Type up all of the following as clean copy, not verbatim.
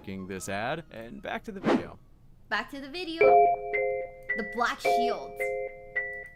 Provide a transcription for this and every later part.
clicking this ad, and back to the video. Back to the video. The Black Shields.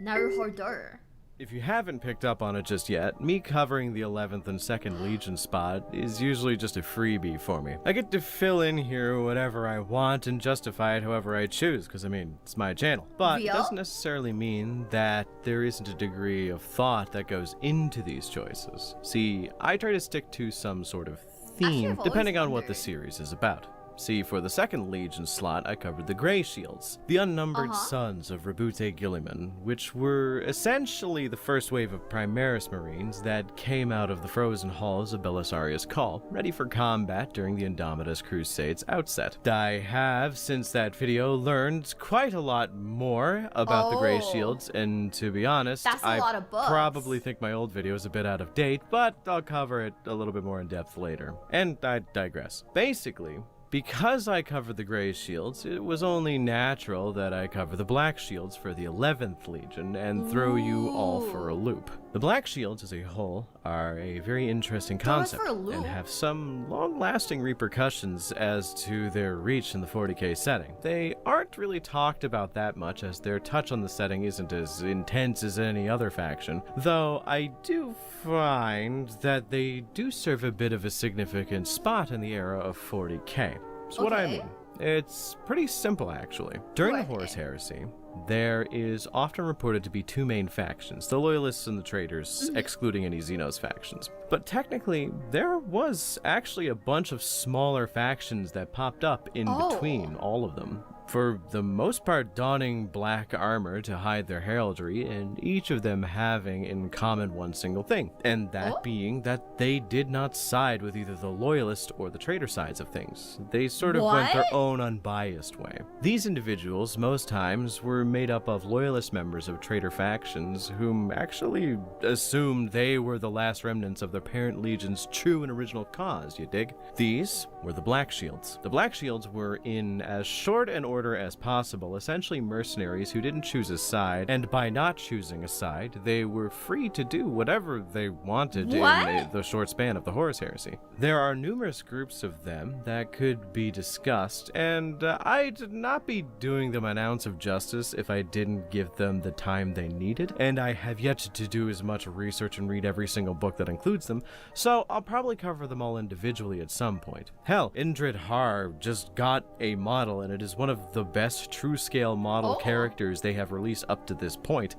Naruhodo. If you haven't picked up on it just yet, me covering the 11th and 2nd Legion spot is usually just a freebie for me. I get to fill in here whatever I want and justify it however I choose, because I mean, it's my channel. But it doesn't necessarily mean that there isn't a degree of thought that goes into these choices. See, I try to stick to some sort of theme, depending on what the series is about. See, for the 2nd Legion slot, I covered the Grey Shields, the unnumbered sons of Rabute Gilliman, which were essentially the first wave of Primaris Marines that came out of the frozen halls of Belisaria's Call, ready for combat during the Indomitus Crusade's outset. I have, since that video, learned quite a lot more about the Grey Shields, and to be honest, I probably think my old video is a bit out of date, but I'll cover it a little bit more in depth later. And I digress. Basically, because I covered the Grey Shields, it was only natural that I cover the Black Shields for the 11th Legion and throw you all for a loop. The Black Shields as a whole are a very interesting concept and have some long-lasting repercussions as to their reach in the 40k setting. They aren't really talked about that much as their touch on the setting isn't as intense as any other faction, though I do find that they do serve a bit of a significant spot in the era of 40k. So what I mean, it's pretty simple actually. During the Horus Heresy, there is often reported to be two main factions, the Loyalists and the Traitors, excluding any Xenos factions. But technically, there was actually a bunch of smaller factions that popped up in between all of them. For the most part, donning black armor to hide their heraldry, and each of them having in common one single thing, and that being that they did not side with either the Loyalist or the Traitor sides of things. They sort of went their own unbiased way. These individuals, most times, were made up of Loyalist members of Traitor factions, whom actually assumed they were the last remnants of their parent legion's true and original cause, you dig? These were the Black Shields. The Black Shields were, in as short an order as possible, essentially mercenaries who didn't choose a side, and by not choosing a side, they were free to do whatever they wanted in the short span of the Horus Heresy. There are numerous groups of them that could be discussed, and I'd not be doing them an ounce of justice if I didn't give them the time they needed, and I have yet to do as much research and read every single book that includes them, so I'll probably cover them all individually at some point. Hell, Indrid Har just got a model, and it is one of the best true-scale model characters they have released up to this point,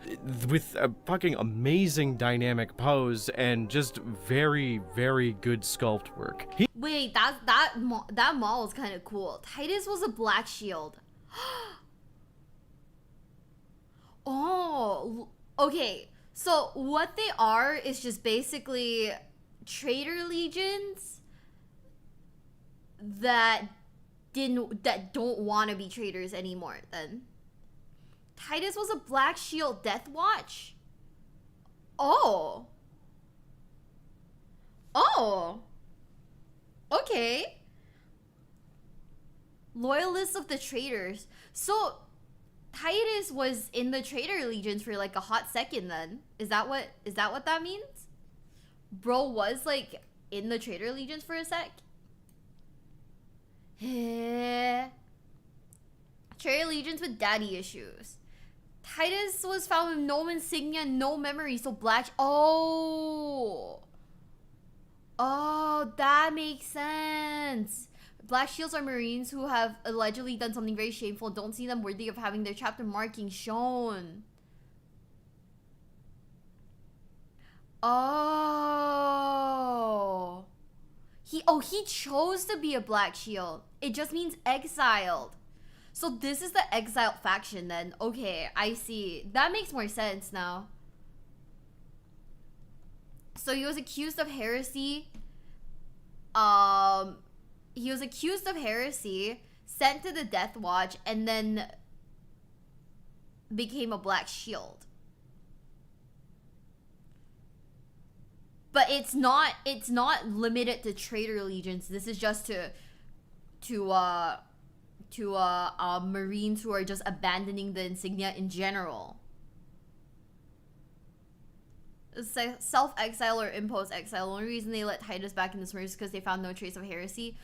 with a fucking amazing dynamic pose and just very, very good sculpt work. Wait, that model is kind of cool. Titus was a Black Shield. Okay. So what they are is just basically traitor legions that don't want to be traitors anymore. Then Titus was a Black Shield Death Watch. Okay. Loyalists of the Traitors. So Titus was in the Traitor Legions for like a hot second then. Is that what that means? Bro was like in the Traitor Legions for a sec? Traitor Legions with daddy issues. Titus was found with no insignia, no memory, so Black... Oh, that makes sense. Black Shields are Marines who have allegedly done something very shameful and don't see them worthy of having their chapter marking shown. He chose to be a Black Shield. It just means exiled. So this is the exiled faction then. Okay, I see. That makes more sense now. So he was accused of heresy. Sent to the Death Watch, and then became a Black Shield. But it's not limited to Traitor Legions. This is just to Marines who are just abandoning the insignia in general. Self-exile or imposed exile. The only reason they let Titus back in the Smurfs is because they found no trace of heresy.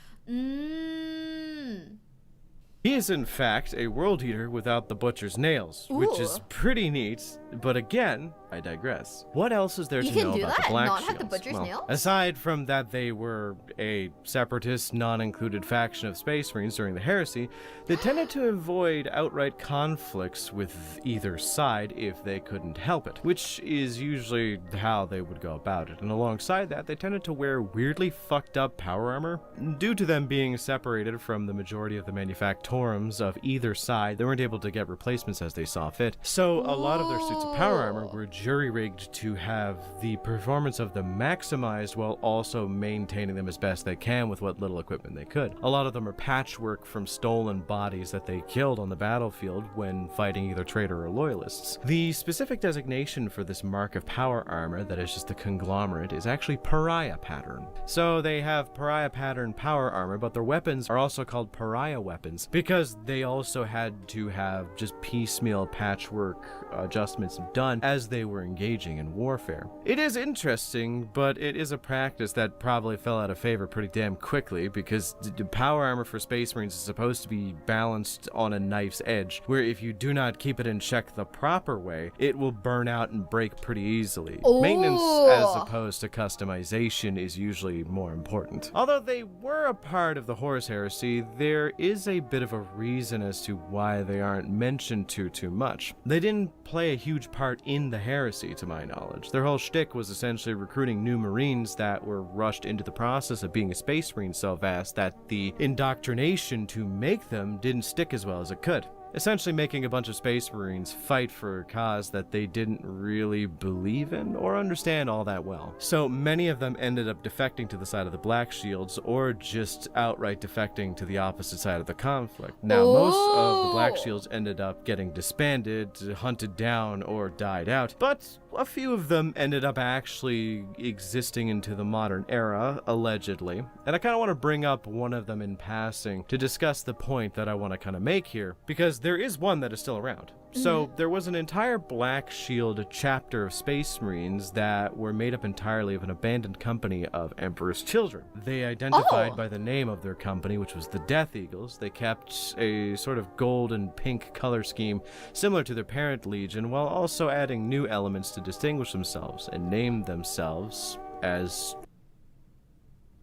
He is in fact a world eater without the butcher's nails, which is Ooh. pretty neat, but again, I digress. What else is there You to can know do about that? the Black Not Shields? have the butcher's nails? Aside from that they were a separatist, non-included faction of Space Marines during the Heresy, they tended to avoid outright conflicts with either side if they couldn't help it, which is usually how they would go about it. And alongside that, they tended to wear weirdly fucked up power armor. Due to them being separated from the majority of the manufactorums of either side, they weren't able to get replacements as they saw fit. So a lot of their suits of power armor were jury-rigged to have the performance of them maximized while also maintaining them as best they can with what little equipment they could. A lot of them are patchwork from stolen bodies that they killed on the battlefield when fighting either traitor or loyalists. The specific designation for this mark of power armor that is just the conglomerate is actually pariah pattern. So they have pariah pattern power armor, but their weapons are also called pariah weapons because they also had to have just piecemeal patchwork adjustments done as they were engaging in warfare. It is interesting, but it is a practice that probably fell out of favor pretty damn quickly because the power armor for Space Marines is supposed to be balanced on a knife's edge, where if you do not keep it in check the proper way, it will burn out and break pretty easily. Ooh. Maintenance as opposed to customization is usually more important. Although they were a part of the Horus Heresy, there is a bit of a reason as to why they aren't mentioned too much. They didn't play a huge part in the Heresy, to my knowledge. Their whole shtick was essentially recruiting new Marines that were rushed into the process of being a Space Marine so fast that the indoctrination to make them didn't stick as well as it could. Essentially making a bunch of Space Marines fight for a cause that they didn't really believe in or understand all that well. So many of them ended up defecting to the side of the Black Shields or just outright defecting to the opposite side of the conflict. Now, most of the Black Shields ended up getting disbanded, hunted down, or died out, but a few of them ended up actually existing into the modern era, allegedly. And I kind of want to bring up one of them in passing to discuss the point that I want to kind of make here, because there is one that is still around. So there was an entire Black Shield chapter of Space Marines that were made up entirely of an abandoned company of Emperor's children. They identified by the name of their company, which was the Death Eagles. They kept a sort of gold and pink color scheme similar to their parent legion, while also adding new elements to distinguish themselves, and named themselves as...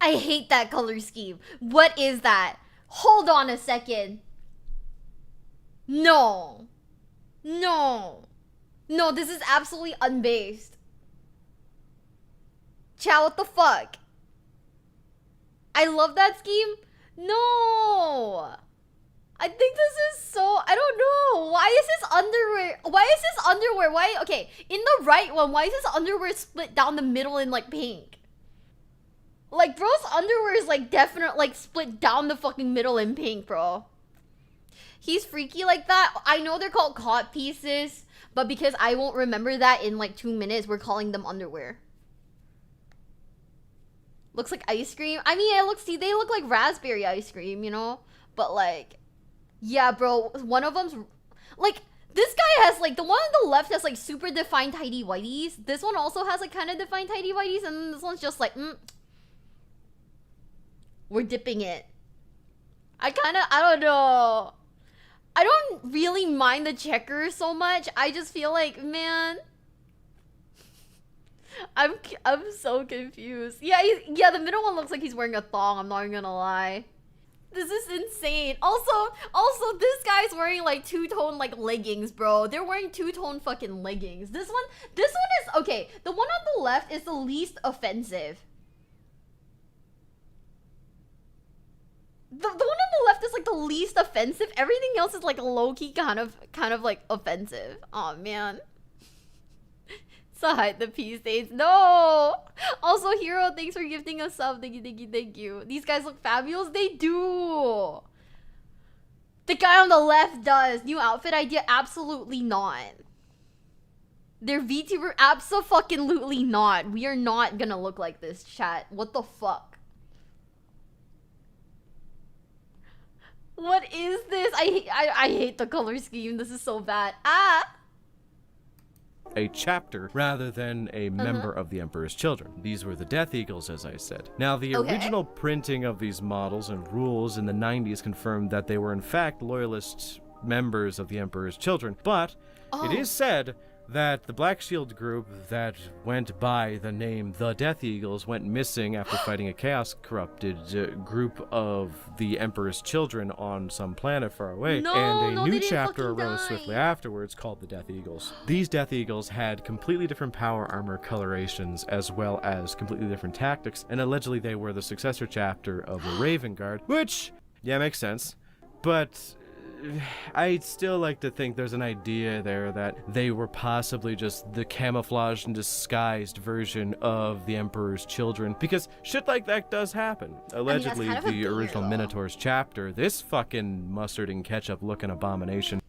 I hate that color scheme. What is that? Hold on a second. No. No. No, this is absolutely unbased. Chow, what the fuck? I love that scheme. No. I think this is so... I don't know. Why is this underwear... Why... Okay, in the right one, why is this underwear split down the middle in, like, pink? Like, bro's underwear is, like, definitely, like, split down the fucking middle in pink, bro. He's freaky like that. I know they're called cod pieces, but because I won't remember that in like 2 minutes, we're calling them underwear. Looks like ice cream. I mean, they look like raspberry ice cream, you know? But like, yeah, bro, one of them's like, this guy has like, the one on the left has like super defined tidy whities. This one also has like kind of defined tidy whities, and this one's just like, we're dipping it. I don't know. I don't really mind the checkers so much. I just feel like, man, I'm so confused. Yeah, the middle one looks like he's wearing a thong. I'm not even gonna lie. This is insane. Also, this guy's wearing like two-tone like leggings, bro. They're wearing two-tone fucking leggings. This one is okay. The one on the left is the least offensive. The one on the left is like the least offensive. Everything else is like low-key kind of like offensive. Oh man. So hide the pee stains. No. Also, Hero, thanks for gifting us sub. Thank you. These guys look fabulous. They do. The guy on the left does. New outfit idea? Absolutely not. Their VTuber? Abso-fucking-lutely not. We are not gonna look like this, chat. What the fuck? What is this? I hate the color scheme. This is so bad. Ah! a chapter rather than a member of the Emperor's Children. These were the Death Eagles, as I said. Now, the original printing of these models and rules in the 90s confirmed that they were in fact loyalist members of the Emperor's Children, but it is said that the Black Shield group that went by the name the Death Eagles went missing after fighting a chaos-corrupted group of the Emperor's Children on some planet far away, and a new chapter arose swiftly afterwards called the Death Eagles. These Death Eagles had completely different power armor colorations as well as completely different tactics, and allegedly they were the successor chapter of the Raven Guard, which, yeah, makes sense, but I'd still like to think there's an idea there that they were possibly just the camouflaged and disguised version of the Emperor's Children, because shit like that does happen. Allegedly, the original Minotaur's chapter, this fucking mustard and ketchup looking abomination.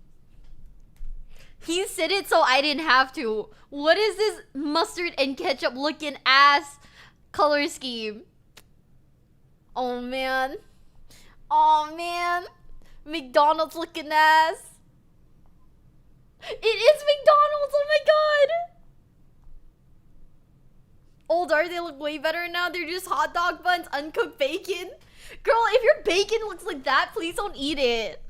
He said it so I didn't have to. What is this mustard and ketchup looking ass color scheme? Oh man. Oh man. McDonald's looking ass. It is McDonald's, oh my god. Old are they look way better now. They're just hot dog buns, uncooked bacon. Girl, if your bacon looks like that, please don't eat it.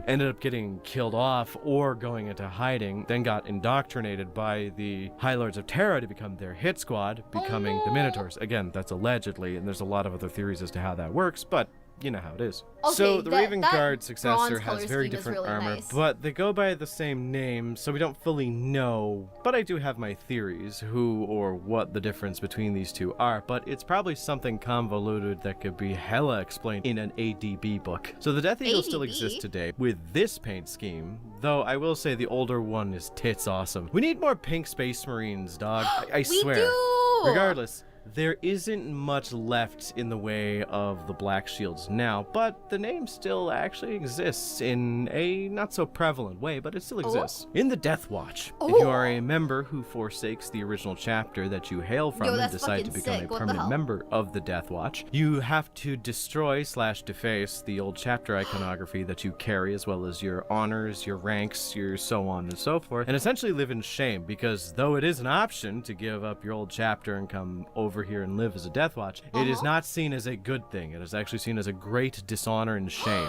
Ended up getting killed off or going into hiding, then got indoctrinated by the High Lords of Terra to become their hit squad, becoming the Minotaurs. Again, that's allegedly, and there's a lot of other theories as to how that works, but you know how it is. Okay, so the Raven Guard successor has very scheme different really armor, nice. but they go by the same name, so we don't fully know. But I do have my theories who or what the difference between these two are, but it's probably something convoluted that could be hella explained in an ADB book. So the Death Eagles still exist today with this paint scheme, though I will say the older one is tits awesome. We need more pink Space Marines, dog. I swear. Do. Regardless, there isn't much left in the way of the Black Shields now, but the name still actually exists in a not so prevalent way, but it still exists. In the Death Watch, if you are a member who forsakes the original chapter that you hail from and decide to become a permanent member of the Death Watch, you have to destroy/deface the old chapter iconography that you carry, as well as your honors, your ranks, your so on and so forth, and essentially live in shame, because though it is an option to give up your old chapter and come over here and live as a Death Watch, it is not seen as a good thing. It is actually seen as a great dishonor and shame.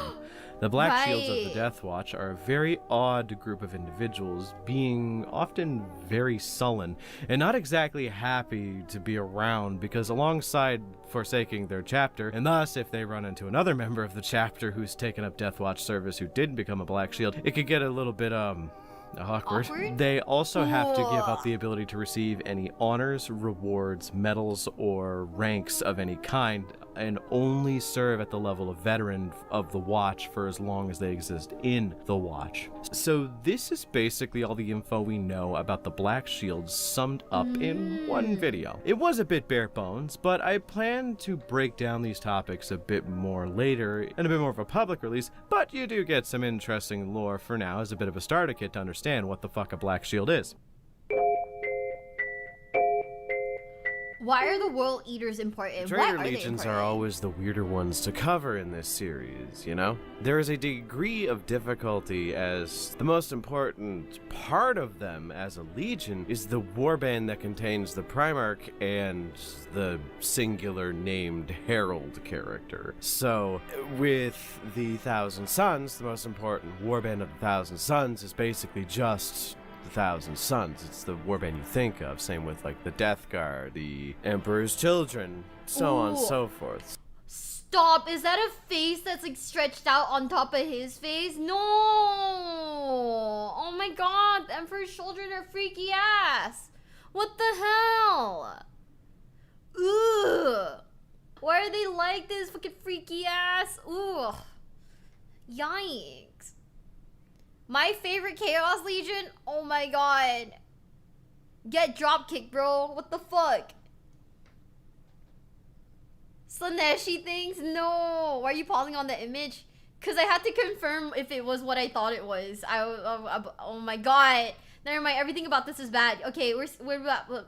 The Black Shields of the Death Watch are a very odd group of individuals, being often very sullen and not exactly happy to be around, because alongside forsaking their chapter, and thus if they run into another member of the chapter who's taken up Death Watch service who did become a Black Shield, it could get a little bit awkward. They also have to give up the ability to receive any honors, rewards, medals, or ranks of any kind, and only serve at the level of veteran of the Watch for as long as they exist in the Watch. So this is basically all the info we know about the Black Shields summed up in one video. It was a bit bare bones, but I plan to break down these topics a bit more later in a bit more of a public release, but you do get some interesting lore for now as a bit of a starter kit to understand what the fuck a Black Shield is. Why are the World Eaters important? Traitor Legions are always the weirder ones to cover in this series, you know? There is a degree of difficulty, as the most important part of them as a legion is the warband that contains the Primarch and the singular named Herald character. So, with the Thousand Sons, the most important warband of the Thousand Sons is basically just the Thousand Sons. It's the warband you think of. Same with like the Death Guard, the Emperor's Children, so on and so forth. Stop! Is that a face that's like stretched out on top of his face? No! Oh my god, the Emperor's Children are freaky ass! What the hell? Ugh! Why are they like this? Fucking freaky ass? Ugh! Yikes! My favorite Chaos Legion? Oh my god. Get dropkick, bro. What the fuck? Slaneshi things? No. Why are you pausing on the image? Because I had to confirm if it was what I thought it was. Oh my god. Never mind. Everything about this is bad. Okay, we're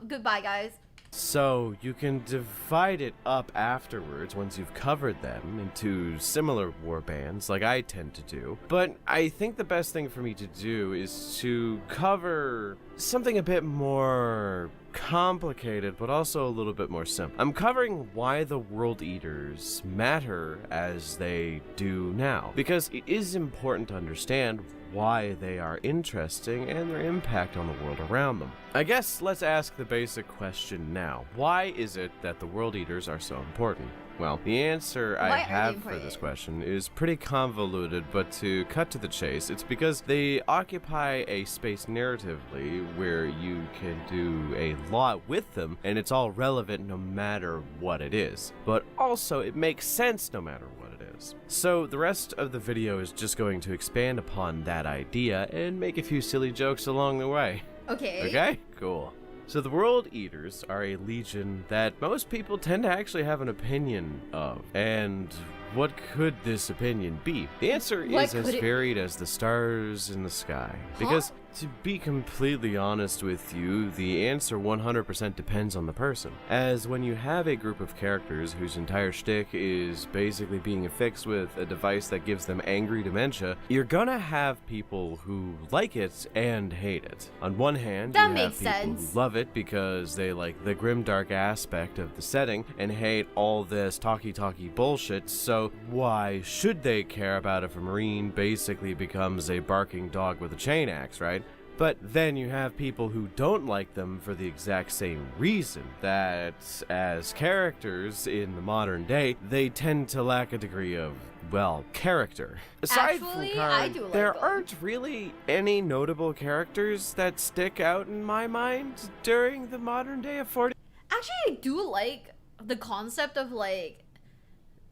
goodbye, guys. So you can divide it up afterwards once you've covered them into similar warbands like I tend to do. But I think the best thing for me to do is to cover something a bit more complicated, but also a little bit more simple. I'm covering why the World Eaters matter as they do now, because it is important to understand why they are interesting and their impact on the world around them. I guess let's ask the basic question now. Why is it that the World Eaters are so important? Well, the answer I have for this question is pretty convoluted, but to cut to the chase, it's because they occupy a space narratively where you can do a lot with them, and it's all relevant no matter what it is. But also, it makes sense no matter what it is. So the rest of the video is just going to expand upon that idea and make a few silly jokes along the way. Okay. Okay? Cool. So the World Eaters are a legion that most people tend to actually have an opinion of. And what could this opinion be? The answer is as varied as the stars in the sky. Because to be completely honest with you, the answer 100% depends on the person. As when you have a group of characters whose entire shtick is basically being affixed with a device that gives them angry dementia, you're gonna have people who like it and hate it. On one hand, you have people who love it because they like the grimdark aspect of the setting and hate all this talky bullshit, so why should they care about if a Marine basically becomes a barking dog with a chain axe, right? But then you have people who don't like them for the exact same reason, that as characters in the modern day, they tend to lack a degree of, well, character. Aside Actually, from Karn, I do like there them. aren't really any notable characters that stick out in my mind during the modern day of 40. Actually, I do like the concept of, like,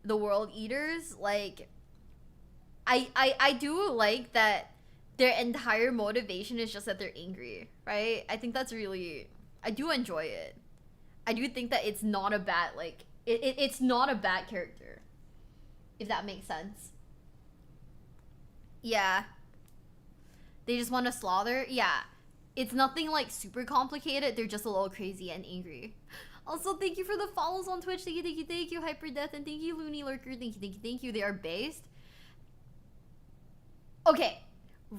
the World Eaters. Like, I do like that their entire motivation is just that they're angry, right? I think that's really, I do enjoy it. I do think that it's not a bad, like, it's not a bad character, if that makes sense. Yeah. They just want to slaughter? Yeah. It's nothing, like, super complicated. They're just a little crazy and angry. Also, thank you for the follows on Twitch. Thank you, Hyperdeath, and thank you, Looney Lurker. Thank you. They are based. Okay.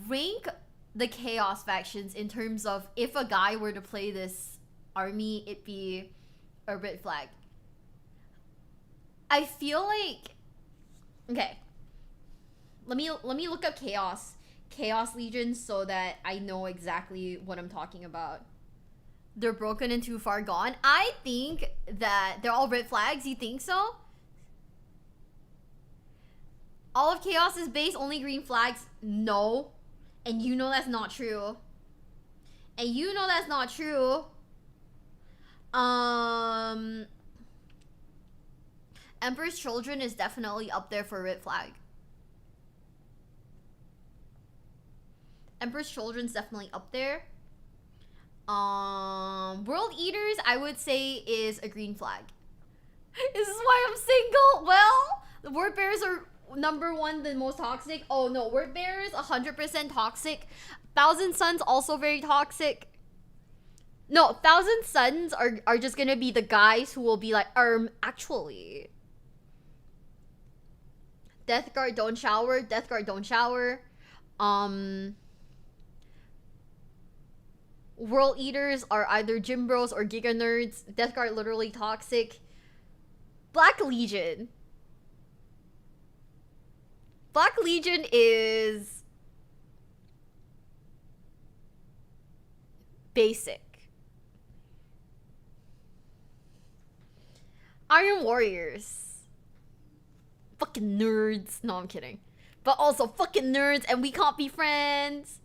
Rank the Chaos factions in terms of if a guy were to play this army, it'd be a red flag. I feel like, okay, let me look up Chaos Legions so that I know exactly what I'm talking about. They're broken and too far gone. I think that they're all red flags. You think so? All of Chaos is base, only green flags. No. And you know that's not true. And you know that's not true. Emperor's Children is definitely up there for red flag. Emperor's Children's definitely up there. World Eaters, I would say, is a green flag. This is why I'm single. Well, the Word Bearers are number one, the most toxic. Oh no, Word Bearers 100% toxic. Thousand Suns also very toxic. No, Thousand Suns are just gonna be the guys who will be like, actually, Death Guard don't shower. Death Guard don't shower. World Eaters are either gym bros or giga nerds. Death Guard literally toxic. Black Legion. Black Legion is basic. Iron Warriors. Fucking nerds. No, I'm kidding. But also fucking nerds, and we can't be friends.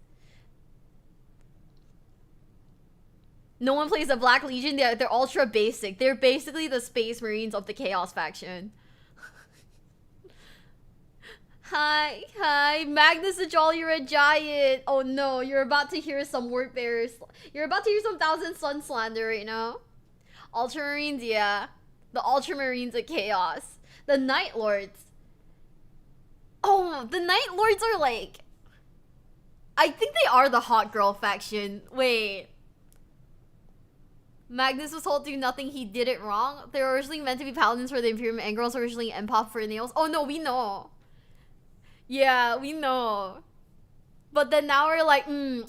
No one plays the Black Legion. They're ultra basic. They're basically the Space Marines of the Chaos faction. Hi. Magnus the Jolly Red Giant. Oh no, you're about to hear some Word Bearers. You're about to hear some Thousand Sun slander right now. Ultramarines, yeah. The Ultramarines of Chaos. The Night Lords. Oh, the Night Lords are like, I think they are the hot girl faction. Wait. Magnus was told to do nothing, he did it wrong. They were originally meant to be paladins for the Imperium, and girls were originally Empop for nails. Oh no, we know. Yeah, we know. But then now we're like,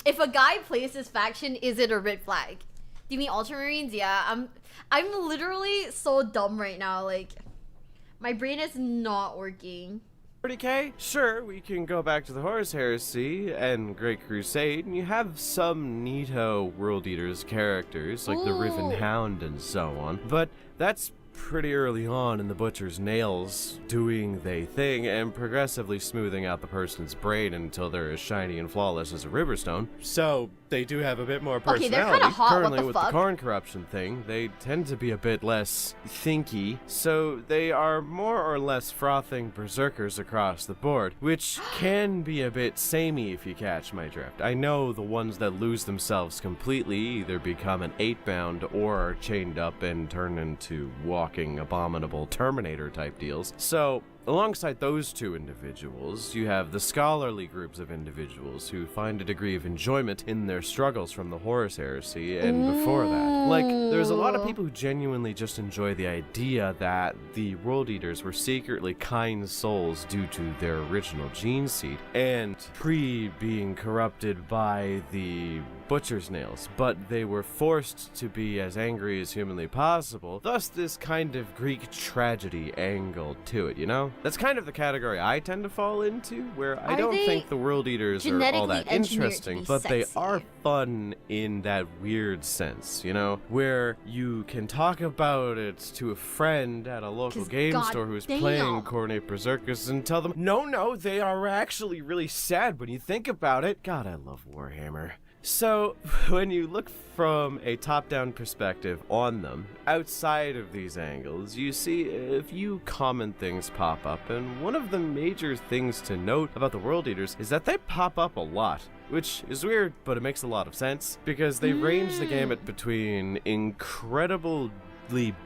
if a guy plays this faction, is it a red flag? Do you mean Ultramarines? Yeah, I'm literally so dumb right now. Like, my brain is not working. 40k? Sure, we can go back to the Horus Heresy and Great Crusade, and you have some neato World Eaters characters, like the Riven Hound and so on, but that's pretty early on in the Butcher's Nails doing they thing and progressively smoothing out the person's brain until they're as shiny and flawless as a Riverstone. So they do have a bit more personality. Okay, they're kind of hot. Currently, what the with fuck? the Corn corruption thing, they tend to be a bit less thinky, so they are more or less frothing berserkers across the board, which can be a bit samey if you catch my drift. I know the ones that lose themselves completely either become an 8-bound or are chained up and turn into walking abominable Terminator type deals. So alongside those two individuals, you have the scholarly groups of individuals who find a degree of enjoyment in their struggles from the Horus Heresy and before that. Like, there's a lot of people who genuinely just enjoy the idea that the World Eaters were secretly kind souls due to their original gene seed and being corrupted by the Butcher's Nails, but they were forced to be as angry as humanly possible, thus this kind of Greek tragedy angle to it, you know? That's kind of the category I tend to fall into, where I don't think the World Eaters are all that interesting, but they are fun in that weird sense, you know? Where you can talk about it to a friend at a local game store who's playing Cornet Berserkers and tell them, no, they are actually really sad when you think about it. God, I love Warhammer. So, when you look from a top-down perspective on them, outside of these angles, you see a few common things pop up, and one of the major things to note about the World Eaters is that they pop up a lot. Which is weird, but it makes a lot of sense, because they range the gamut between incredible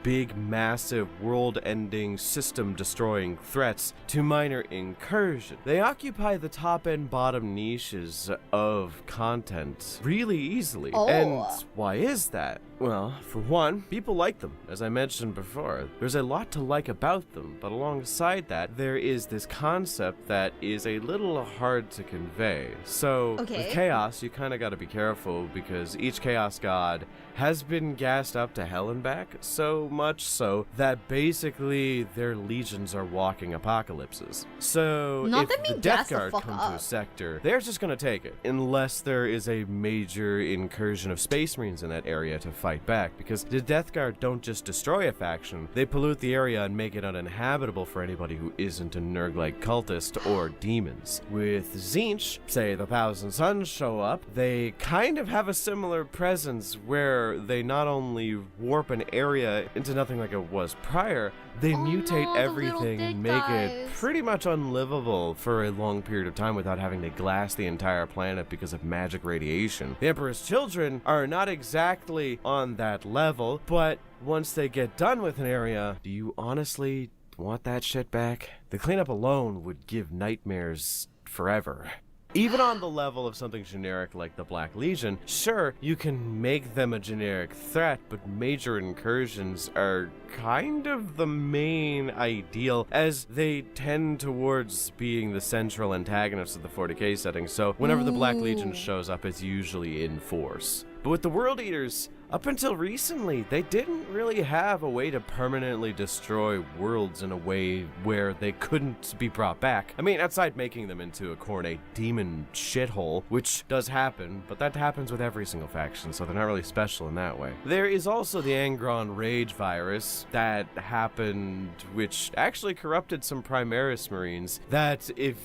big, massive, world-ending, system-destroying threats to minor incursion. They occupy the top and bottom niches of content really easily. And why is that? Well, for one, people like them, as I mentioned before. There's a lot to like about them, but alongside that, there is this concept that is a little hard to convey. So, with Chaos, you kind of got to be careful, because each Chaos God has been gassed up to hell and back, so much so that basically their legions are walking apocalypses. So, if the Death Guard come to a sector, they're just going to take it, unless there is a major incursion of Space Marines in that area to fight back, because the Death Guard don't just destroy a faction, they pollute the area and make it uninhabitable for anybody who isn't a Nurgle-like cultist or demons. With Tzeentch, say the Thousand Suns show up, they kind of have a similar presence where they not only warp an area into nothing like it was prior, they mutate everything and make it pretty much unlivable for a long period of time without having to glass the entire planet because of magic radiation. The Emperor's Children are not exactly on that level, but once they get done with an area, do you honestly want that shit back? The cleanup alone would give nightmares forever. Even on the level of something generic like the Black Legion, sure, you can make them a generic threat, but major incursions are kind of the main ideal, as they tend towards being the central antagonists of the 40k setting, so whenever the Black Legion shows up, it's usually in force. But with the World Eaters, up until recently, they didn't really have a way to permanently destroy worlds in a way where they couldn't be brought back. I mean, outside making them into a Cornet demon shithole, which does happen, but that happens with every single faction, so they're not really special in that way. There is also the Angron Rage virus that happened, which actually corrupted some Primaris Marines, that if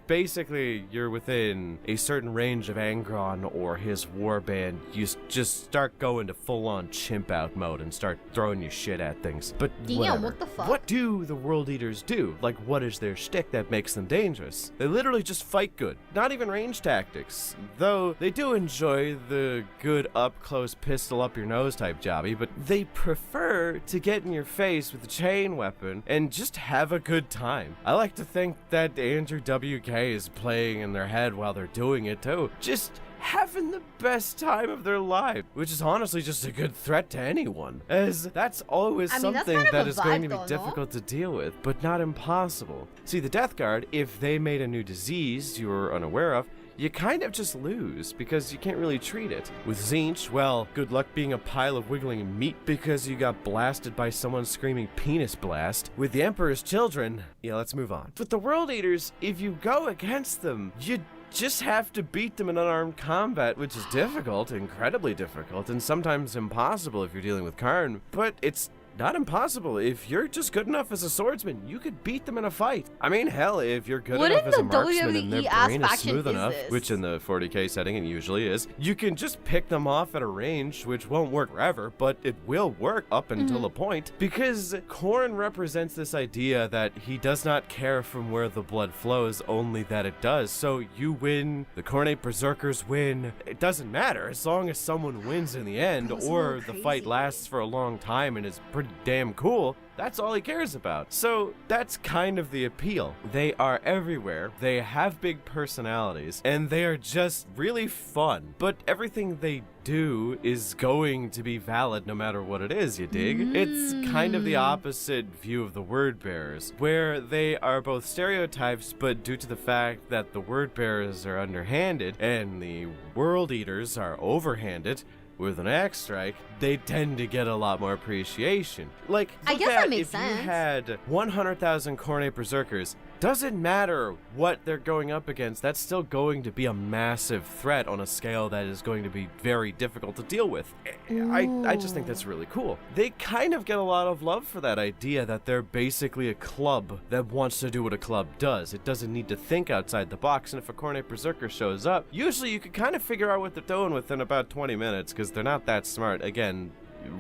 basically you're within a certain range of Angron or his warband, you just start going to full-on chimp out mode and start throwing your shit at things. But damn, what the fuck? What do the World Eaters do? Like, what is their shtick that makes them dangerous? They literally just fight good. Not even range tactics. Though they do enjoy the good up-close pistol-up-your-nose type jobby, but they prefer to get in your face with a chain weapon and just have a good time. I like to think that Andrew WK is playing in their head while they're doing it too. Just having the best time of their life, which is honestly just a good threat to anyone, as that's always I mean, that's something kind of that a is going to vibe be though, no? difficult to deal with, but not impossible. See, the Death Guard, if they made a new disease you were unaware of, you kind of just lose, because you can't really treat it. With Zinch, well, good luck being a pile of wiggling meat because you got blasted by someone screaming penis blast. With the Emperor's Children, yeah, let's move on. With the World Eaters, if you go against them, you just have to beat them in unarmed combat, which is difficult, incredibly difficult, and sometimes impossible if you're dealing with Karn, but it's not impossible. If you're just good enough as a swordsman, you could beat them in a fight. I mean, hell, if you're good enough as a marksman and their brain is smooth enough, which in the 40k setting it usually is, you can just pick them off at a range, which won't work forever, but it will work up until a point, because Korn represents this idea that he does not care from where the blood flows, only that it does. So you win, the Kornate Berserkers win, it doesn't matter, as long as someone wins in the end, or the fight lasts for a long time and is pretty damn cool, that's all he cares about. So that's kind of the appeal. They are everywhere, they have big personalities, and they are just really fun. But everything they do is going to be valid no matter what it is, you dig? It's kind of the opposite view of the word bearers, where they are both stereotypes, but due to the fact that the word bearers are underhanded and the world eaters are overhanded, with an axe strike, they tend to get a lot more appreciation. Like, I guess that makes sense. If you had 100,000 Kornate Berserkers, doesn't matter what they're going up against, that's still going to be a massive threat on a scale that is going to be very difficult to deal with. I just think that's really cool. They kind of get a lot of love for that idea that they're basically a club that wants to do what a club does. It doesn't need to think outside the box, and if a Kornate Berserker shows up, usually you can kind of figure out what they're doing within about 20 minutes, because they're not that smart. Again,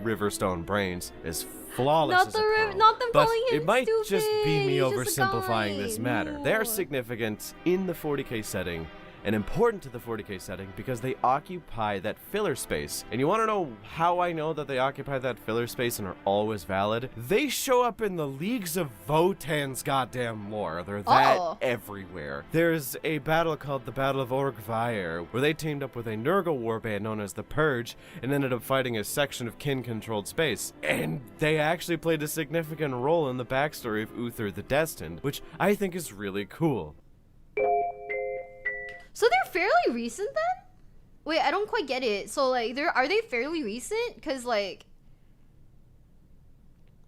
Riverstone brains is flawless Not as a pearl. not them But calling him it might stupid. just be me He's just a oversimplifying guy. this matter. They are significant in the 40k setting and important to the 40k setting because they occupy that filler space. And you want to know how I know that they occupy that filler space and are always valid? They show up in the Leagues of Votan's goddamn lore. They're that everywhere. There's a battle called the Battle of Orgvair, where they teamed up with a Nurgle warband known as the Purge and ended up fighting a section of kin-controlled space. And they actually played a significant role in the backstory of Uther the Destined, which I think is really cool. So they're fairly recent then? Wait, I don't quite get it. So like, are they fairly recent? Cause like,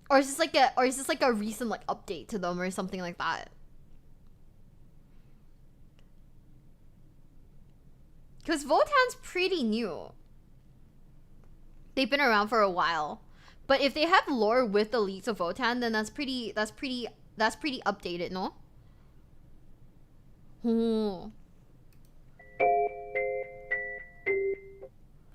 or is this like a recent like update to them or something like that? Cause Votan's pretty new. They've been around for a while, but if they have lore with the Leagues of Votan, then that's pretty updated, no?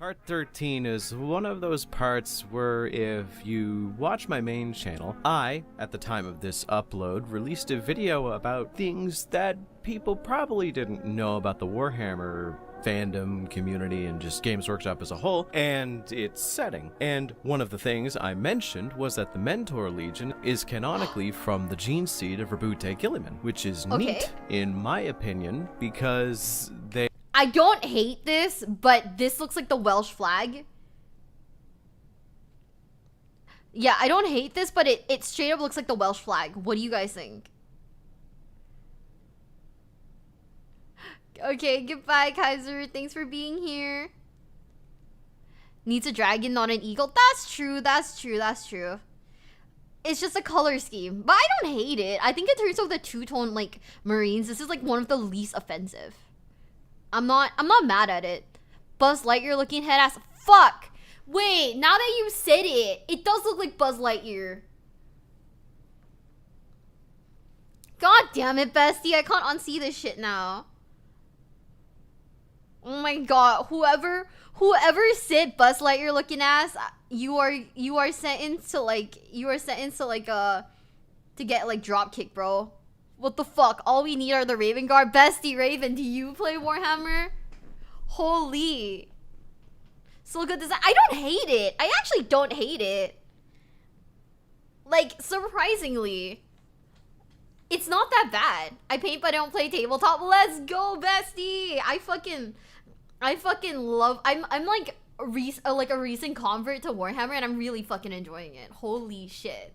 Part 13 is one of those parts where if you watch my main channel, I, at the time of this upload, released a video about things that people probably didn't know about the Warhammer fandom, community, and just Games Workshop as a whole, and its setting. And one of the things I mentioned was that the Mentor Legion is canonically from the gene seed of Rabute Gilliman, which is neat, in my opinion, because they... I don't hate this, but this looks like the Welsh flag. Yeah, I don't hate this, but it straight up looks like the Welsh flag. What do you guys think? Okay, goodbye, Kaiser. Thanks for being here. Needs a dragon, not an eagle. That's true, that's true, that's true. It's just a color scheme, but I don't hate it. I think in terms of the two-tone, like, Marines, this is, like, one of the least offensive. I'm not mad at it. Buzz Lightyear looking head ass. Fuck! Wait, now that you said it, it does look like Buzz Lightyear. God damn it, bestie. I can't unsee this shit now. Oh my god. Whoever said Buzz Lightyear looking ass, you are sentenced to like to get like drop kick, bro. What the fuck? All we need are the Raven Guard. Bestie Raven, do you play Warhammer? Holy. So good design. I don't hate it. I actually don't hate it. Like, surprisingly. It's not that bad. I paint but I don't play tabletop. Let's go, bestie. I fucking love. I'm like a recent convert to Warhammer, and I'm really fucking enjoying it. Holy shit.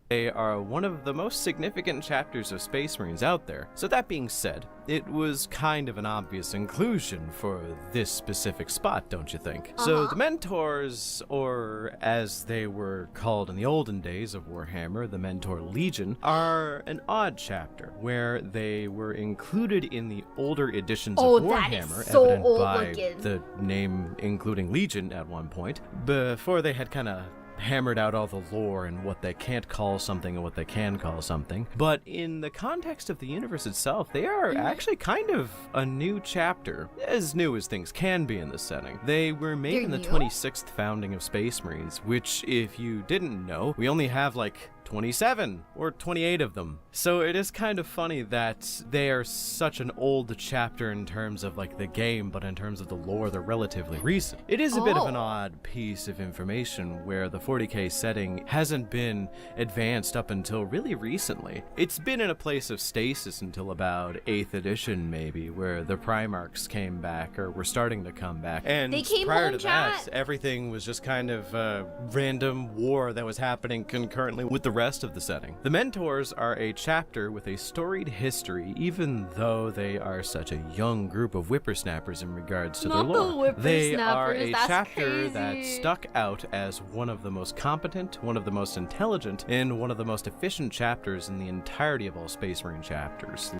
They are one of the most significant chapters of Space Marines out there. So that being said, it was kind of an obvious inclusion for this specific spot, don't you think? So the Mentors, or as they were called in the olden days of Warhammer, the Mentor Legion, are an odd chapter where they were included in the older editions of Warhammer, that is so evident old by looking. the name including Legion at one point, before they had kind of hammered out all the lore and what they can't call something and what they can call something. But in the context of the universe itself, they are actually kind of a new chapter, as new as things can be in this setting. They were made They're in the new? 26th founding of Space Marines, which, if you didn't know, we only have like 27 or 28 of them. So it is kind of funny that they are such an old chapter in terms of like the game, but in terms of the lore, they're relatively recent. It is a bit of an odd piece of information where the 40k setting hasn't been advanced up until really recently. It's been in a place of stasis until about 8th edition maybe, where the Primarchs came back or were starting to come back. And They came prior home, to that, chat. everything was just kind of a random war that was happening concurrently with the rest of the setting. The Mentors are a chapter with a storied history, even though they are such a young group of whippersnappers in regards to Not their the lore. They are whippersnappers, a that's chapter that crazy. stuck out as one of the most competent, one of the most intelligent, and one of the most efficient chapters in the entirety of all Space Marine chapters.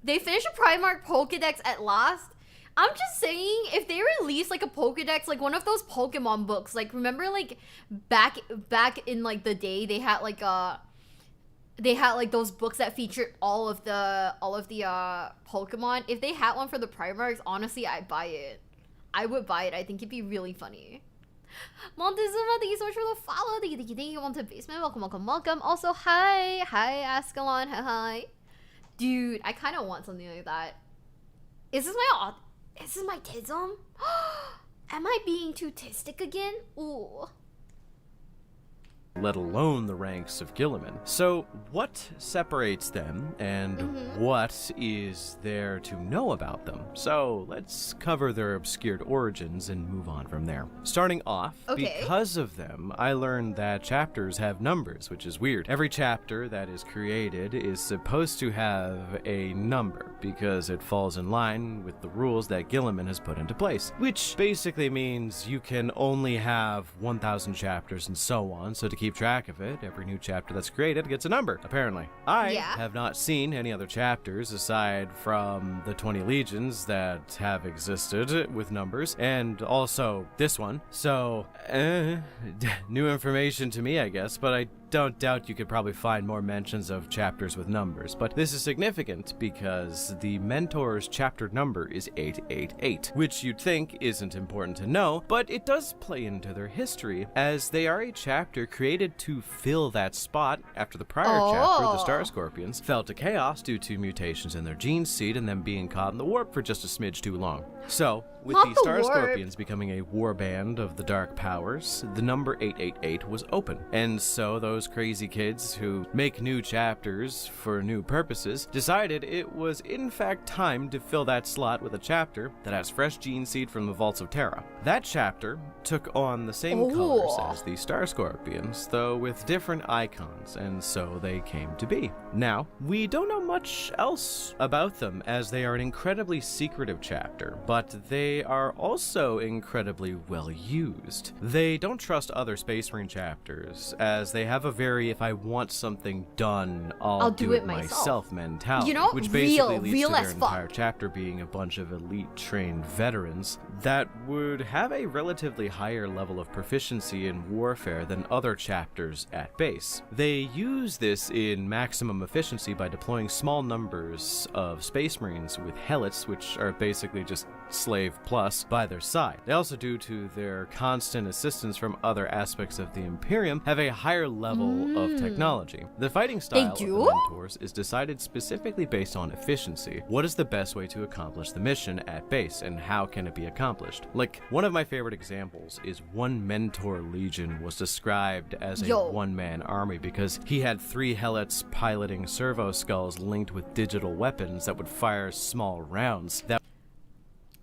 They finished a Primarch Pokedex at last. I'm just saying, if they release like a Pokedex, like one of those Pokemon books, like remember like back in like the day they had like those books that featured all of the Pokemon. If they had one for the Primarchs, honestly, I'd buy it. I would buy it. I think it'd be really funny. Montezuma, thank you so much for the follow. Thank you, on to Basement. Welcome. Also, hi, Ascalon, hi. Dude, I kind of want something like that. Is this my tism? Am I being too tistic again? Ooh. Let alone the ranks of Gilliman. So, what separates them, and what is there to know about them? So, let's cover their obscured origins and move on from there. Starting off, because of them, I learned that chapters have numbers, which is weird. Every chapter that is created is supposed to have a number, because it falls in line with the rules that Gilliman has put into place, which basically means you can only have 1,000 chapters and so on, so to keep track of it, every new chapter that's created gets a number, apparently. I have not seen any other chapters aside from the 20 legions that have existed with numbers, and also this one. So, new information to me, I guess, but I don't doubt you could probably find more mentions of chapters with numbers, but this is significant because the Mentor's chapter number is 888, which you'd think isn't important to know, but it does play into their history, as they are a chapter created to fill that spot after the prior chapter, the Star Scorpions, fell to chaos due to mutations in their gene seed and them being caught in the warp for just a smidge too long. So, with the Star Scorpions becoming a warband of the Dark Powers, the number 888 was open, and so those crazy kids who make new chapters for new purposes decided it was in fact time to fill that slot with a chapter that has fresh gene seed from the Vaults of Terra. That chapter took on the same colors as the Star Scorpions, though with different icons, and so they came to be. Now, we don't know much else about them, as they are an incredibly secretive chapter, but they are also incredibly well used. They don't trust other Space Marine chapters, as they have a very, if I want something done, I'll do it myself mentality, you know, which basically leads real to their as fuck. entire chapter being a bunch of elite trained veterans that would have a relatively higher level of proficiency in warfare than other chapters at base. They use this in maximum efficiency by deploying small numbers of Space Marines with Helots, which are basically just slave plus by their side. They also, due to their constant assistance from other aspects of the Imperium, have a higher level of technology. The fighting style of the mentors is decided specifically based on efficiency. What is the best way to accomplish the mission at base, and how can it be accomplished? Like, one of my favorite examples is one mentor legion was described as a one-man army because he had 3 helots piloting servo skulls linked with digital weapons that would fire small rounds.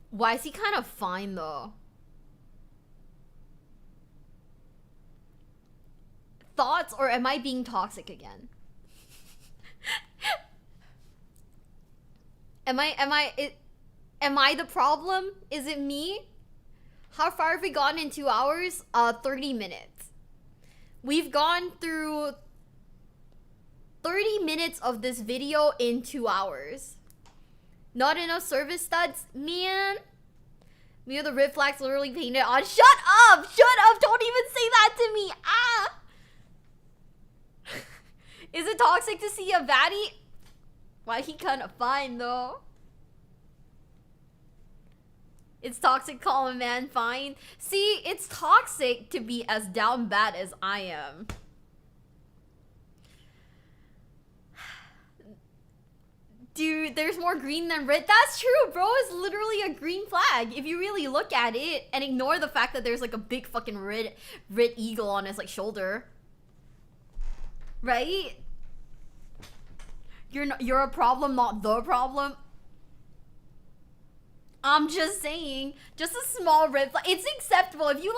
Why is he kind of fine though? Thoughts, or am I being toxic again? Am I the problem? Is it me? How far have we gone in 2 hours? 30 minutes. We've gone through 30 minutes of this video in 2 hours. Not enough service studs? Man. Me or the red flags literally painted on. Shut up! Shut up! Don't even say that to me! Ah! Is it toxic to see a baddie? Why he kinda fine though? It's toxic, call a man fine. See, it's toxic to be as down bad as I am. Dude, there's more green than red. That's true, bro. It's literally a green flag if you really look at it and ignore the fact that there's like a big fucking red eagle on his like shoulder. Right? You're a problem, not the problem. I'm just saying, just a small red flag. It's acceptable if you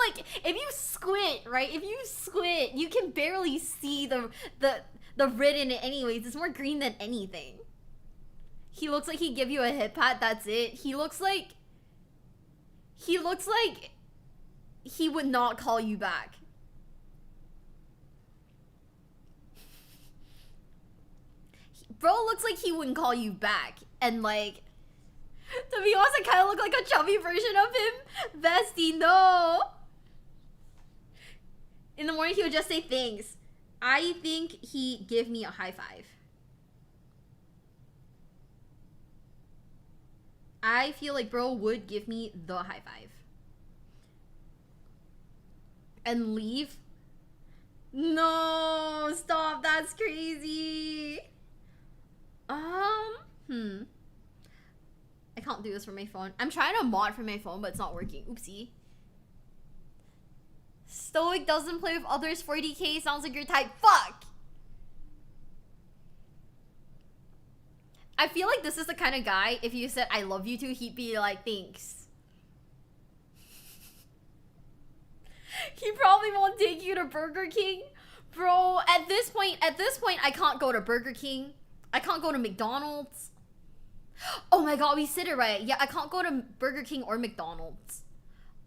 squint, right? If you squint, you can barely see the red in it anyways. It's more green than anything. He looks like he'd give you a hip pat, that's it. He looks like he would not call you back. Bro looks like he wouldn't call you back. And like, to be honest, I kind of look like a chubby version of him. Bestie, no. In the morning, he would just say thanks. I think he give me a high five. I feel like bro would give me the high five. And leave? No, stop, that's crazy. I can't do this from my phone. I'm trying to mod from my phone, but it's not working. Oopsie. Stoic doesn't play with others. 40k sounds like your type. Fuck! I feel like this is the kind of guy, if you said I love you to, he'd be like, thanks. He probably won't take you to Burger King. Bro, at this point, I can't go to Burger King. I can't go to McDonald's. Oh my god, we said it right. Yeah, I can't go to Burger King or McDonald's.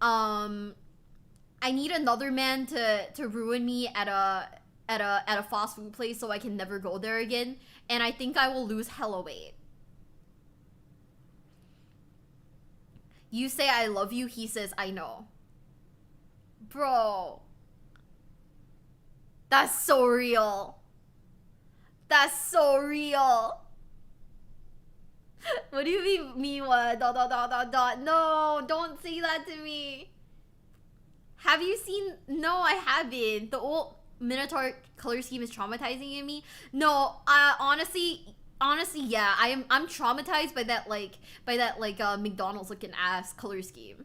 I need another man to ruin me at a fast food place so I can never go there again. And I think I will lose hella weight. You say I love you, he says I know. Bro. That's so real. That's so real. What do you mean, Miwa? ... No, don't say that to me. Have you seen? No, I haven't. The old Minotaur color scheme is traumatizing in me. No, honestly, yeah, I'm traumatized by that McDonald's looking ass color scheme.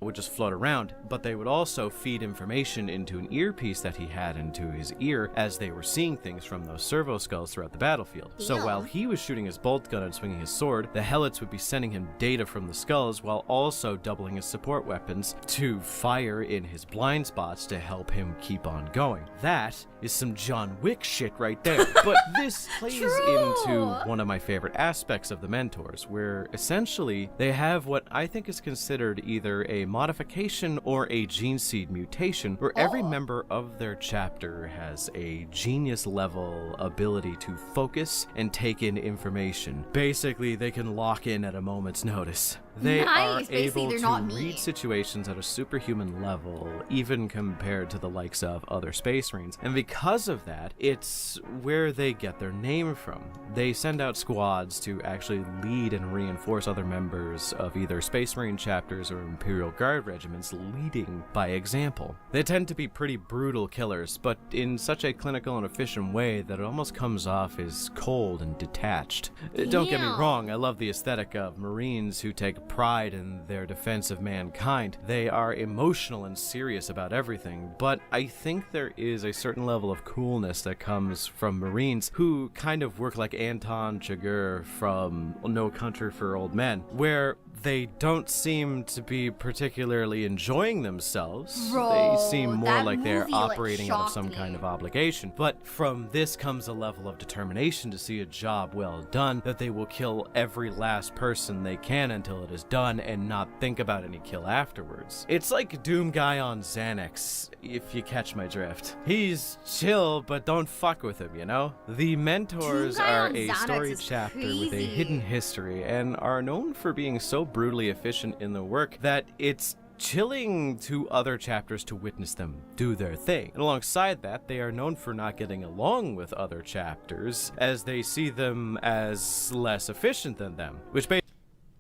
Would just float around, but they would also feed information into an earpiece that he had into his ear as they were seeing things from those servo skulls throughout the battlefield. Damn. So while he was shooting his bolt gun and swinging his sword, the helots would be sending him data from the skulls while also doubling his support weapons to fire in his blind spots to help him keep on going. That is some John Wick shit right there. But this plays into one of my favorite aspects of the mentors, where essentially they have what I think is considered either a modification or a gene seed mutation, where every member of their chapter has a genius level ability to focus and take in information. Basically, they can lock in at a moment's notice. They are Nice. Basically, able they're to not me. read situations at a superhuman level, even compared to the likes of other Space Marines. And because of that, it's where they get their name from. They send out squads to actually lead and reinforce other members of either Space Marine chapters or Imperial Guard regiments, leading by example. They tend to be pretty brutal killers, but in such a clinical and efficient way that it almost comes off as cold and detached. Don't get me Damn. wrong, I love the aesthetic of Marines who take pride in their defense of mankind. They are emotional and serious about everything, but I think there is a certain level of coolness that comes from Marines who kind of work like Anton Chigurh from No Country for Old Men, where they don't seem to be particularly enjoying themselves. Bro, They seem more that like they're movie, like, operating out of shocked some me. kind of obligation. But from this comes a level of determination to see a job well done, that they will kill every last person they can until it is done and not think about any kill afterwards. It's like Doom Guy on Xanax, if you catch my drift. He's chill, but don't fuck with him, you know? The mentors Doom Guy are on a Xanax story is chapter with a crazy. hidden history and are known for being so brutally efficient in the work that it's chilling to other chapters to witness them do their thing. And alongside that, they are known for not getting along with other chapters, as they see them as less efficient than them, which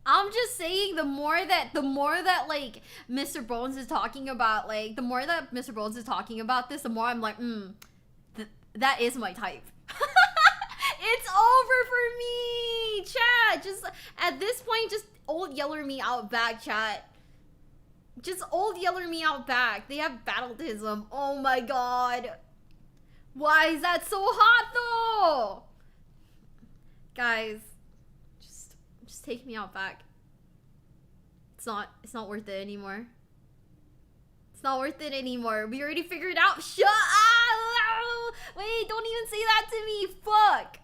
I'm just saying, the more that like Mr. Bones is talking about, like the more that Mr. Bones is talking about this, the more I'm like, that is my type. It's over for me, chat. Just at this point, just old yeller me out back, chat. Just old yeller me out back. They have battletism. Oh my god. Why is that so hot though? Guys, just take me out back. It's not worth it anymore. It's not worth it anymore. We already figured it out. Shut up! Wait, don't even say that to me. Fuck.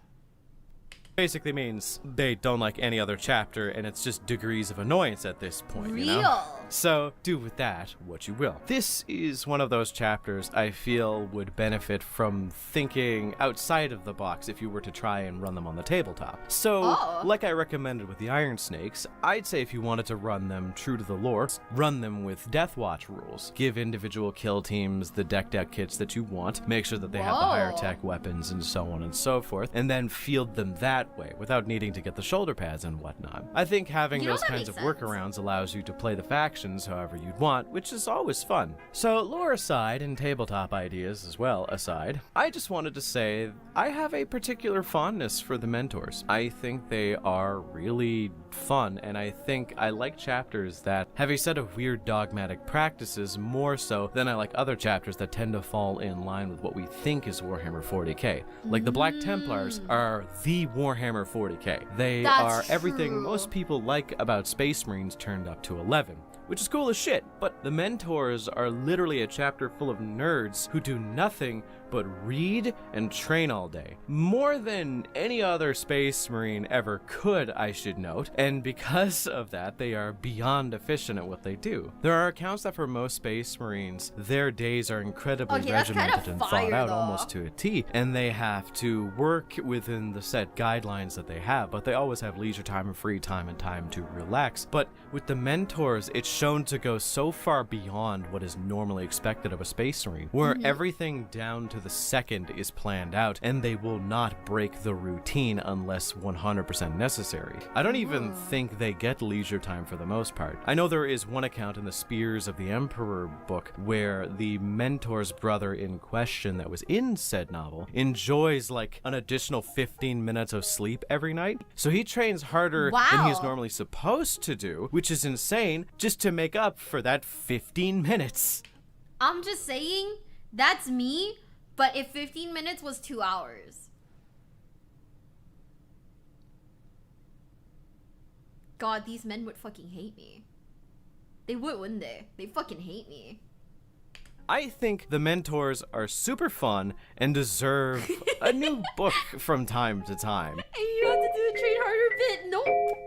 basically means they don't like any other chapter, and it's just degrees of annoyance at this point, you know? Real. So do with that what you will. This is one of those chapters I feel would benefit from thinking outside of the box if you were to try and run them on the tabletop. So, like I recommended with the Iron Snakes, I'd say if you wanted to run them true to the lore, run them with Death Watch rules. Give individual kill teams the deck kits that you want, make sure that they have the higher tech weapons and so on and so forth, and then field them that way without needing to get the shoulder pads and whatnot. I think having those kinds of workarounds allows you to play the factions however you'd want, which is always fun. So lore aside and tabletop ideas as well aside, I just wanted to say I have a particular fondness for the mentors. I think they are really fun, and I think I like chapters that have a set of weird dogmatic practices more so than I like other chapters that tend to fall in line with what we think is Warhammer 40k. Like the Black Templars are the Warhammer 40k. They are everything most people like about Space Marines turned up to 11. Which is cool as shit, but the mentors are literally a chapter full of nerds who do nothing but read and train all day. More than any other Space Marine ever could, I should note, and because of that, they are beyond efficient at what they do. There are accounts that for most Space Marines, their days are incredibly regimented and thought out almost to a T, and they have to work within the set guidelines that they have, but they always have leisure time and free time and time to relax. But with the mentors, it's shown to go so far beyond what is normally expected of a Space Marine, where everything down to the second is planned out, and they will not break the routine unless 100% necessary. I don't even think they get leisure time for the most part. I know there is one account in the Spears of the Emperor book where the mentor's brother in question that was in said novel enjoys like an additional 15 minutes of sleep every night. So he trains harder than he's normally supposed to do, which is insane, just to make up for that 15 minutes. I'm just saying, that's me, but if 15 minutes was 2 hours. God, these men would fucking hate me. They would, wouldn't they? They fucking hate me. I think the mentors are super fun and deserve a new book from time to time. And you have to do the train harder bit. Nope.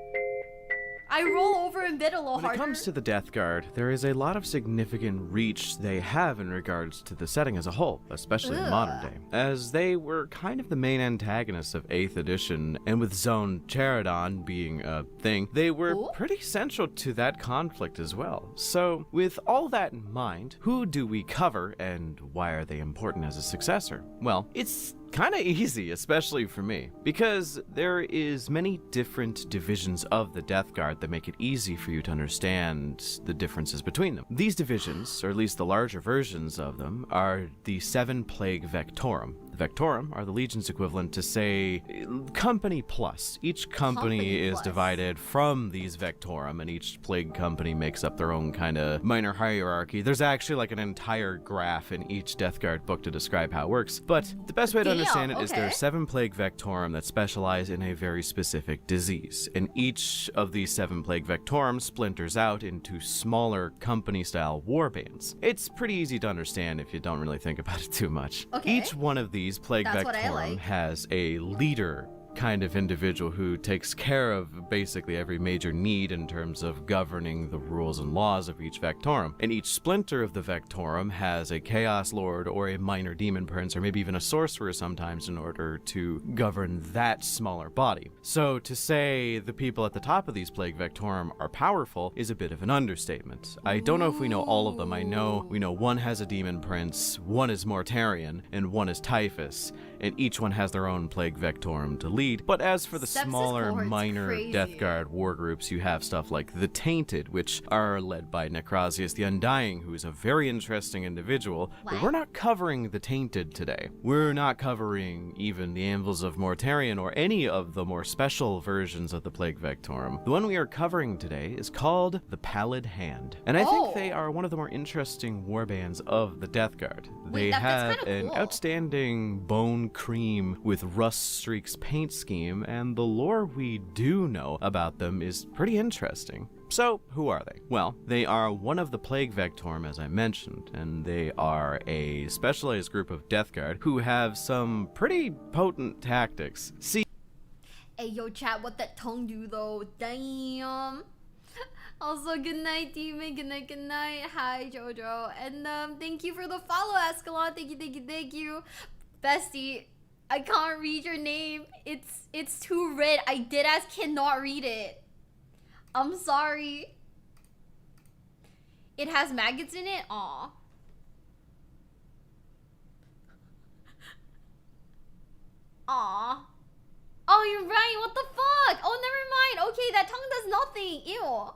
I roll over in bed a little When harder. it comes to the Death Guard, there is a lot of significant reach they have in regards to the setting as a whole, especially in modern day, as they were kind of the main antagonists of 8th edition, and with Zone Charadon being a thing, they were pretty central to that conflict as well. So, with all that in mind, who do we cover and why are they important as a successor? Well, it's kind of easy, especially for me, because there is many different divisions of the Death Guard that make it easy for you to understand the differences between them. These divisions, or at least the larger versions of them, are the 7 Plague Vectorum. The Vectorum are the Legion's equivalent to, say, Company Plus. Each company is divided from these Vectorum, and each Plague company makes up their own kind of minor hierarchy. There's actually like an entire graph in each Death Guard book to describe how it works, but the best way to understand it is there are 7 Plague Vectorum that specialize in a very specific disease, and each of these 7 Plague Vectorum splinters out into smaller company-style warbands. It's pretty easy to understand if you don't really think about it too much. Each one of these Plague Vectorum has a leader kind of individual who takes care of basically every major need in terms of governing the rules and laws of each Vectorum. And each splinter of the Vectorum has a Chaos Lord or a minor demon prince or maybe even a sorcerer sometimes in order to govern that smaller body. So to say the people at the top of these Plague Vectorum are powerful is a bit of an understatement. I don't know if we know all of them. We know one has a demon prince, one is Mortarion, and one is Typhus, and each one has their own Plague Vectorum to lead. But as for the smaller, minor Death Guard war groups, you have stuff like the Tainted, which are led by Necrosius the Undying, who is a very interesting individual, but we're not covering the Tainted today. We're not covering even the Anvils of Mortarion or any of the more special versions of the Plague Vectorum. The one we are covering today is called the Pallid Hand, and I think they are one of the more interesting warbands of the Death Guard. They have an outstanding bone cream with rust streaks paint scheme, and the lore we do know about them is pretty interesting. So, who are they? Well, they are one of the Plague Vectorum, as I mentioned, and they are a specialized group of Death Guard who have some pretty potent tactics. See, hey, yo, chat, what that tongue do, though? Damn. Also, good night, Demon. Good night, good night. Hi, Jojo. And thank you for the follow, Escalon. Thank you. Bestie, I can't read your name. It's too red. I deadass cannot read it. I'm sorry. It has maggots in it? Aw. Aw. Oh, you're right. What the fuck? Oh, never mind. Okay, that tongue does nothing. Ew.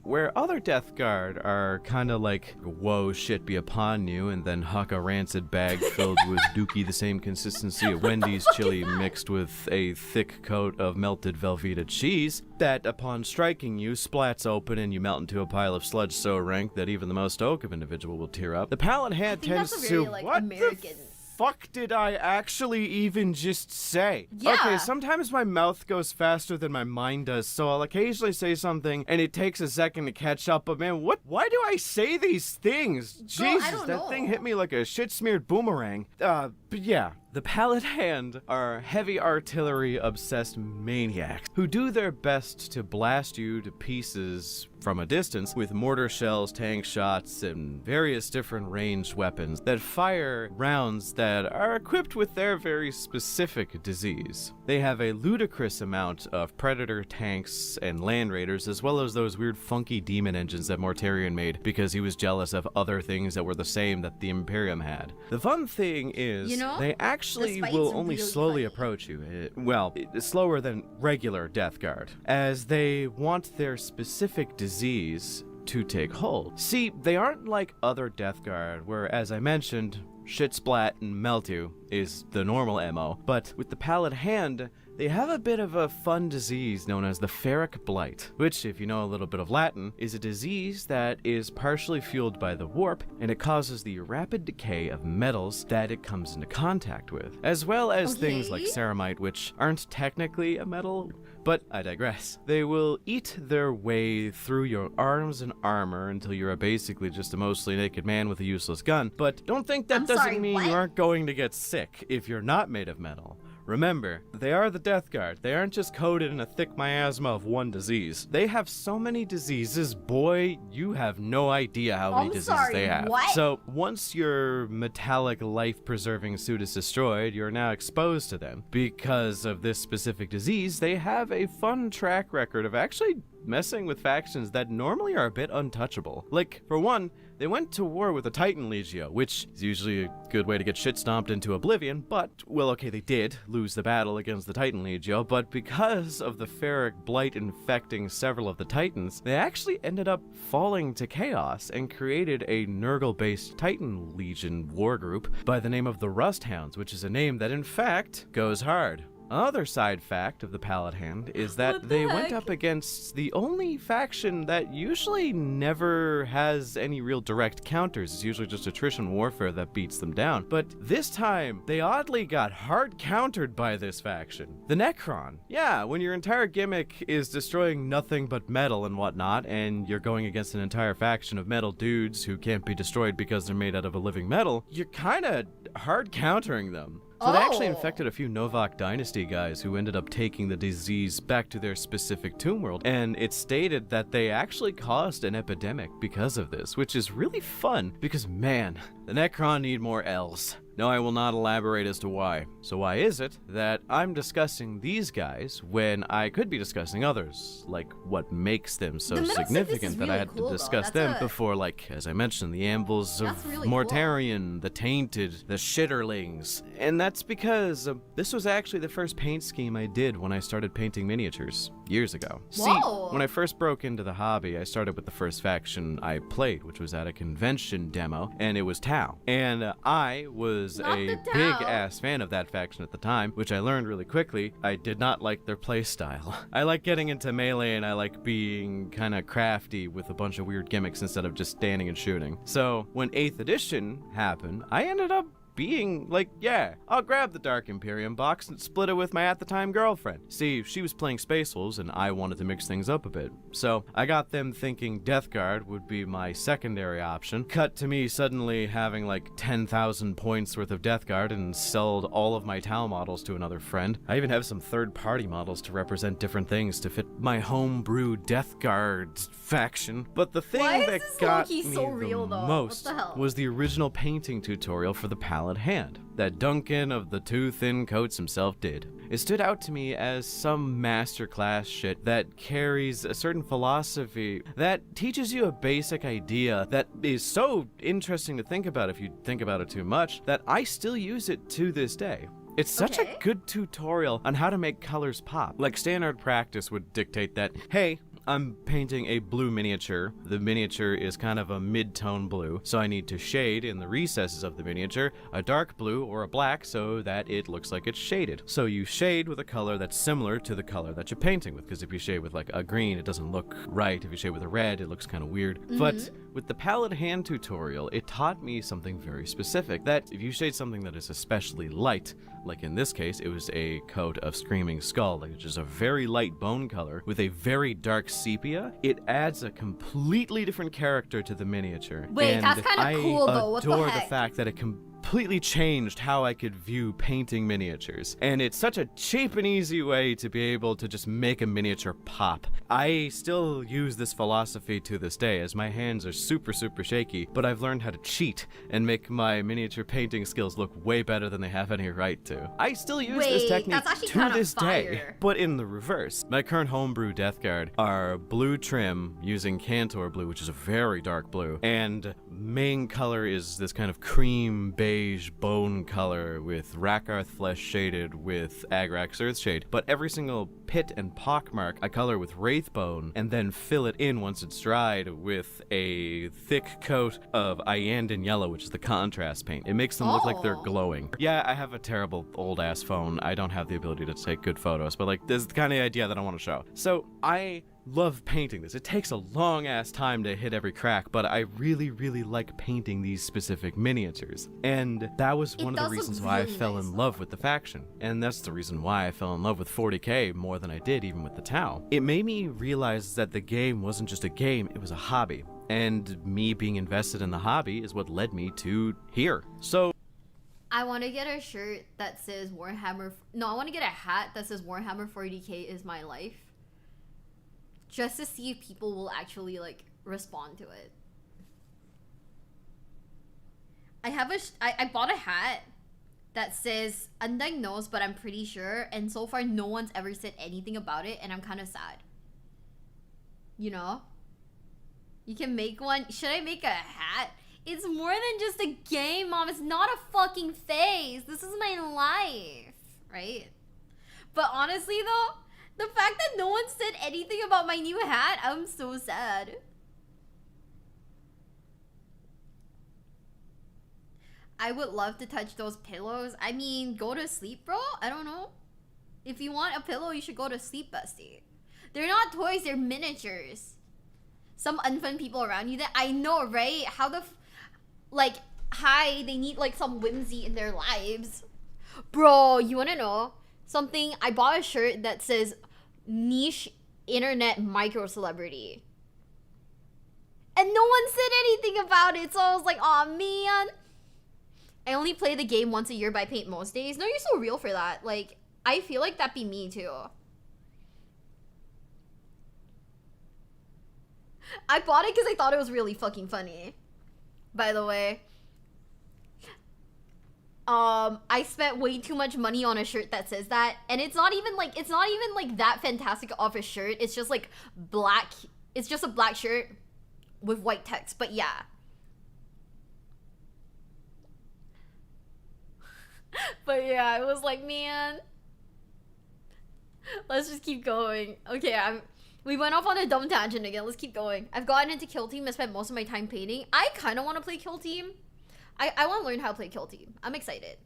Where other Death Guard are kind of like, whoa, shit be upon you, and then huck a rancid bag filled with dookie the same consistency of Wendy's chili mixed with a thick coat of melted Velveeta cheese, that upon striking you splats open and you melt into a pile of sludge so rank that even the most oak of individual will tear up. The Pallid Hand tends that's a very, to, like, what American. the fuck did I actually even just say? Yeah. Okay, sometimes my mouth goes faster than my mind does, so I'll occasionally say something and it takes a second to catch up, but man, why do I say these things? Jesus, that thing hit me like a shit-smeared boomerang. But yeah. The Pallid Hand are heavy artillery-obsessed maniacs who do their best to blast you to pieces from a distance with mortar shells, tank shots, and various different ranged weapons that fire rounds that are equipped with their very specific disease. They have a ludicrous amount of predator tanks and land raiders, as well as those weird funky demon engines that Mortarion made because he was jealous of other things that were the same that the Imperium had. The fun thing is, they actually will only slowly approach you. It's slower than regular Death Guard, as they want their specific disease to take hold. See, they aren't like other Death Guard, where, as I mentioned, shit splat and melt you is the normal MO, but with the Pallid Hand, they have a bit of a fun disease known as the ferric blight, which, if you know a little bit of Latin, is a disease that is partially fueled by the warp, and it causes the rapid decay of metals that it comes into contact with, as well as things like ceramite, which aren't technically a metal, but I digress. They will eat their way through your arms and armor until you're basically just a mostly naked man with a useless gun, but don't think that doesn't mean you aren't going to get sick. sick if you're not made of metal. Remember, they are the Death Guard. They aren't just coated in a thick miasma of one disease. They have so many diseases, boy, you have no idea how many diseases they have. What? So, once your metallic life-preserving suit is destroyed, you're now exposed to them. Because of this specific disease, they have a fun track record of actually messing with factions that normally are a bit untouchable. Like, for one, they went to war with the Titan Legio, which is usually a good way to get shit stomped into oblivion, but, well, okay, they did lose the battle against the Titan Legio, but because of the ferric blight infecting several of the Titans, they actually ended up falling to chaos and created a Nurgle-based Titan Legion war group by the name of the Rust Hounds, which is a name that, in fact, goes hard. Another side fact of the Pallet Hand is that they went up against the only faction that usually never has any real direct counters. It's usually just attrition warfare that beats them down. But this time, they oddly got hard countered by this faction. The Necron. Yeah, when your entire gimmick is destroying nothing but metal and whatnot, and you're going against an entire faction of metal dudes who can't be destroyed because they're made out of a living metal, you're kinda hard countering them. So they actually infected a few Novak Dynasty guys who ended up taking the disease back to their specific tomb world, and it's stated that they actually caused an epidemic because of this, which is really fun, because man, the Necron need more L's. No, I will not elaborate as to why. So why is it that I'm discussing these guys when I could be discussing others? Like, what makes them so significant that I had to discuss them before, like, as I mentioned, the Anvils of Mortarion, the Tainted, the Shitterlings. And that's because this was actually the first paint scheme I did when I started painting miniatures years ago. See, when I first broke into the hobby, I started with the first faction I played, which was at a convention demo, and it was Tau. And I was a big-ass fan of that faction at the time, which I learned really quickly. I did not like their playstyle. I like getting into melee, and I like being kind of crafty with a bunch of weird gimmicks instead of just standing and shooting. So when 8th edition happened, I ended up being like, yeah, I'll grab the Dark Imperium box and split it with my at-the-time girlfriend. See, she was playing Space Wolves, and I wanted to mix things up a bit. So I got them thinking Death Guard would be my secondary option. Cut to me suddenly having like 10,000 points worth of Death Guard and sold all of my Tau models to another friend. I even have some third-party models to represent different things to fit my homebrew Death Guard faction. But the thing that got me the most was the original painting tutorial for the Palette Hand that Duncan of the Two Thin Coats himself did. It stood out to me as some masterclass shit that carries a certain philosophy that teaches you a basic idea that is so interesting to think about if you think about it too much that I still use it to this day. It's such a good tutorial on how to make colors pop. Like, standard practice would dictate that, hey, I'm painting a blue miniature. The miniature is kind of a mid-tone blue, so I need to shade in the recesses of the miniature a dark blue or a black so that it looks like it's shaded. So you shade with a color that's similar to the color that you're painting with, because if you shade with like a green, it doesn't look right. If you shade with a red, it looks kind of weird. But with the Palette Hand tutorial, it taught me something very specific, that if you shade something that is especially light, like in this case, it was a coat of Screaming Skull, which is a very light bone color with a very dark sepia, it adds a completely different character to the miniature. Wait, that's kind of cool though. What the heck? I adore the fact that it completely changed how I could view painting miniatures. And it's such a cheap and easy way to be able to just make a miniature pop. I still use this philosophy to this day, as my hands are super shaky, but I've learned how to cheat and make my miniature painting skills look way better than they have any right to. I still use this technique to this day, but in the reverse. My current homebrew Death Guard are blue trim using Cantor blue, which is a very dark blue, and main color is this kind of cream beige bone color with Rakarth flesh shaded with Agrax earth shade, but every single pit and pockmark I color with Wraithbone and then fill it in once it's dried with a thick coat of Iandan yellow, which is the contrast paint. It makes them look like they're glowing. Yeah, I have a terrible old ass phone. I don't have the ability to take good photos, but like this is the kind of idea that I want to show. So I love painting this. It takes a long ass time to hit every crack, but I really like painting these specific miniatures. And that was one of the reasons why I fell in love with the faction. And that's the reason why I fell in love with 40k more than I did even with the Tau. It made me realize that the game wasn't just a game, it was a hobby. And me being invested in the hobby is what led me to here. So I want to get a shirt that says Warhammer. No, I want to get a hat that says Warhammer 40k is my life. Just to see if people will actually like respond to it. I bought a hat that says undiagnosed, but I'm pretty sure. And so far, no one's ever said anything about it, and I'm kind of sad. You know? You can make one. Should I make a hat? It's more than just a game, Mom. It's not a fucking phase. This is my life, right? But honestly, though, the fact that no one said anything about my new hat, I'm so sad. I would love to touch those pillows. I mean, go to sleep, bro. I don't know. If you want a pillow, you should go to sleep, bestie. They're not toys, they're miniatures. Some unfun people around you that I know, right? How the like, hi, they need like some whimsy in their lives. Bro, you wanna know something? I bought a shirt that says niche internet micro celebrity. And no one said anything about it, so I was like, aw, man. I only play the game once a year, but I paint most days. No, you're so real for that. Like, I feel like that'd be me too. I bought it because I thought it was really fucking funny. By the way. I spent way too much money on a shirt that says that. And it's not even like that fantastic of a shirt. It's just like black. It's just a black shirt with white text. But yeah. But yeah, I was like, man, let's just keep going. Okay, we went off on a dumb tangent again. Let's keep going. I've gotten into Kill Team. I spent most of my time painting. I kind of want to play Kill Team. I want to learn how to play Kill Team. I'm excited.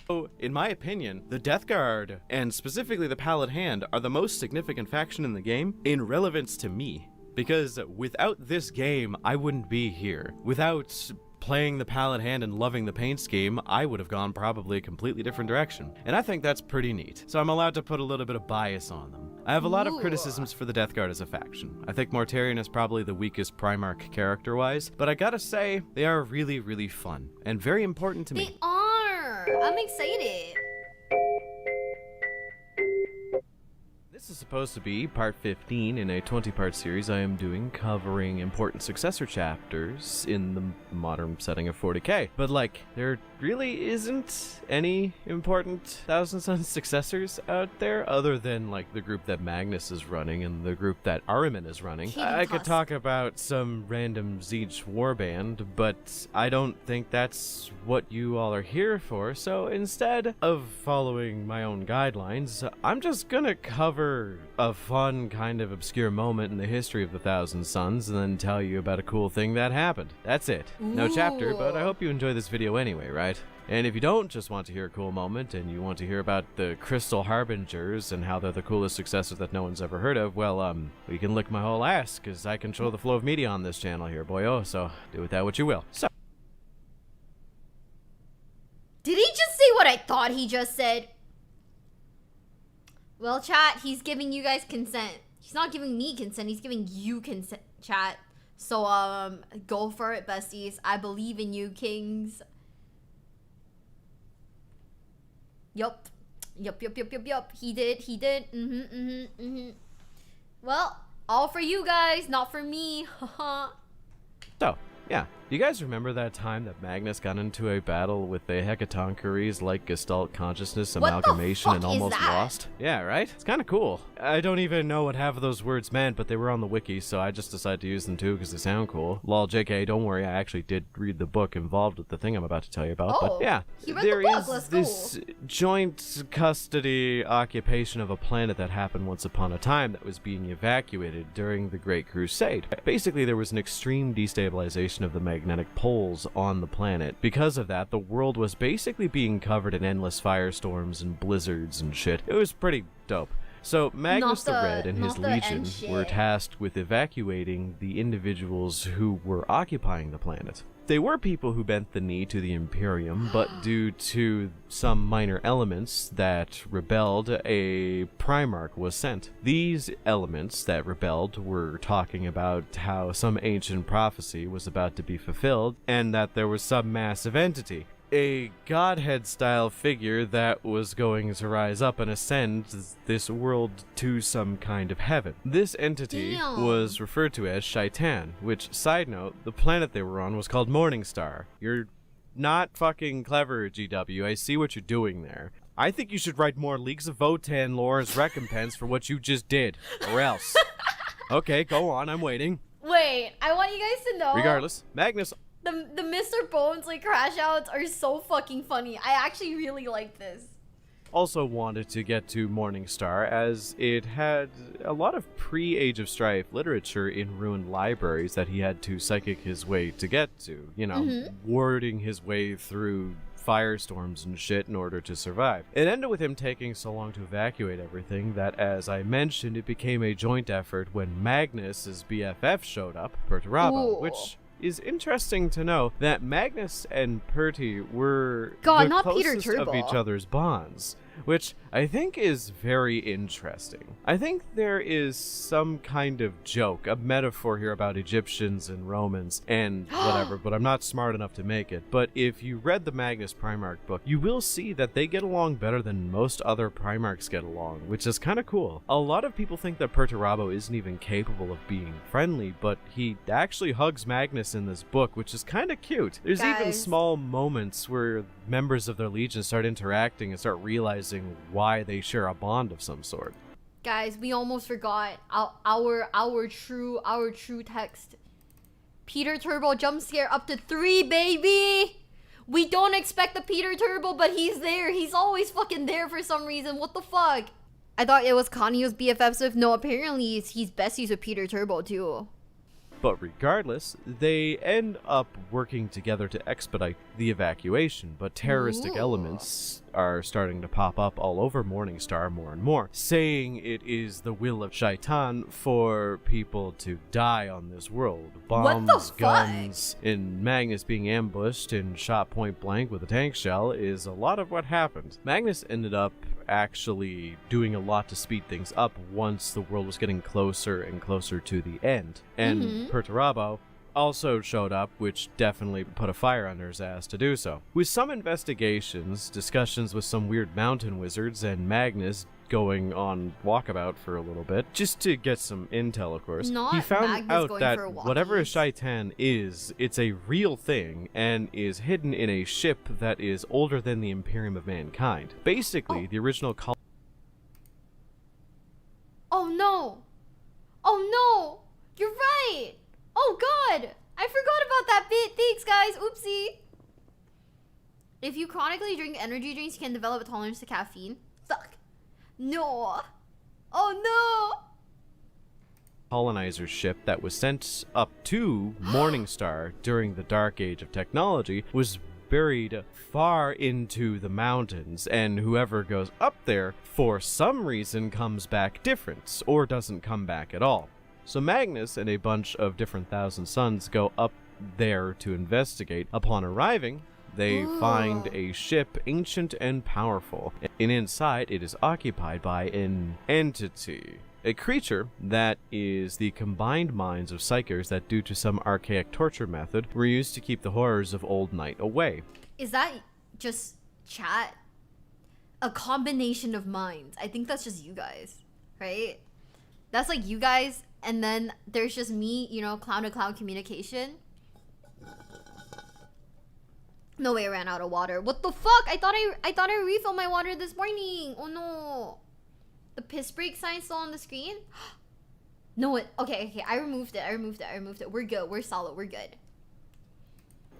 So, in my opinion, the Death Guard, and specifically the Pallid Hand, are the most significant faction in the game in relevance to me. Because without this game, I wouldn't be here. Without playing the Pallid Hand and loving the paint scheme, I would have gone probably a completely different direction. And I think that's pretty neat. So I'm allowed to put a little bit of bias on them. I have a lot of criticisms for the Death Guard as a faction. I think Mortarion is probably the weakest Primarch character-wise, but I gotta say, they are really, really fun and very important to me. They are! I'm excited. This is supposed to be part 15 in a 20-part series I am doing covering important successor chapters in the modern setting of 40k. But like, there really isn't any important Thousand Sons successors out there other than like the group that Magnus is running and the group that Ahriman is running. I could talk about some random Zeech warband, but I don't think that's what you all are here for. So instead of following my own guidelines, I'm just gonna cover a fun kind of obscure moment in the history of the Thousand Sons and then tell you about a cool thing that happened. That's it. No chapter, but I hope you enjoy this video anyway, right? And if you don't just want to hear a cool moment and you want to hear about the Crystal Harbingers and how they're the coolest successors that no one's ever heard of, well, you can lick my whole ass, because I control the flow of media on this channel here, boyo, so do with that what you will. So, did he just say what I thought he just said? Well, chat, he's giving you guys consent. He's not giving me consent, he's giving you consent, chat. So, go for it, besties. I believe in you, kings. Yup. Yup. He did. Well, all for you guys, not for me. So, yeah. Do you guys remember that time that Magnus got into a battle with a Hecatoncheires like Gestalt consciousness amalgamation and almost lost? Yeah, right? It's kind of cool. I don't even know what half of those words meant, but they were on the wiki, so I just decided to use them too because they sound cool. Lol, JK, don't worry, I actually did read the book involved with the thing I'm about to tell you about. Oh, but yeah, there is this joint custody occupation of a planet that happened once upon a time that was being evacuated during the Great Crusade. Basically, there was an extreme destabilization of the magnetic poles on the planet. Because of that, the world was basically being covered in endless firestorms and blizzards and shit. It was pretty dope. So Magnus the Red and his legion were tasked with evacuating the individuals who were occupying the planet. They were people who bent the knee to the Imperium, but due to some minor elements that rebelled, a Primarch was sent. These elements that rebelled were talking about how some ancient prophecy was about to be fulfilled, and that there was some massive entity. a godhead-style figure that was going to rise up and ascend this world to some kind of heaven. This entity Damn. was referred to as Shaitan, which, side note, the planet they were on was called Morningstar. You're not fucking clever, GW. I see what you're doing there. I think you should write more Leagues of Votan lore as recompense for what you just did, or else. Okay, go on, I'm waiting. Wait, I want you guys to know. Regardless, Magnus... The Mr. Bones like crash outs are so fucking funny. I actually really like this. also wanted to get to Morningstar as it had a lot of pre-Age of Strife literature in ruined libraries that he had to psychic his way to get to, you know, warding his way through firestorms and shit in order to survive. It ended with him taking so long to evacuate everything that, as I mentioned, it became a joint effort when Magnus's BFF showed up, Perturabo, which is interesting to know that Magnus and Perty were the not Peter closest Turbo. of each other's bonds, which I think is very interesting. I think there is some kind of joke, a metaphor here about Egyptians and Romans and whatever, but I'm not smart enough to make it. But if you read the Magnus Primarch book, you will see that they get along better than most other Primarchs get along, which is kind of cool. A lot of people think that Perturabo isn't even capable of being friendly, but he actually hugs Magnus in this book, which is kind of cute. There's even Guys. small moments where members of their legion start interacting and start realizing why they share a bond of some sort. Guys, we almost forgot our true text. Peter Turbo jump scare up to 3, baby. We don't expect the Peter Turbo, but he's there. He's always fucking there for some reason. What the fuck? I thought it was Connie who's BFFs with. No, apparently he's besties with Peter Turbo too. But regardless, they end up working together to expedite the evacuation, but terroristic elements are starting to pop up all over Morningstar more and more, saying it is the will of Shaitan for people to die on this world. What the Bombs, fuck? guns, and Magnus being ambushed and shot point blank with a tank shell is a lot of what happened. Magnus ended up actually doing a lot to speed things up once the world was getting closer and closer to the end. And Perturabo also showed up, which definitely put a fire under his ass to do so. With some investigations, discussions with some weird mountain wizards, and Magnus going on walkabout for a little bit, just to get some intel, of course, Not he found Magnus out going that for whatever a walkies. Shaitan is, it's a real thing and is hidden in a ship that is older than the Imperium of Mankind. Basically, the original Oh no! Oh no! You're right! Oh god! I forgot about that bit. Thanks, guys. Oopsie. If you chronically drink energy drinks, you can develop a tolerance to caffeine. Fuck. No. Oh no! colonizer ship that was sent up to Morningstar during the Dark Age of technology was buried far into the mountains, and whoever goes up there for some reason comes back different or doesn't come back at all. So Magnus and a bunch of different Thousand Sons go up there to investigate. Upon arriving, they find a ship ancient and powerful, and inside it is occupied by an entity. A creature that is the combined minds of psychers that, due to some archaic torture method, were used to keep the horrors of old night away. Is that just chat? A combination of minds. I think that's just you guys, right? That's like you guys, and then there's just me, you know, clown to clown communication. No way, I ran out of water. What the fuck? I thought I refilled my water this morning. Oh no. The piss break sign still on the screen? No, okay, I removed it. We're good. We're solid. We're good.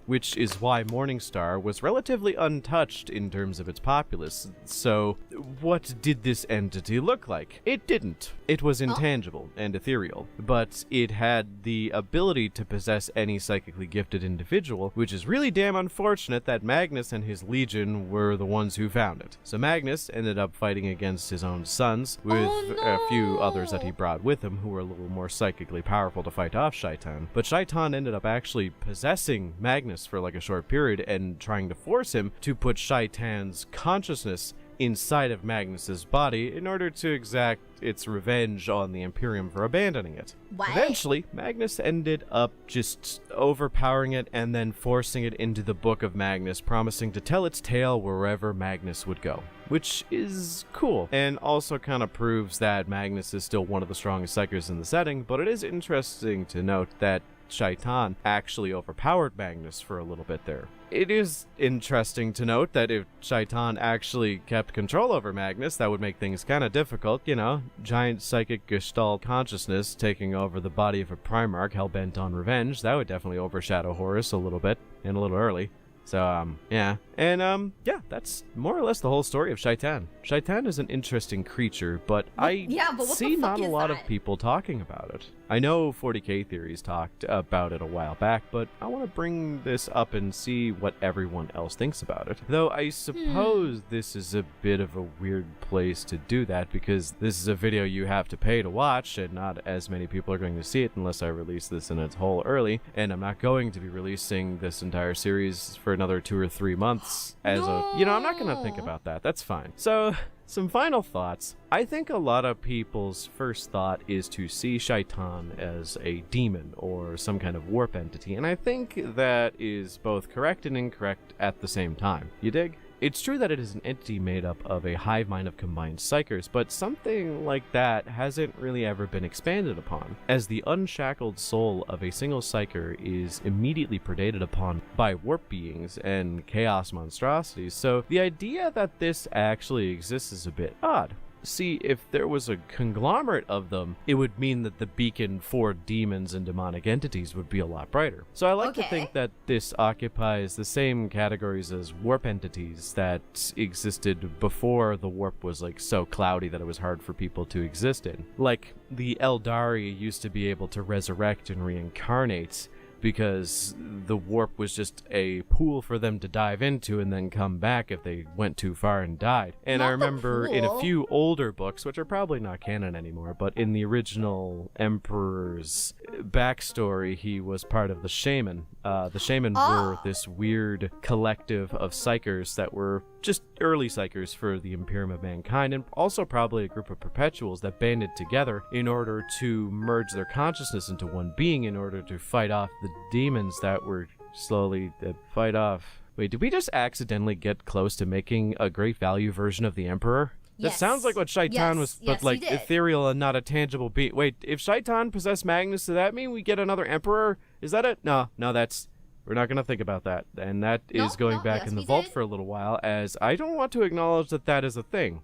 Which is why Morningstar was relatively untouched in terms of its populace. So, what did this entity look like? It didn't. It was intangible and ethereal, but it had the ability to possess any psychically gifted individual, which is really damn unfortunate that Magnus and his legion were the ones who found it. So Magnus ended up fighting against his own sons, with a few others that he brought with him who were a little more psychically powerful to fight off Shaitan. But Shaitan ended up actually possessing Magnus for like a short period and trying to force him to put Shaitan's consciousness inside of Magnus's body in order to exact its revenge on the Imperium for abandoning it. What? Eventually, Magnus ended up just overpowering it and then forcing it into the Book of Magnus, promising to tell its tale wherever Magnus would go. Which is cool, and also kind of proves that Magnus is still one of the strongest psychers in the setting, but it is interesting to note that Shaitan actually overpowered Magnus for a little bit there. It is interesting to note that if Shaitan actually kept control over Magnus, that would make things kind of difficult, you know, giant psychic gestalt consciousness taking over the body of a Primarch hell-bent on revenge. That would definitely overshadow Horus a little bit, and a little early. So, yeah. And, yeah, that's more or less the whole story of Shaitan. Shaitan is an interesting creature, but I see not a lot of people talking about it. I know 40k Theories talked about it a while back, but I want to bring this up and see what everyone else thinks about it. Though I suppose this is a bit of a weird place to do that, because this is a video you have to pay to watch, and not as many people are going to see it unless I release this in its whole early, and I'm not going to be releasing this entire series for another 2 or 3 months as I'm not going to think about that. That's fine. So, some final thoughts. I think a lot of people's first thought is to see Shaitan as a demon or some kind of warp entity, and I think that is both correct and incorrect at the same time. You dig? It's true that it is an entity made up of a hive mind of combined psychers, but something like that hasn't really ever been expanded upon, as the unshackled soul of a single psycher is immediately predated upon by warp beings and chaos monstrosities, so the idea that this actually exists is a bit odd. See, if there was a conglomerate of them, it would mean that the beacon for demons and demonic entities would be a lot brighter. So I like to think that this occupies the same categories as warp entities that existed before the warp was like so cloudy that it was hard for people to exist in. Like the Eldari used to be able to resurrect and reincarnate, because the warp was just a pool for them to dive into and then come back if they went too far and died. And I remember in a few older books, which are probably not canon anymore, but in the original Emperor's backstory, he was part of the Shaman. The Shaman were this weird collective of psychers that were just early psychers for the Imperium of Mankind, and also probably a group of perpetuals that banded together in order to merge their consciousness into one being in order to fight off the demons that were slowly fight off. Wait, did we just accidentally get close to making a great value version of the Emperor? That sounds like what Shaitan was, but like ethereal and not a tangible being. Wait, if Shaitan possessed Magnus, does that mean we get another Emperor? Is that it? No, that's... We're not going to think about that. And that is going back in the vault for a little while, as I don't want to acknowledge that that is a thing.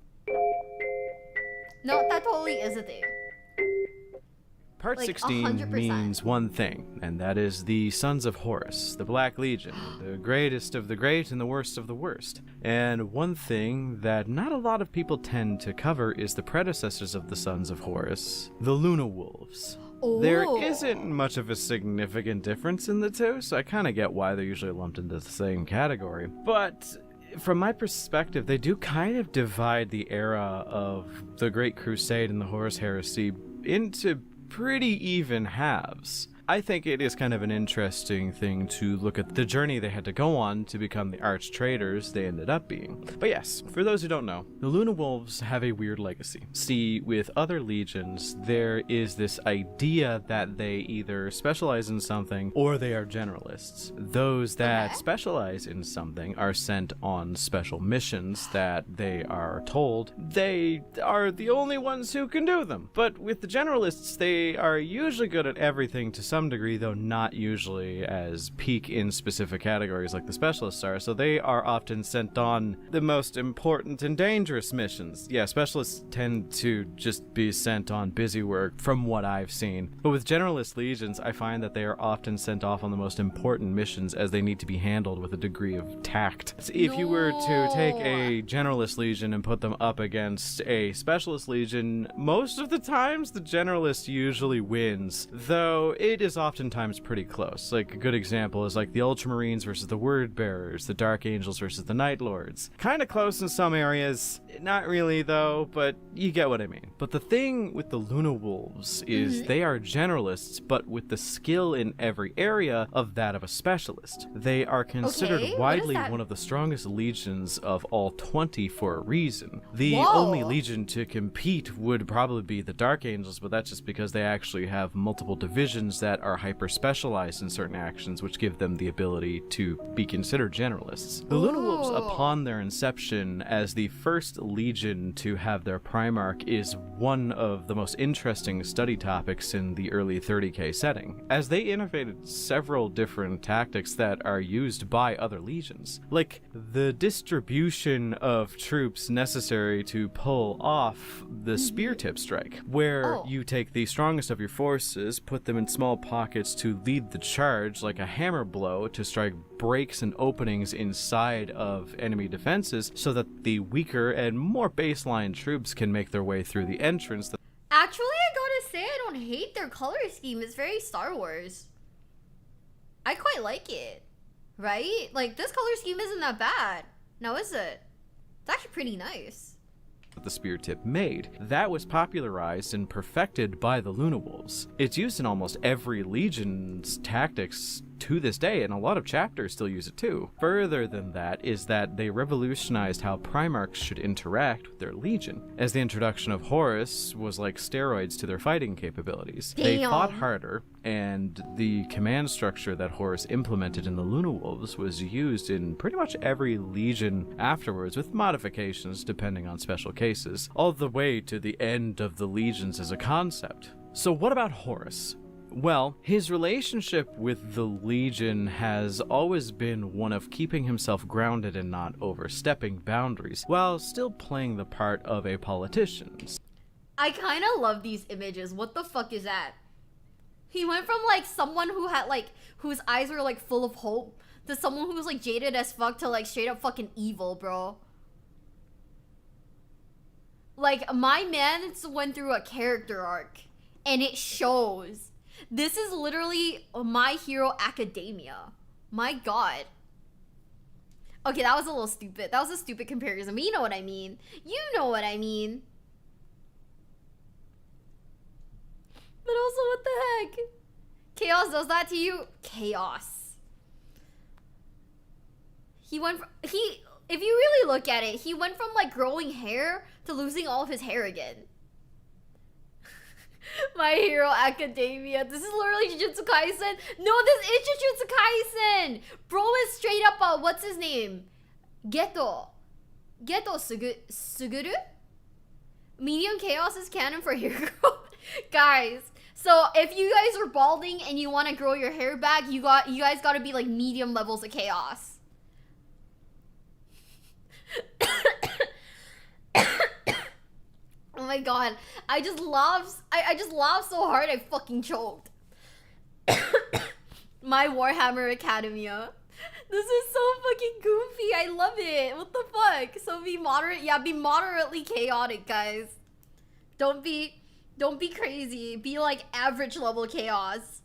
No, that totally is a thing. Part Like, 16 100%. means one thing, and that is the Sons of Horus, the Black Legion, the greatest of the great and the worst of the worst. And one thing that not a lot of people tend to cover is the predecessors of the Sons of Horus, the Luna Wolves. There isn't much of a significant difference in the two, so I kind of get why they're usually lumped into the same category. But from my perspective, they do kind of divide the era of the Great Crusade and the Horus Heresy into pretty even halves. I think it is kind of an interesting thing to look at the journey they had to go on to become the arch traitors they ended up being. But yes, for those who don't know, the Luna Wolves have a weird legacy. See, with other legions, there is this idea that they either specialize in something or they are generalists. Those that specialize in something are sent on special missions that they are told they are the only ones who can do them. But with the generalists, they are usually good at everything to some degree, though not usually as peak in specific categories like the specialists are, so they are often sent on the most important and dangerous missions. Yeah, specialists tend to just be sent on busy work from what I've seen. But with generalist legions, I find that they are often sent off on the most important missions as they need to be handled with a degree of tact. So if you were to take a generalist legion and put them up against a specialist legion, most of the times the generalist usually wins, though it is oftentimes pretty close. Like, a good example is like the Ultramarines versus the Word Bearers, the Dark Angels versus the Night Lords. Kind of close in some areas, not really though, but you get what I mean. But the thing with the Luna Wolves is they are generalists, but with the skill in every area of that of a specialist. They are considered widely one of the strongest legions of all 20 for a reason. The only legion to compete would probably be the Dark Angels, but that's just because they actually have multiple divisions that are hyper-specialized in certain actions, which give them the ability to be considered generalists. The Luna Wolves, upon their inception as the first legion to have their Primarch, is one of the most interesting study topics in the early 30k setting, as they innovated several different tactics that are used by other legions, like the distribution of troops necessary to pull off the spear tip strike, where you take the strongest of your forces, put them in small pockets to lead the charge like a hammer blow to strike breaks and openings inside of enemy defenses so that the weaker and more baseline troops can make their way through the entrance. Actually, I gotta say, I don't hate their color scheme. It's very Star Wars. I quite like it, right? Like, this color scheme isn't that bad. Now, is it? It's actually pretty nice. The spear tip made. That was popularized and perfected by the Luna Wolves. It's used in almost every legion's tactics to this day, and a lot of chapters still use it too. Further than that is that they revolutionized how Primarchs should interact with their legion, as the introduction of Horus was like steroids to their fighting capabilities. They fought harder, and the command structure that Horus implemented in the Luna Wolves was used in pretty much every legion afterwards, with modifications depending on special cases, all the way to the end of the legions as a concept. So what about Horus? Well, his relationship with the Legion has always been one of keeping himself grounded and not overstepping boundaries, while still playing the part of a politician. I kind of love these images. What the fuck is that? He went from like someone who had like, whose eyes were like full of hope, to someone who was like jaded as fuck, to like straight up fucking evil, bro. Like, my man went through a character arc, and it shows. This is literally My Hero Academia. My god. Okay, that was a little stupid. That was a stupid comparison, but you know what I mean. You know what I mean. But also, what the heck? Chaos does that to you? Chaos. He went from, if you really look at it, he went from like growing hair to losing all of his hair again. My Hero Academia. This is literally Jujutsu Kaisen. No, this is Jujutsu Kaisen. Bro is straight up what's his name? Geto Suguru? Medium Chaos is canon for Hero. Guys, so if you guys are balding and you want to grow your hair back, you guys got to be like medium levels of chaos. Oh my god, I just laughed so hard I fucking choked. My Warhammer Academia. This is so fucking goofy. I love it. What the fuck? So be moderately chaotic, guys. Don't be crazy. Be like average level chaos.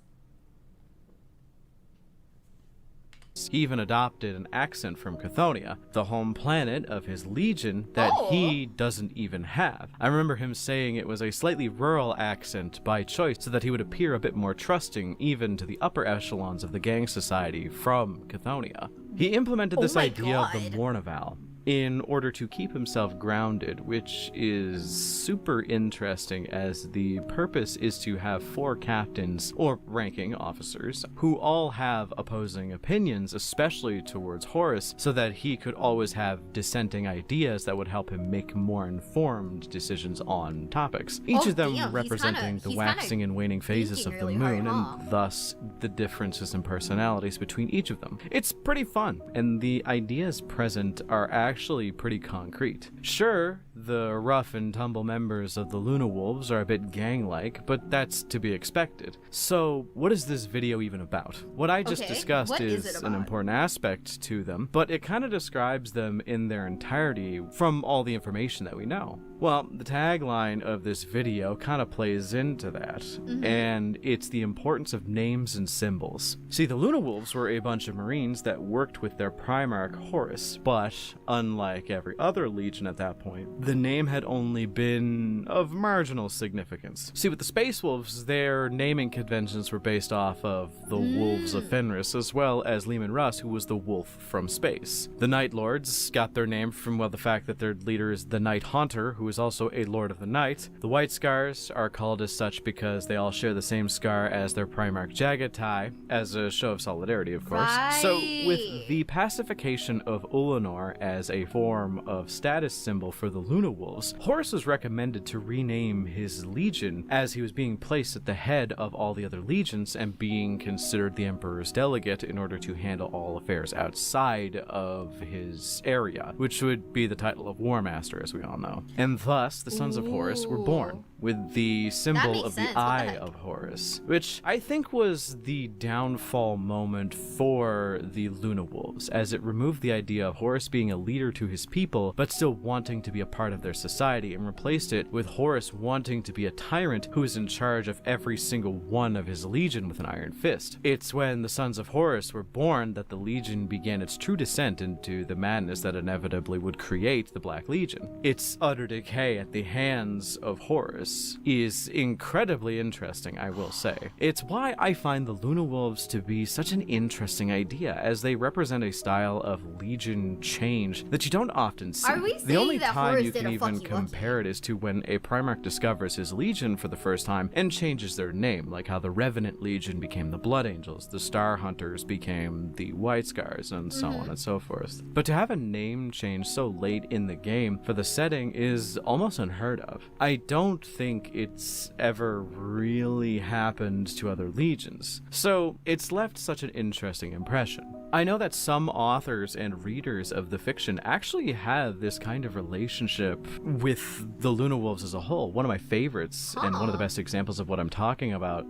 He even adopted an accent from Chthoniya, the home planet of his legion that he doesn't even have. I remember him saying it was a slightly rural accent by choice so that he would appear a bit more trusting even to the upper echelons of the gang society from Chthoniya. He implemented this idea of the Mournival in order to keep himself grounded, which is super interesting, as the purpose is to have 4 captains, or ranking officers, who all have opposing opinions, especially towards Horus, so that he could always have dissenting ideas that would help him make more informed decisions on topics. Each of them representing the waxing and waning phases of the moon, and thus the differences in personalities between each of them. It's pretty fun, and the ideas present are actually pretty concrete. Sure, the rough and tumble members of the Luna Wolves are a bit gang-like, but that's to be expected. So, what is this video even about? What I just discussed is an important aspect to them, but it kind of describes them in their entirety from all the information that we know. Well, the tagline of this video kind of plays into that, and it's the importance of names and symbols. See, the Luna Wolves were a bunch of Marines that worked with their Primarch Horus, but unlike every other Legion at that point, the name had only been of marginal significance. See, with the Space Wolves, their naming conventions were based off of the Wolves of Fenris, as well as Leman Russ, who was the wolf from space. The Night Lords got their name from, well, the fact that their leader is the Night Haunter, who is also a Lord of the Night. The White Scars are called as such because they all share the same scar as their Primarch Jagatai, as a show of solidarity, of course. Right. So, with the pacification of Ulanor as a form of status symbol for the Luna Wolves, Horus was recommended to rename his legion as he was being placed at the head of all the other legions and being considered the Emperor's delegate in order to handle all affairs outside of his area, which would be the title of War Master, as we all know. And thus, the Sons of Horus were born, with the symbol of the Eye of Horus, which I think was the downfall moment for the Luna Wolves, as it removed the idea of Horus being a leader to his people, but still wanting to be a part of their society, and replaced it with Horus wanting to be a tyrant who is in charge of every single one of his legion with an iron fist. It's when the Sons of Horus were born that the Legion began its true descent into the madness that inevitably would create the Black Legion. Its utter decay at the hands of Horus is incredibly interesting, I will say. It's why I find the Luna Wolves to be such an interesting idea, as they represent a style of Legion change that you don't often see. Are we saying the only that time Horus you did can a even fucky compare it is to when a Primarch discovers his Legion for the first time and changes their name, like how the Revenant Legion became the Blood Angels, the Star Hunters became the White Scars, and so on and so forth. But to have a name change so late in the game for the setting is almost unheard of. I don't think it's ever really happened to other legions, so it's left such an interesting impression. I know that some authors and readers of the fiction actually have this kind of relationship with the Luna Wolves as a whole. One of my favorites, and one of the best examples of what I'm talking about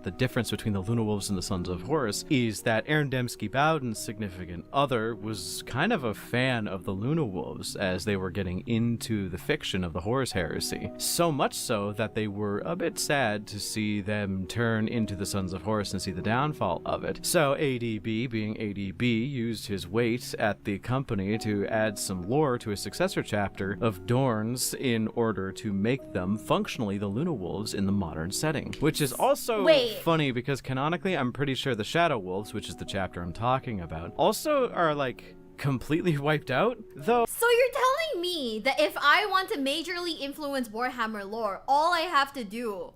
the difference between the Luna Wolves and the Sons of Horus, is that Aaron Dembski-Bowden's significant other was kind of a fan of the Luna Wolves as they were getting into the fiction of the Horus heresy. So much so that they were a bit sad to see them turn into the Sons of Horus and see the downfall of it. So ADB, being ADB, used his weight at the company to add some lore to a successor chapter of Dorns in order to make them functionally the Luna Wolves in the modern setting. Which is also funny because canonically I'm pretty sure the Shadow Wolves, which is the chapter I'm talking about, also are like completely wiped out, though. So you're telling me that if I want to majorly influence Warhammer lore, all I have to do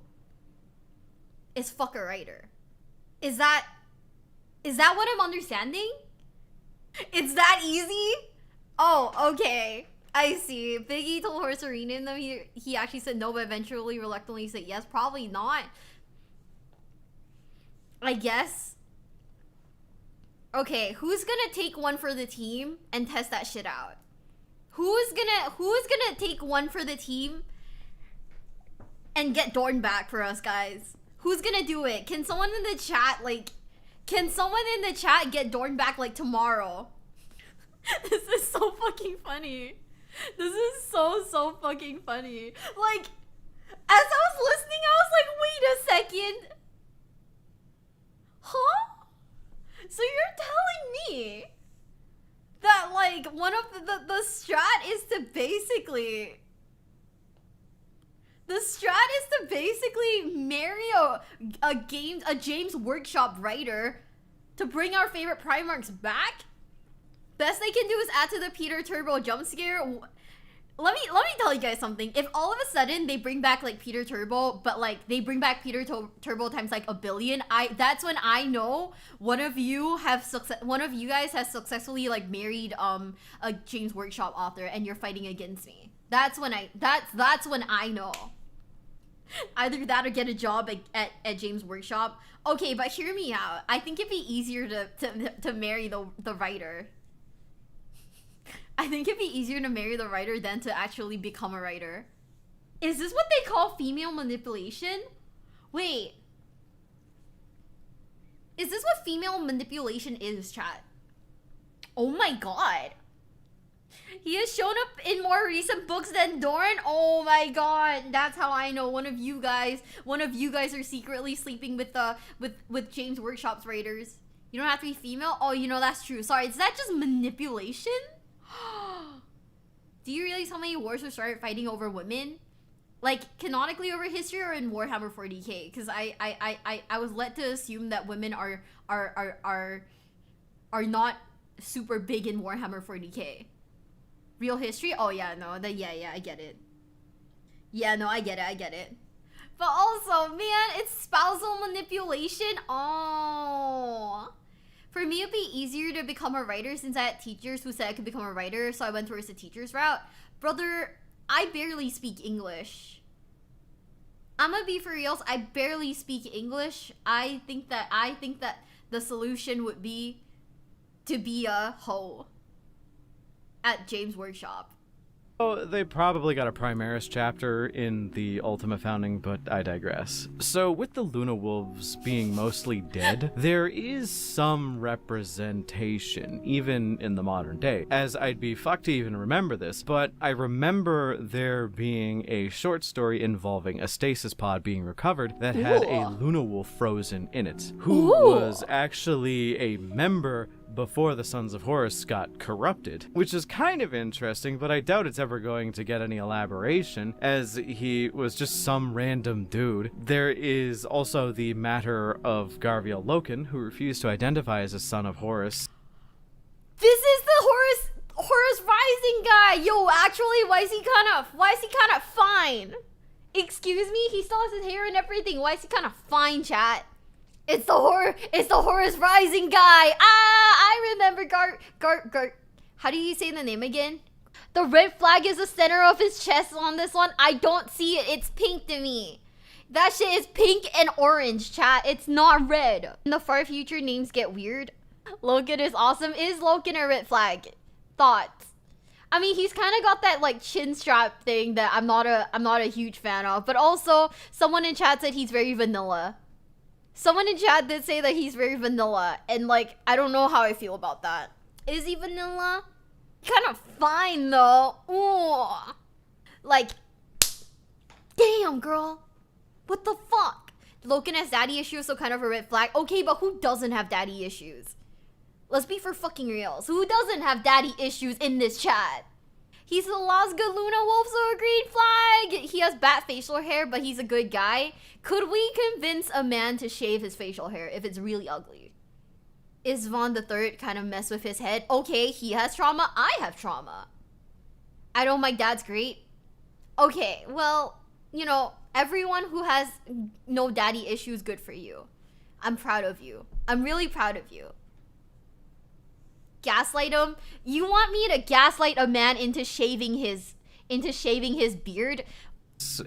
is fuck a writer? Is that what I'm understanding? It's that easy? Oh, okay. I see. Biggie told Horus Arena and then he actually said no, but eventually reluctantly said yes. Probably not. I guess. Okay, who's gonna take one for the team and test that shit out? Who's gonna take one for the team and get Dorn back for us, guys? Who's gonna do it? Can someone in the chat get Dorn back like tomorrow? This is so fucking funny. This is so fucking funny. Like, as I was listening, I was like, wait a second. Huh? So you're telling me that like one of the strat is to basically marry a James Workshop writer to bring our favorite Primarchs back? Best they can do is add to the Peter Turbo jump scare. Let me tell you guys something. If all of a sudden they bring back like Peter Turbo, but like they bring back Peter Turbo times like a billion, that's when I know one of you guys has successfully like married a James Workshop author and you're fighting against me. That's when I know. Either that or get a job at James Workshop. Okay, but hear me out. I think it'd be easier to marry the writer. I think it'd be easier to marry the writer than to actually become a writer. Is this what they call female manipulation? Wait. Is this what female manipulation is, chat? Oh my god. He has shown up in more recent books than Doran? Oh my god. That's how I know one of you guys are secretly sleeping with James Workshop's writers. You don't have to be female? Oh, you know, that's true. Sorry, is that just manipulation? Do you realize how many wars were started fighting over women? Like, canonically over history or in Warhammer 40k? Because I was led to assume that women are not super big in Warhammer 40k. Real history? Oh yeah, no, yeah, I get it. Yeah, no, I get it. But also, man, it's spousal manipulation. Oh. For me, it'd be easier to become a writer since I had teachers who said I could become a writer, so I went towards the teacher's route. Brother, I barely speak English. I'm gonna be for reals, I barely speak English. I think that the solution would be to be a hoe at James Workshop. Oh, they probably got a Primaris chapter in the Ultima Founding, but I digress. So, with the Luna Wolves being mostly dead, there is some representation, even in the modern day. As I'd be fucked to even remember this, but I remember there being a short story involving a stasis pod being recovered that had a Luna Wolf frozen in it, who was actually a member before the Sons of Horus got corrupted, which is kind of interesting, but I doubt it's ever going to get any elaboration, as he was just some random dude. There is also the matter of Garviel Loken, who refused to identify as a son of Horus. This is the Horus Rising guy! Yo, actually, why is he kind of fine? Excuse me? He still has his hair and everything. Why is he kind of fine, chat? It's the Horus Rising guy. I remember how do you say the name again? The red flag is the center of his chest on this one. I don't see it. It's pink to me. That shit is pink and orange, chat. It's not red. In the far future, names get weird. Loken is awesome. Is Loken a red flag? Thoughts? I mean, he's kind of got that like chin strap thing that I'm not a huge fan of. But also, someone in chat said he's very vanilla. Someone in chat did say that he's very vanilla, and like, I don't know how I feel about that. Is he vanilla? Kind of fine though. Ooh. Like, damn girl. What the fuck? Loken has daddy issues, so kind of a red flag. Okay, but who doesn't have daddy issues? Let's be for fucking reals. Who doesn't have daddy issues in this chat? He's the Las Luna Wolf, so a green flag! He has bat facial hair, but he's a good guy. Could we convince a man to shave his facial hair if it's really ugly? Is Vaughn the Third kind of mess with his head? Okay, he has trauma, I have trauma. I know my dad's great. Okay, well, you know, everyone who has no daddy issues, good for you. I'm proud of you. I'm really proud of you. Gaslight him? You want me to gaslight a man into shaving his beard?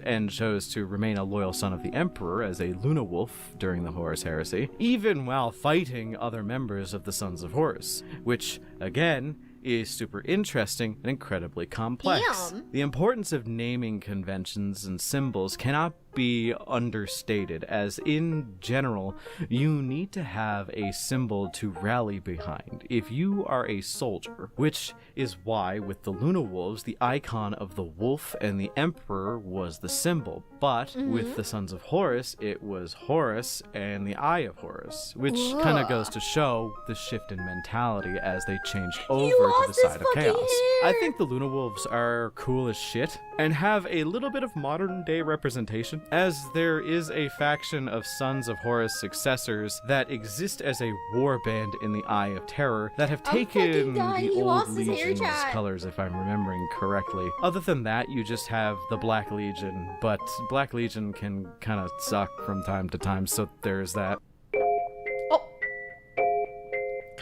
And chose to remain a loyal son of the Emperor as a Luna Wolf during the Horus Heresy, even while fighting other members of the Sons of Horus, which, again, is super interesting and incredibly complex. Damn. The importance of naming conventions and symbols cannot be understated, as in general, you need to have a symbol to rally behind if you are a soldier, which is why with the Luna Wolves, the icon of the wolf and the Emperor was the symbol, but with the Sons of Horus, it was Horus and the Eye of Horus, which kind of goes to show the shift in mentality as they changed over to the side of chaos. Hair. I think the Luna Wolves are cool as shit and have a little bit of modern day representation, as there is a faction of Sons of Horus successors that exist as a war band in the Eye of Terror that have taken the old Legion's colors, if I'm remembering correctly. Other than that, you just have the Black Legion, but Black Legion can kind of suck from time to time, so there's that.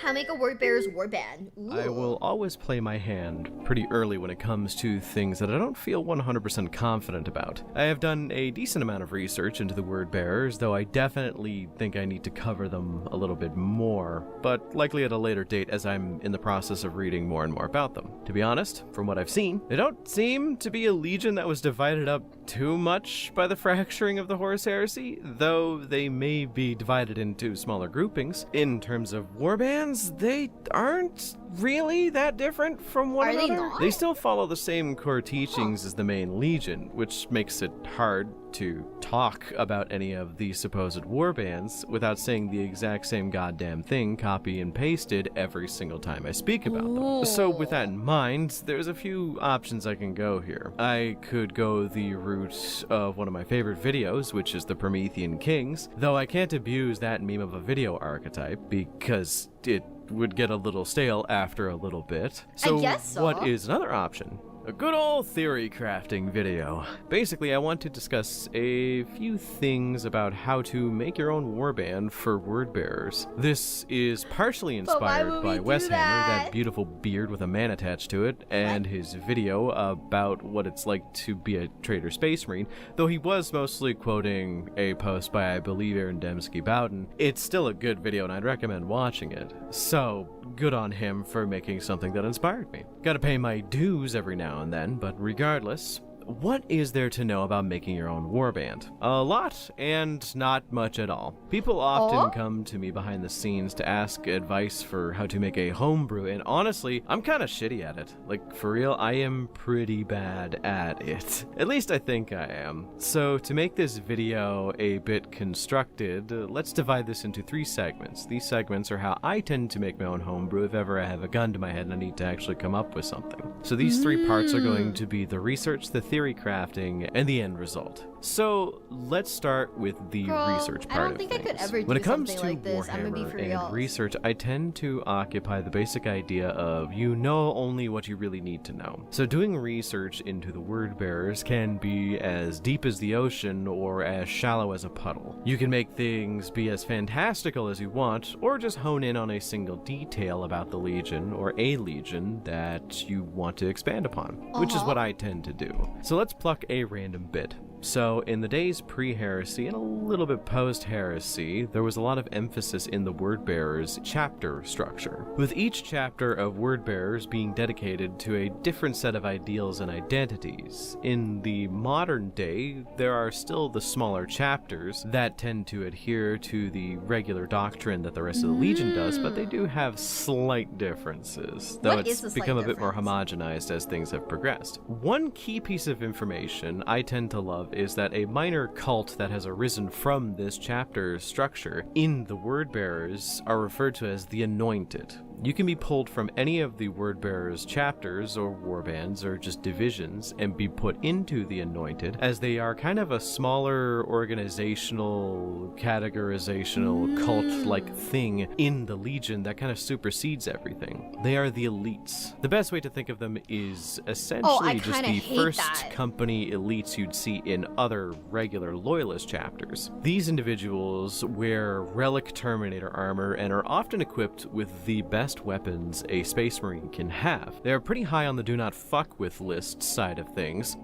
How make a word bearer's warband? I will always play my hand pretty early when it comes to things that I don't feel 100% confident about. I have done a decent amount of research into the word bearers, though I definitely think I need to cover them a little bit more, but likely at a later date as I'm in the process of reading more and more about them. To be honest, from what I've seen, they don't seem to be a legion that was divided up too much by the fracturing of the Horus Heresy, though they may be divided into smaller groupings. In terms of warbands, they aren't really that different from one another. Are they not? They still follow the same core teachings as the main legion, which makes it hard to talk about any of the supposed warbands without saying the exact same goddamn thing copy and pasted every single time I speak about them. So with that in mind, there's a few options I can go here. I could go the route of one of my favorite videos, which is the Promethean Kings, though I can't abuse that meme of a video archetype because it would get a little stale after a little bit. I guess so. What is another option? A good old theory crafting video. Basically, I want to discuss a few things about how to make your own warband for word bearers. This is partially inspired by Wes Hammer, that beautiful beard with a man attached to it, and his video about what it's like to be a traitor space marine, though he was mostly quoting a post by, I believe, Aaron Dembski-Bowden. It's still a good video and I'd recommend watching it. So, good on him for making something that inspired me. Gotta pay my dues every now and then, but regardless, what is there to know about making your own warband? A lot, and not much at all. People often come to me behind the scenes to ask advice for how to make a homebrew, and honestly, I'm kinda shitty at it. Like, for real, I am pretty bad at it. At least I think I am. So, to make this video a bit constructed, let's divide this into 3 segments. These segments are how I tend to make my own homebrew if ever I have a gun to my head and I need to actually come up with something. So these 3 parts are going to be the research, the theory crafting, and the end result. So let's start with the research part of things. I don't think I could ever when do it comes something to like this. I'm gonna be for Warhammer real. and research, I tend to occupy the basic idea of you know only what you really need to know. So doing research into the word bearers can be as deep as the ocean or as shallow as a puddle. You can make things be as fantastical as you want, or just hone in on a single detail about the legion or a legion that you want to expand upon, which is what I tend to do. So let's pluck a random bit. So in the days pre-heresy and a little bit post-heresy, there was a lot of emphasis in the word bearers' chapter structure, with each chapter of word bearers being dedicated to a different set of ideals and identities. In the modern day, there are still the smaller chapters that tend to adhere to the regular doctrine that the rest of the Legion does, but they do have slight differences, though it's become a bit more homogenized as things have progressed. One key piece of information I tend to love is that a minor cult that has arisen from this chapter structure in the word bearers are referred to as the Anointed. You can be pulled from any of the word bearers chapters or warbands or just divisions and be put into the Anointed, as they are kind of a smaller organizational, categorizational, cult-like thing in the Legion that kind of supersedes everything. They are the elites. The best way to think of them is essentially just the first company elites you'd see in other regular loyalist chapters. These individuals wear relic Terminator armor and are often equipped with the best weapons a Space Marine can have. They are pretty high on the do not fuck with list side of things.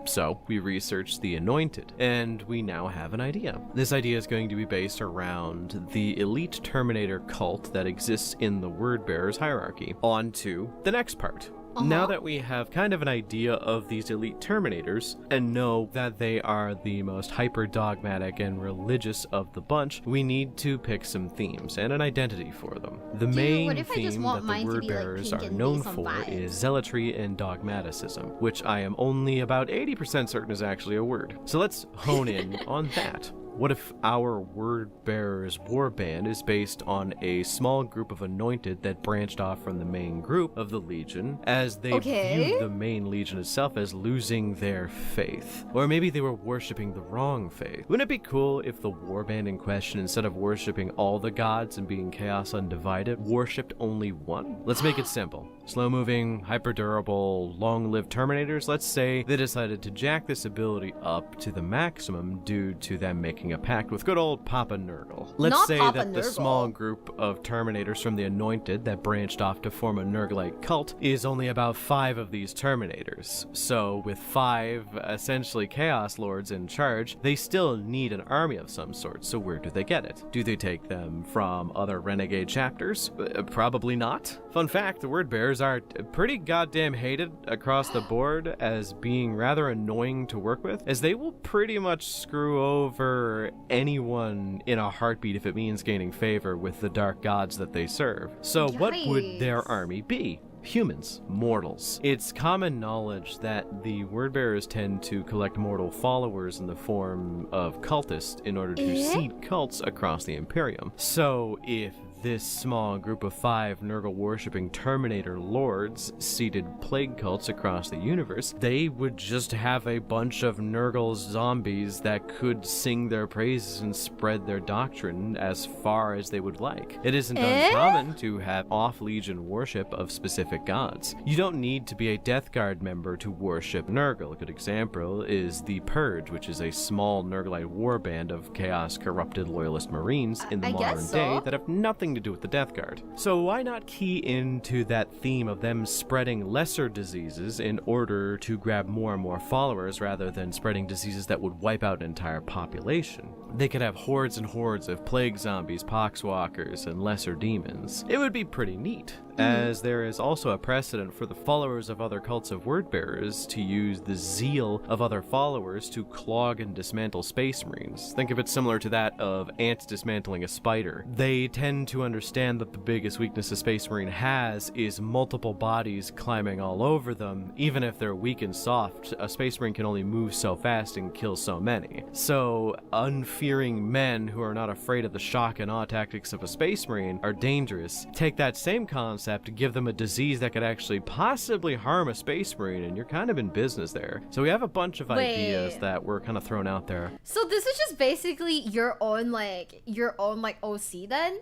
So, we researched the Anointed, and we now have an idea. This idea is going to be based around the elite Terminator cult that exists in the Word Bearers hierarchy. On to the next part. Now that we have kind of an idea of these elite Terminators and know that they are the most hyper-dogmatic and religious of the bunch, we need to pick some themes and an identity for them. The main theme that the word bearers are known for is zealotry and dogmaticism, which I am only about 80% certain is actually a word. So let's hone in on that. What if our word bearers warband is based on a small group of anointed that branched off from the main group of the Legion, as they viewed the main Legion itself as losing their faith? Or maybe they were worshipping the wrong faith. Wouldn't it be cool if the warband in question, instead of worshipping all the gods and being chaos undivided, worshipped only one? Let's make it simple. slow-moving, hyper-durable, long-lived Terminators, let's say they decided to jack this ability up to the maximum due to them making a pact with good old Papa Nurgle. Let's Not say Papa that the Nurgle. small group of Terminators from the Anointed that branched off to form a Nurglite cult is only about 5 of these Terminators. So with 5 essentially Chaos Lords in charge, they still need an army of some sort. So where do they get it? Do they take them from other Renegade chapters? Probably not. Fun fact, the Word Bearers are pretty goddamn hated across the board as being rather annoying to work with, as they will pretty much screw over anyone in a heartbeat if it means gaining favor with the dark gods that they serve. So what would their army be? Humans, mortals. It's common knowledge that the Wordbearers tend to collect mortal followers in the form of cultists in order to seed cults across the Imperium. So if this small group of 5 Nurgle-worshipping Terminator lords seeded plague cults across the universe, they would just have a bunch of Nurgle zombies that could sing their praises and spread their doctrine as far as they would like. It isn't uncommon to have off-legion worship of specific gods. You don't need to be a Death Guard member to worship Nurgle. A good example is the Purge, which is a small Nurglite warband of chaos-corrupted loyalist marines in the modern day that have nothing to do with the Death Guard. So why not key into that theme of them spreading lesser diseases in order to grab more and more followers rather than spreading diseases that would wipe out an entire population? They could have hordes and hordes of plague zombies, poxwalkers, and lesser demons. It would be pretty neat, as there is also a precedent for the followers of other cults of Wordbearers to use the zeal of other followers to clog and dismantle Space Marines. Think of it similar to that of ants dismantling a spider. They tend to understand that the biggest weakness a Space Marine has is multiple bodies climbing all over them. Even if they're weak and soft, a Space Marine can only move so fast and kill so many. So unfearing men who are not afraid of the shock and awe tactics of a Space Marine are dangerous. Take that same concept to give them a disease that could actually possibly harm a Space Marine, and you're kind of in business there. So we have a bunch of ideas that were kind of thrown out there. So this is just basically your own OC then?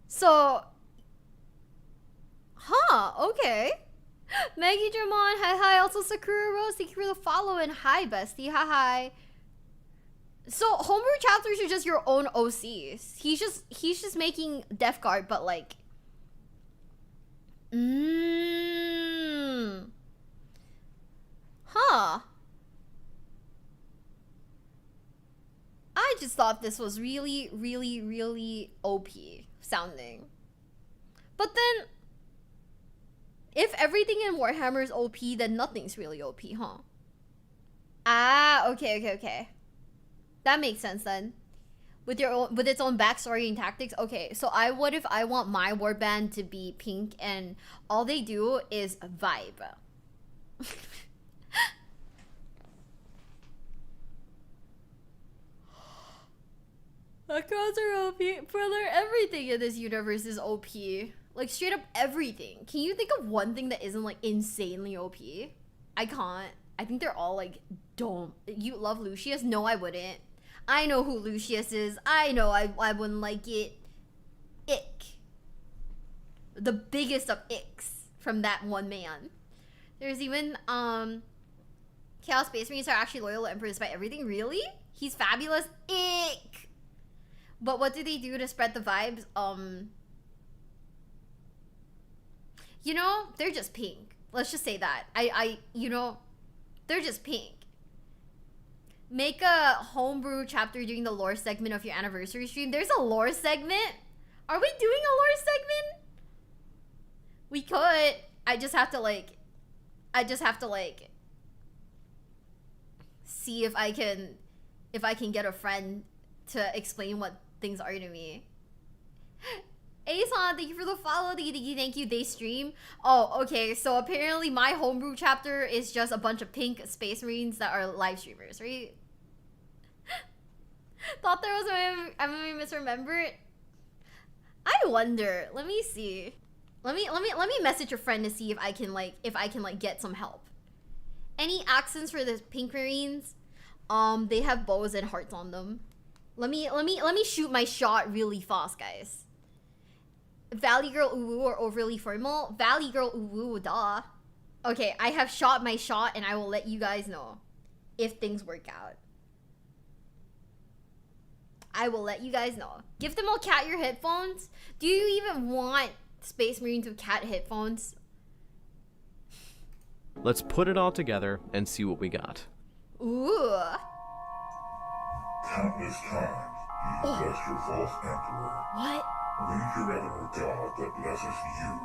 So, okay. Maggie Dramon, hi, also Sakura Rose, thank you for the follow, and hi, bestie, hi. So, homebrew chapters are just your own OCs. He's just making Death Guard, but like, I just thought this was really, really, really OP sounding. But then, if everything in Warhammer is OP, then nothing's really OP, huh? Okay. That makes sense then. With its own backstory and tactics. Okay, so what if I want my warband to be pink and all they do is vibe? Across are OP. Brother, everything in this universe is OP. Like, straight up everything. Can you think of one thing that isn't, like, insanely OP? I can't. I think they're all, like, dumb. You love Lucius? No, I wouldn't. I know who Lucius is. I know I wouldn't like it. Ick. The biggest of icks from that one man. There's even, Chaos Space Marines are actually loyal to Emperor despite everything. Really? He's fabulous? Ick! But what do they do to spread the vibes? You know, they're just pink. Let's just say that. They're just pink. Make a homebrew chapter during the lore segment of your anniversary stream. There's a lore segment? Are we doing a lore segment? We could. I just have to see if I can get a friend to explain what things are to me. Aeson, thank you for the follow. Thank you. They stream. Oh, okay. So apparently my homebrew chapter is just a bunch of pink Space Marines that are live streamers, right? Thought there was I misremembered. I wonder. Let me see. Let me message a friend to see if I can get some help. Any accents for the pink Marines? They have bows and hearts on them. Let me shoot my shot really fast, guys. Valley Girl Uwu or overly formal? Valley Girl Uwu, duh. Okay, I have shot my shot and I will let you guys know if things work out. I will let you guys know. Give them all cat your headphones. Do you even want Space Marines with cat headphones? Let's put it all together and see what we got. Ooh. Countless times you blessed your false emperor. What? Leave your other god that blesses you.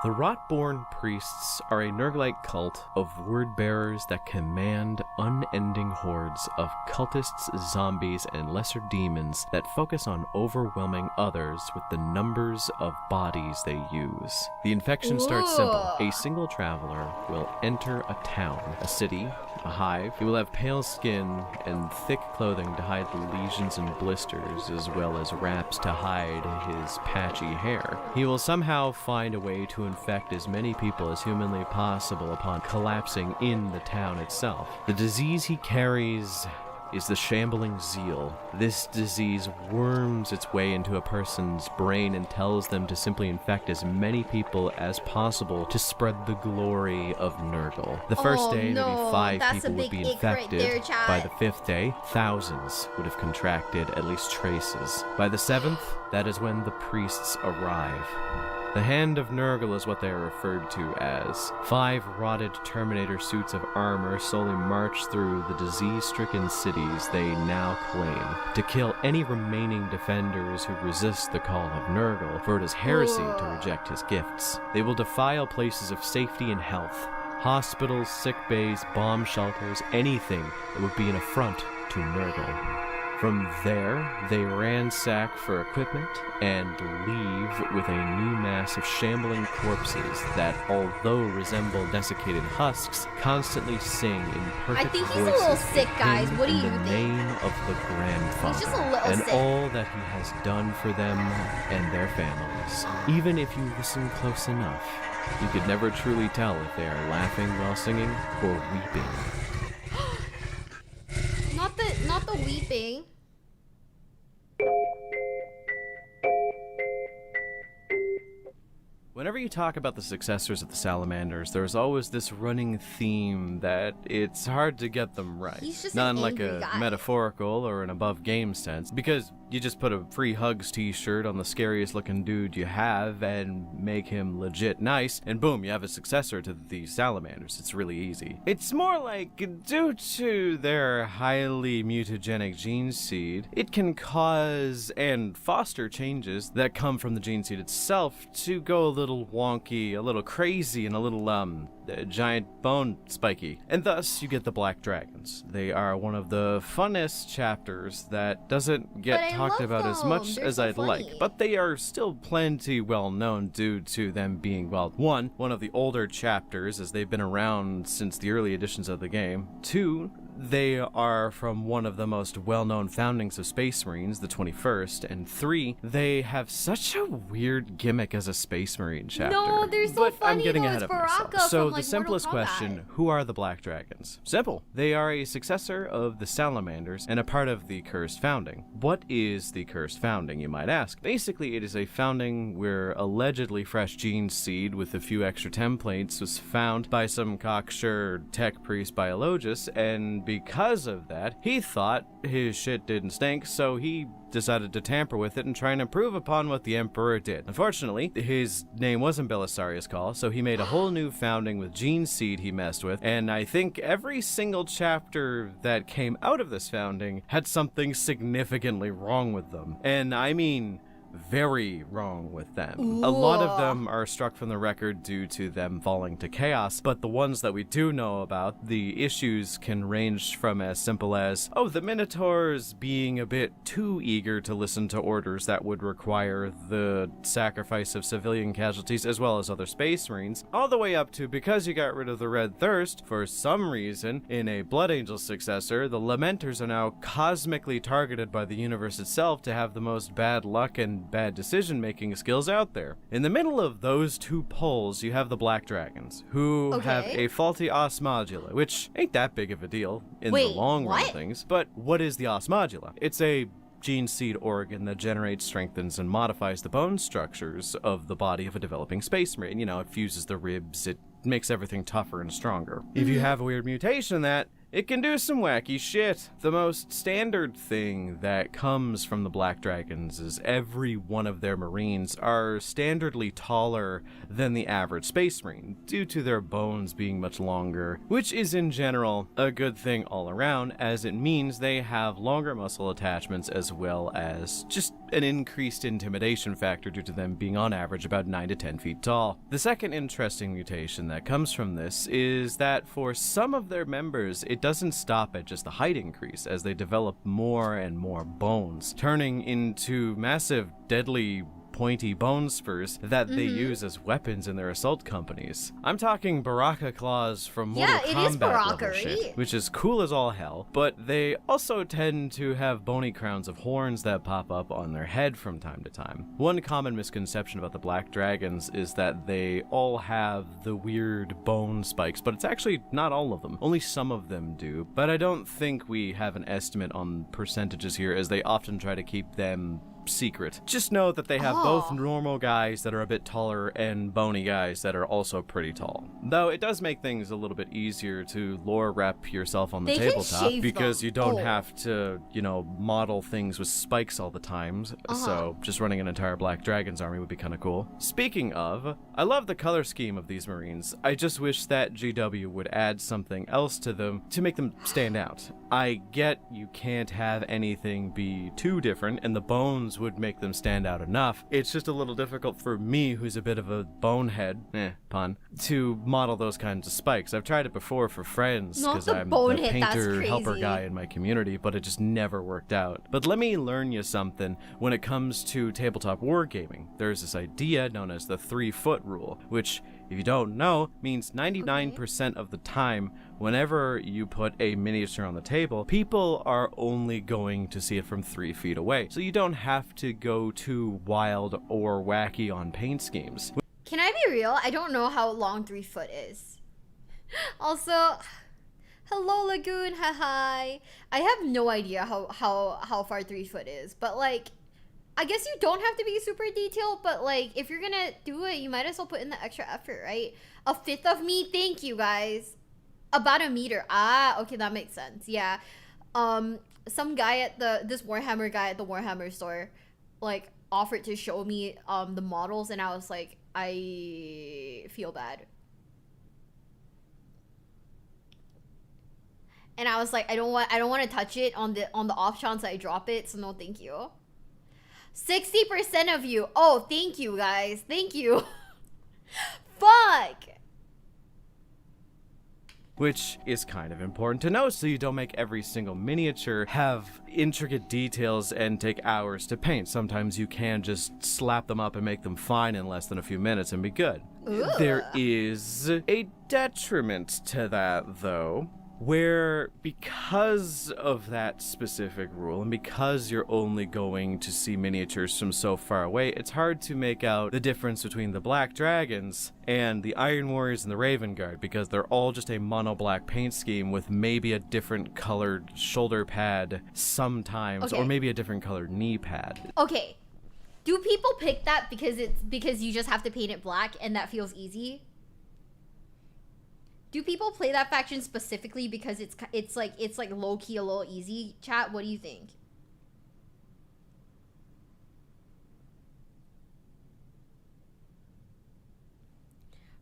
The Rotborn priests are a Nurglite cult of word-bearers that command unending hordes of cultists, zombies, and lesser demons that focus on overwhelming others with the numbers of bodies they use. The infection starts simple. A single traveler will enter a town, a city, a hive. He will have pale skin and thick clothing to hide the lesions and blisters, as well as wraps to hide his patchy hair. He will somehow find a way to infect as many people as humanly possible upon collapsing in the town itself. The disease he carries is the shambling zeal. This disease worms its way into a person's brain and tells them to simply infect as many people as possible to spread the glory of Nurgle. The first day, maybe 5 people would be infected. By the 5th day, thousands would have contracted at least traces. By the 7th, that is when the priests arrive. The Hand of Nurgle is what they are referred to as. 5 rotted Terminator suits of armor slowly march through the disease-stricken cities they now claim to kill any remaining defenders who resist the call of Nurgle, for it is heresy to reject his gifts. They will defile places of safety and health, hospitals, sick bays, bomb shelters, anything that would be an affront to Nurgle. From there, they ransack for equipment and leave with a new mass of shambling corpses that, although resemble desiccated husks, constantly sing in perfect I think he's voices a little sick, guys. What do you in the think? name of the grandfather He's just a little and sick. all that he has done for them and their families. Even if you listen close enough, you could never truly tell if they are laughing while singing or weeping. Not the weeping. Whenever you talk about the successors of the Salamanders, there's always this running theme that it's hard to get them right. He's just Not an in like angry a guy. metaphorical or an above game sense, because you just put a free hugs t-shirt on the scariest looking dude you have and make him legit nice, and boom, you have a successor to the Salamanders. It's really easy. It's more like, due to their highly mutagenic gene seed, it can cause and foster changes that come from the gene seed itself to go a little wonky, a little crazy, and a little giant bone spiky. And thus you get the Black Dragons. They are one of the funnest chapters that doesn't get talked about as much as I'd like, but they are still plenty well known due to them being, well, one of the older chapters, as they've been around since the early editions of the game. 2, they are from one of the most well-known foundings of Space Marines, the 21st, and 3, they have such a weird gimmick as a Space Marine chapter. No, they're so but funny, I'm getting though. ahead It's of myself. Baraka So from, the like, simplest Mortal Kombat. question, who are the Black Dragons? Simple. They are a successor of the Salamanders and a part of the Cursed Founding. What is the Cursed Founding, you might ask? Basically, it is a founding where allegedly fresh gene seed with a few extra templates was found by some cocksure tech priest biologist, and because of that, he thought his shit didn't stink, so he decided to tamper with it and try and improve upon what the Emperor did. Unfortunately, his name wasn't Belisarius Call, so he made a whole new founding with gene seed he messed with, and I think every single chapter that came out of this founding had something significantly wrong with them. And I mean very wrong with them. A lot of them are struck from the record due to them falling to chaos, but the ones that we do know about, the issues can range from as simple as, oh, the Minotaurs being a bit too eager to listen to orders that would require the sacrifice of civilian casualties as well as other Space Marines, all the way up to, because you got rid of the Red Thirst, for some reason, in a Blood Angel successor, the Lamenters are now cosmically targeted by the universe itself to have the most bad luck and bad decision-making skills out there. In the middle of those two poles, you have the Black Dragons, who have a faulty os modula, which ain't that big of a deal in the long run of things. But what is the os modula? It's a gene seed organ that generates, strengthens, and modifies the bone structures of the body of a developing space marine. You know, it fuses the ribs, it makes everything tougher and stronger. If you have a weird mutation in that, it can do some wacky shit. The most standard thing that comes from the Black Dragons is every one of their marines are standardly taller than the average space marine, due to their bones being much longer, which is in general a good thing all around, as it means they have longer muscle attachments as well as just an increased intimidation factor due to them being on average about 9 to 10 feet tall. The second interesting mutation that comes from this is that for some of their members, it doesn't stop at just the height increase as they develop more and more bones, turning into massive, deadly, pointy bone spurs that they use as weapons in their assault companies. I'm talking Baraka claws from Mortal Yeah, it is Kombat Baraka, level shit, right? which is cool as all hell, but they also tend to have bony crowns of horns that pop up on their head from time to time. One common misconception about the Black Dragons is that they all have the weird bone spikes, but it's actually not all of them. Only some of them do, but I don't think we have an estimate on percentages here, as they often try to keep them secret. Just know that they have both normal guys that are a bit taller and bony guys that are also pretty tall. Though it does make things a little bit easier to lore rep yourself on the They can tabletop, shave because them. you don't Oh. have to, you know, model things with spikes all the time. So just running an entire Black Dragons army would be kind of cool. Speaking of, I love the color scheme of these Marines. I just wish that GW would add something else to them to make them stand out. I get you can't have anything be too different, and the bones would make them stand out enough. It's just a little difficult for me, who's a bit of a bonehead, pun, to model those kinds of spikes. I've tried it before for friends, Not because the I'm the bonehead, that's painter helper crazy. guy in my community, but it just never worked out. But let me learn you something. When it comes to tabletop wargaming, there's this idea known as the 3-foot rule, which, if you don't know, means 99% of the time, whenever you put a miniature on the table, people are only going to see it from 3 feet away. So you don't have to go too wild or wacky on paint schemes. Can I be real? I don't know how long 3 foot is. Also, hello Lagoon, hi. I have no idea how far 3 foot is, but like, I guess you don't have to be super detailed, but like, if you're gonna do it, you might as well put in the extra effort, right? 1/5 of me, thank you guys. About 1 meter. Ah, okay, that makes sense. Yeah. Some guy at this Warhammer guy at the Warhammer store, like, offered to show me the models, and I was like, I feel bad. And I was like, I don't want to touch it on the off chance I drop it, so no thank you. 60% of you. Oh, thank you guys. Thank you. Fuck. Which is kind of important to know, so you don't make every single miniature have intricate details and take hours to paint. Sometimes you can just slap them up and make them fine in less than a few minutes and be good. Ooh. There is a detriment to that, though, where because of that specific rule and because you're only going to see miniatures from so far away, it's hard to make out the difference between the Black Dragons and the Iron Warriors and the Raven Guard, because they're all just a mono black paint scheme with maybe a different colored shoulder pad sometimes, Okay. or maybe a different colored knee pad. Okay. Do people pick that because you just have to paint it black and that feels easy? Do people play that faction specifically because it's like low key a little easy? Chat, what do you think?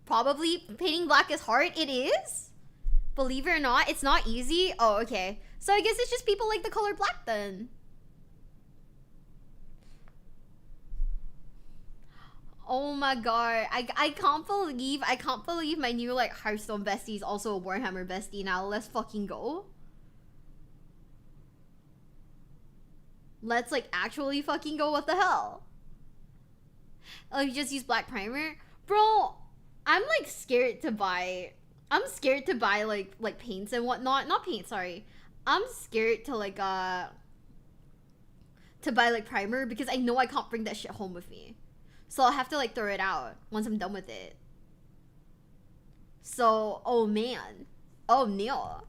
Probably painting black is hard. It is. Believe it or not, it's not easy. Oh, okay. So I guess it's just people like the color black then. Oh my god, I can't believe my new like Hearthstone bestie is also a Warhammer bestie now. Let's fucking go. Let's like actually fucking go. What the hell? Oh, you just use black primer? Bro, I'm like scared to buy like paints and whatnot. Not paint, sorry. I'm scared to like to buy like primer because I know I can't bring that shit home with me. So I'll have to like throw it out once I'm done with it. So, oh man. Oh no.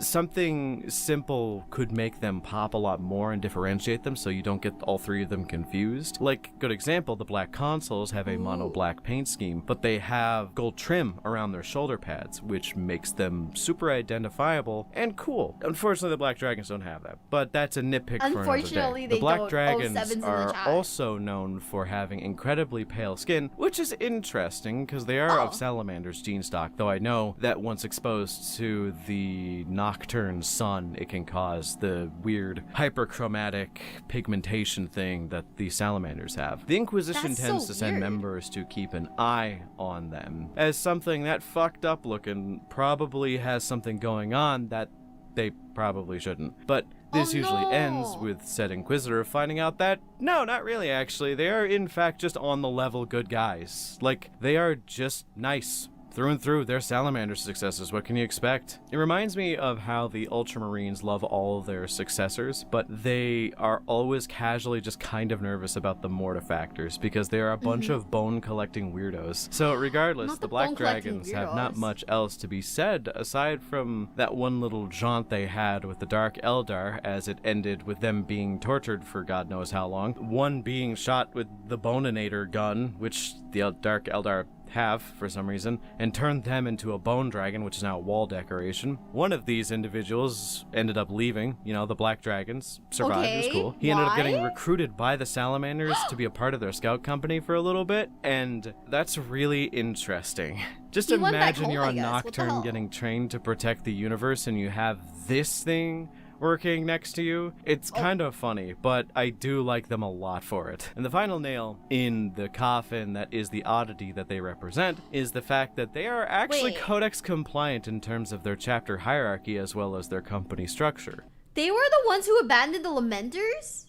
something simple could make them pop a lot more and differentiate them so you don't get all three of them confused. Like, good example, the black consoles have a mono black paint scheme, but they have gold trim around their shoulder pads, which makes them super identifiable and cool. Unfortunately, the black dragons don't have that, but that's a nitpick for another Unfortunately, day. they The black don't. dragons 07's in the are chat. also known for having incredibly pale skin, which is interesting because they are of Salamander's gene stock, though I know that once exposed to the nocturne sun, it can cause the weird hyperchromatic pigmentation thing that the salamanders have. The Inquisition That's tends so to send weird. members to keep an eye on them as something that fucked up looking probably has something going on that they probably shouldn't. But this usually ends with said Inquisitor finding out that, no, not really actually. They are in fact just on the level good guys. Like, they are just nice. Through and through, they're salamander successors. What can you expect? It reminds me of how the Ultramarines love all of their successors, but they are always casually just kind of nervous about the mortifactors because they are a bunch of bone-collecting weirdos. So regardless, Not the the Black bone-collecting Dragons have not weirdos. much else to be said aside from that one little jaunt they had with the Dark Eldar as it ended with them being tortured for God knows how long. One being shot with the Boninator gun, which the Dark Eldar have for some reason, and turned them into a bone dragon, which is now a wall decoration. One of these individuals ended up leaving, the Black Dragons, survived, it was Okay, cool. He ended up getting why? recruited by the Salamanders to be a part of their scout company for a little bit, and that's really interesting. Just He went back imagine home, you're I on guess. What the Nocturne hell? getting trained to protect the universe, and you have this thing working next to you. It's kind of funny, but I do like them a lot for it. And the final nail in the coffin that is the oddity that they represent is the fact that they are actually Wait. codex compliant in terms of their chapter hierarchy as well as their company structure. They were the ones who abandoned the Lamenters?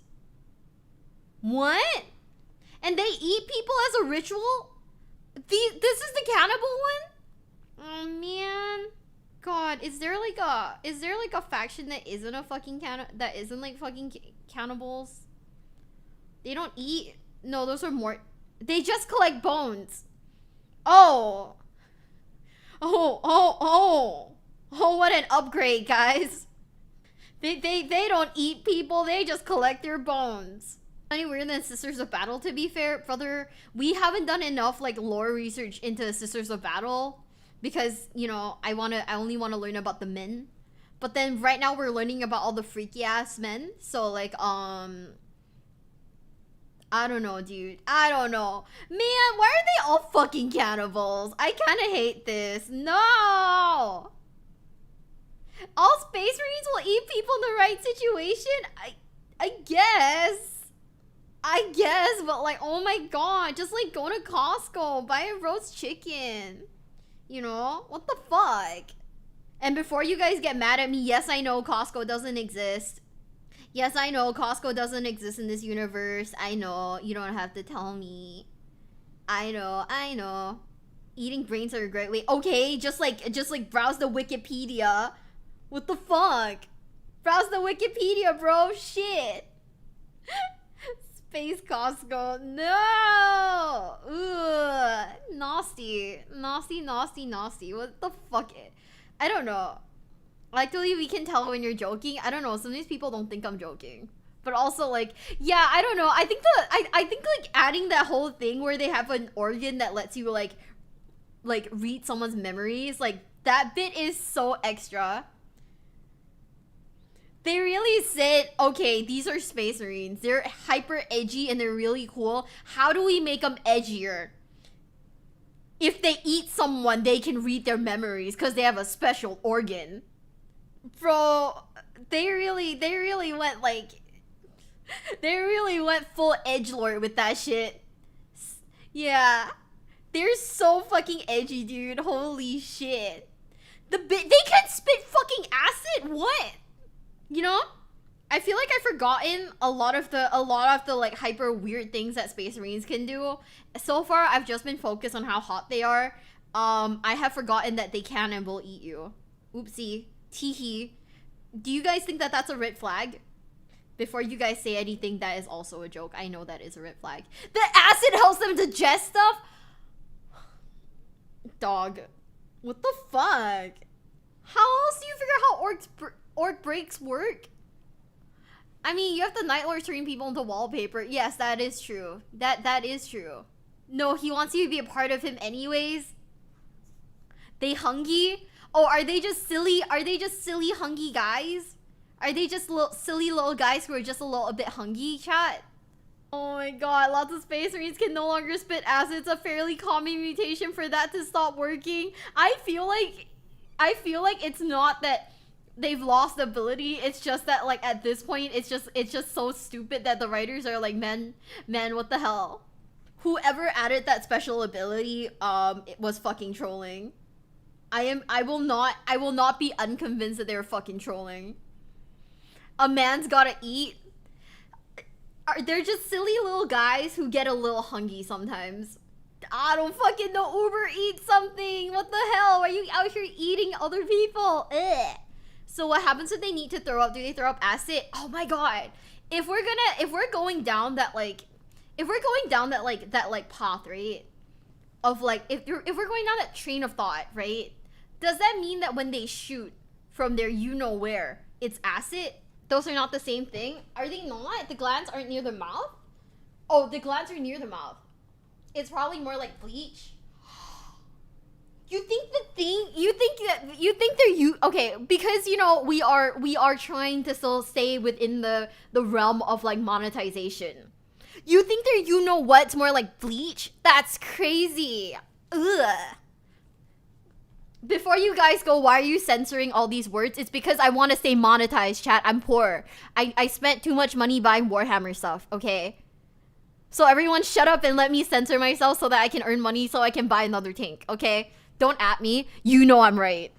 What? And they eat people as a ritual? This is the cannibal one? Oh man. God, is there like a faction that isn't a fucking that isn't like fucking cannibals? They don't eat. No, those are more. They just collect bones. Oh. Oh, what an upgrade, guys. They don't eat people, they just collect their bones. Any weirder than Sisters of Battle, to be fair, brother. We haven't done enough like lore research into Sisters of Battle because, I only want to learn about the men. But then right now we're learning about all the freaky ass men. So like I don't know, dude. I don't know. Man, why are they all fucking cannibals? I kind of hate this. No! All Space Marines will eat people in the right situation? I guess, but like, oh my god. Just like go to Costco, buy a roast chicken. What the fuck? And before you guys get mad at me, yes, I know Costco doesn't exist. Yes, I know Costco doesn't exist in this universe. I know. You don't have to tell me. I know. Eating brains are a great way. Okay, just like browse the Wikipedia. What the fuck? Browse the Wikipedia, bro. Shit. Space Costco. No. Ugh. Nasty. What the fuck? I don't know. Actually, we can tell when you're joking. I don't know. Some of these people don't think I'm joking. But also, like, yeah, I don't know. I think like adding that whole thing where they have an organ that lets you like read someone's memories, like that bit is so extra. They really said, okay, these are Space Marines. They're hyper edgy and they're really cool. How do we make them edgier? If they eat someone, they can read their memories because they have a special organ. Bro, they really went full edgelord with that shit. Yeah. They're so fucking edgy, dude. Holy shit. They can spit fucking acid? What? I feel like I've forgotten a lot of the like hyper weird things that Space Marines can do. So far, I've just been focused on how hot they are. I have forgotten that they can and will eat you. Oopsie. Teehee. Do you guys think that that's a red flag? Before you guys say anything, that is also a joke. I know that is a red flag. The acid helps them digest stuff? Dog. What the fuck? How else do you figure how orc breaks work? I mean, you have the Night Lord turning people into wallpaper. Yes, that is true. That is true. No, he wants you to be a part of him anyways. They hungry? Oh, are they just silly? Are they just silly hungry guys? Are they just silly little guys who are just a bit hungry, chat? Oh my god, lots of space marines can no longer spit acid. It's a fairly common mutation for that to stop working. I feel like it's not that they've lost the ability. It's just that like at this point it's just so stupid that the writers are like, man, what the hell? Whoever added that special ability it was fucking trolling. I will not be unconvinced that they're fucking trolling. A man's gotta eat. They're just silly little guys who get a little hungry sometimes. I don't fucking know. Uber Eats something. What the hell? Are you out here eating other people? Ugh. So what happens if they need to throw up? Do they throw up acid? Oh my god. If we're going down that path, right? Of like if we're going down that train of thought, right? Does that mean that when they shoot from their you know where, it's acid? Those are not the same thing? Are they not? The glands aren't near the mouth? Oh, the glands are near the mouth. It's probably more like bleach. You think they're okay, because you know we are trying to still stay within the realm of like monetization. You think they're you know what's more like bleach? That's crazy. Ugh. Before you guys go, why are you censoring all these words? It's because I want to stay monetized, chat. I'm poor. I spent too much money buying Warhammer stuff, okay? So everyone shut up and let me censor myself so that I can earn money so I can buy another tank, okay? Don't at me. You know I'm right.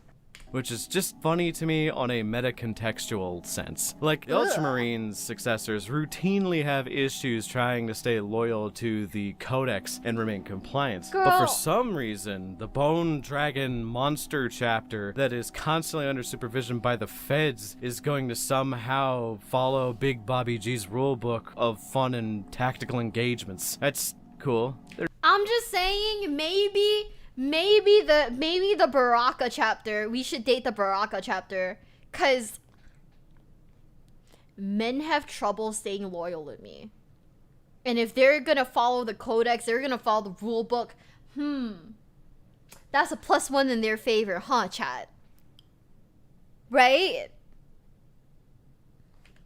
Which is just funny to me on a meta-contextual sense. Like, Ultramarines' successors routinely have issues trying to stay loyal to the Codex and remain compliant. Girl. But for some reason, the Bone Dragon Monster chapter that is constantly under supervision by the feds is going to somehow follow Big Bobby G's rulebook of fun and tactical engagements. That's cool. I'm just saying, maybe the Baraka chapter, we should date the Baraka chapter, cause men have trouble staying loyal with me. And if they're gonna follow the codex, they're gonna follow the rule book, that's a +1 in their favor, huh, chat? Right?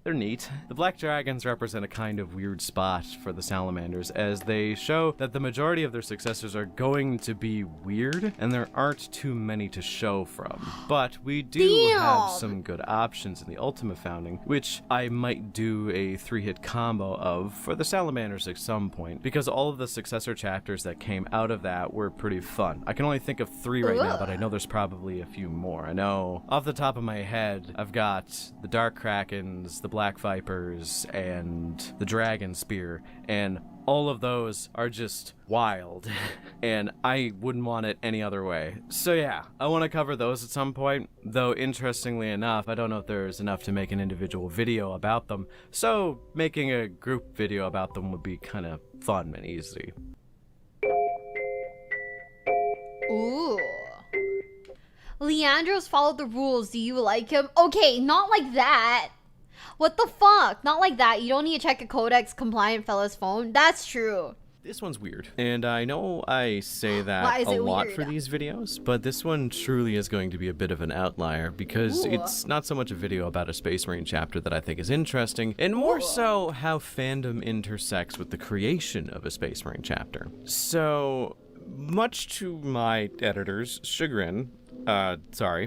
They're neat. The Black Dragons represent a kind of weird spot for the Salamanders, as they show that the majority of their successors are going to be weird, and there aren't too many to show from. But we do have some good options in the Ultima Founding, which I might do a 3-hit combo of for the Salamanders at some point, because all of the successor chapters that came out of that were pretty fun. I can only think of 3 right now, but I know there's probably a few more. I know off the top of my head, I've got the Dark Krakens, the Black Vipers, and the Dragon Spear, and all of those are just wild, and I wouldn't want it any other way. So yeah, I want to cover those at some point, though interestingly enough, I don't know if there's enough to make an individual video about them, so making a group video about them would be kind of fun and easy. Ooh. Leandro's followed the rules. Do you like him? Okay, not like that. What the fuck? Not like that. You don't need to check a codex compliant fella's phone. That's true. This one's weird, and I know I say that a lot for these videos, but this one truly is going to be a bit of an outlier, because it's not so much a video about a Space Marine chapter that I think is interesting, and more so how fandom intersects with the creation of a Space Marine chapter. So, much to my editor's chagrin,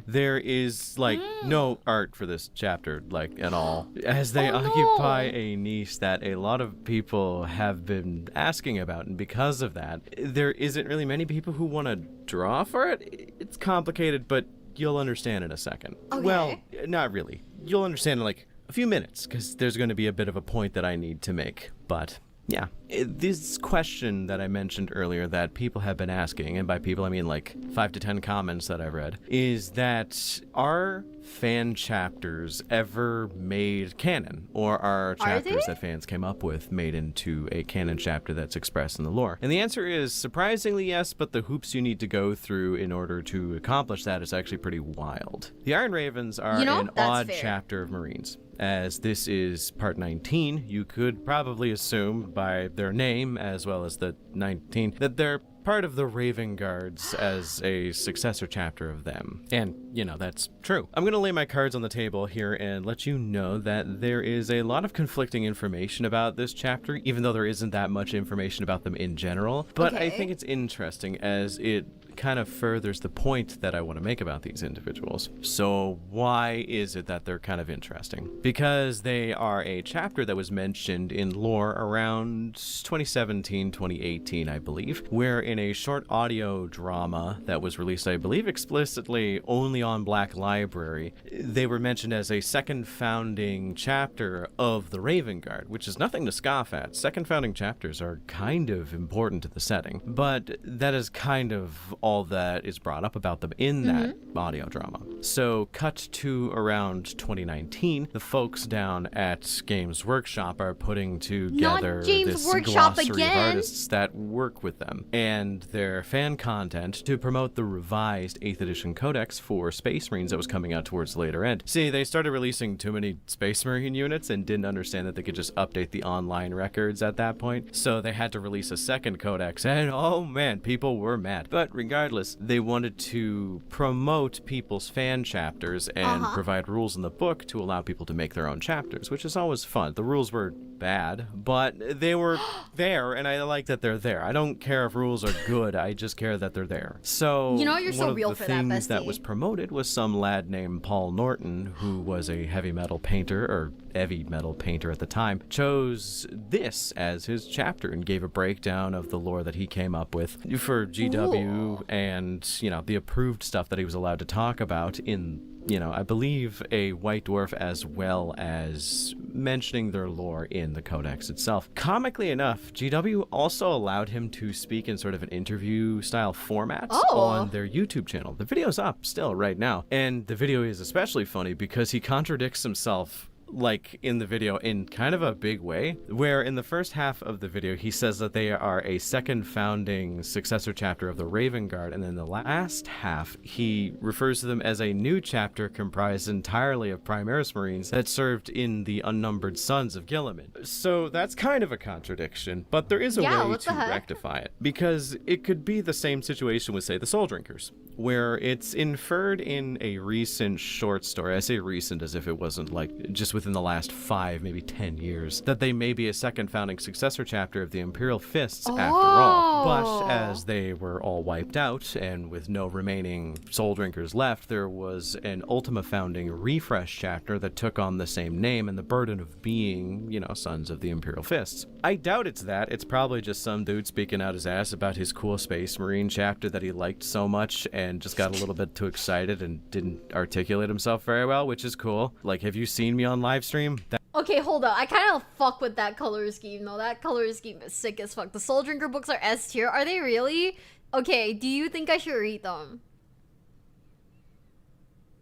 there is, like, no art for this chapter, like, at all, as they occupy a niche that a lot of people have been asking about, and because of that, there isn't really many people who want to draw for it. It's complicated, but you'll understand in a second. Okay. Well, not really. You'll understand in, like, a few minutes, because there's going to be a bit of a point that I need to make, but... yeah, This question that I mentioned earlier that people have been asking, and by people I mean like 5 to 10 comments that I've read, is that are fan chapters ever made canon? Or are chapters that fans came up with made into a canon chapter that's expressed in the lore? And the answer is surprisingly yes, but the hoops you need to go through in order to accomplish that is actually pretty wild. The Iron Ravens are an odd chapter of Marines. As this is part 19, you could probably assume by their name, as well as the 19, that they're part of the Raven Guards as a successor chapter of them. And, that's true. I'm going to lay my cards on the table here and let you know that there is a lot of conflicting information about this chapter, even though there isn't that much information about them in general. But I think it's interesting as it kind of furthers the point that I want to make about these individuals. So why is it that they're kind of interesting? Because they are a chapter that was mentioned in lore around 2017, 2018, I believe, where in a short audio drama that was released, I believe, explicitly only on Black Library, they were mentioned as a second founding chapter of the Raven Guard, which is nothing to scoff at. Second founding chapters are kind of important to the setting, but that is kind of all that is brought up about them in that audio drama. So cut to around 2019, the folks down at Games Workshop are putting together this glossary of artists that work with them and their fan content to promote the revised 8th edition codex for Space Marines that was coming out towards the later end. See, they started releasing too many Space Marine units and didn't understand that they could just update the online records at that point, so they had to release a second codex, and oh man, people were mad. But regardless, they wanted to promote people's fan chapters and provide rules in the book to allow people to make their own chapters, which is always fun. The rules were bad, but they were there, and I like that they're there. I don't care if rules are good, I just care that they're there. So you're so real for that, bestie. One of the things that was promoted was some lad named Paul Norton, who was a heavy metal painter, or heavy metal painter at the time, chose this as his chapter and gave a breakdown of the lore that he came up with for GW and, the approved stuff that he was allowed to talk about in, I believe a White Dwarf, as well as mentioning their lore in the codex itself. Comically enough, GW also allowed him to speak in sort of an interview style format on their YouTube channel. The video's up still right now, and the video is especially funny because he contradicts himself like in the video in kind of a big way, where in the first half of the video he says that they are a second founding successor chapter of the Raven Guard, and then the last half he refers to them as a new chapter comprised entirely of Primaris Marines that served in the Unnumbered Sons of Gilliman. So that's kind of a contradiction, but there is a way to rectify it, because it could be the same situation with, say, the Soul Drinkers, where it's inferred in a recent short story. I say recent as if it wasn't like just within the last 5, maybe 10 years, that they may be a second founding successor chapter of the Imperial Fists after all. But as they were all wiped out and with no remaining Soul Drinkers left, there was an Ultima founding refresh chapter that took on the same name and the burden of being, Sons of the Imperial Fists. I doubt it's that. It's probably just some dude speaking out his ass about his cool Space Marine chapter that he liked so much and just got a little bit too excited and didn't articulate himself very well, which is cool. Like, have you seen me on live stream? Okay, hold up. I kind of fuck with that color scheme, though. That color scheme is sick as fuck. The Soul Drinker books are S tier. Are they really? Okay, do you think I should read them?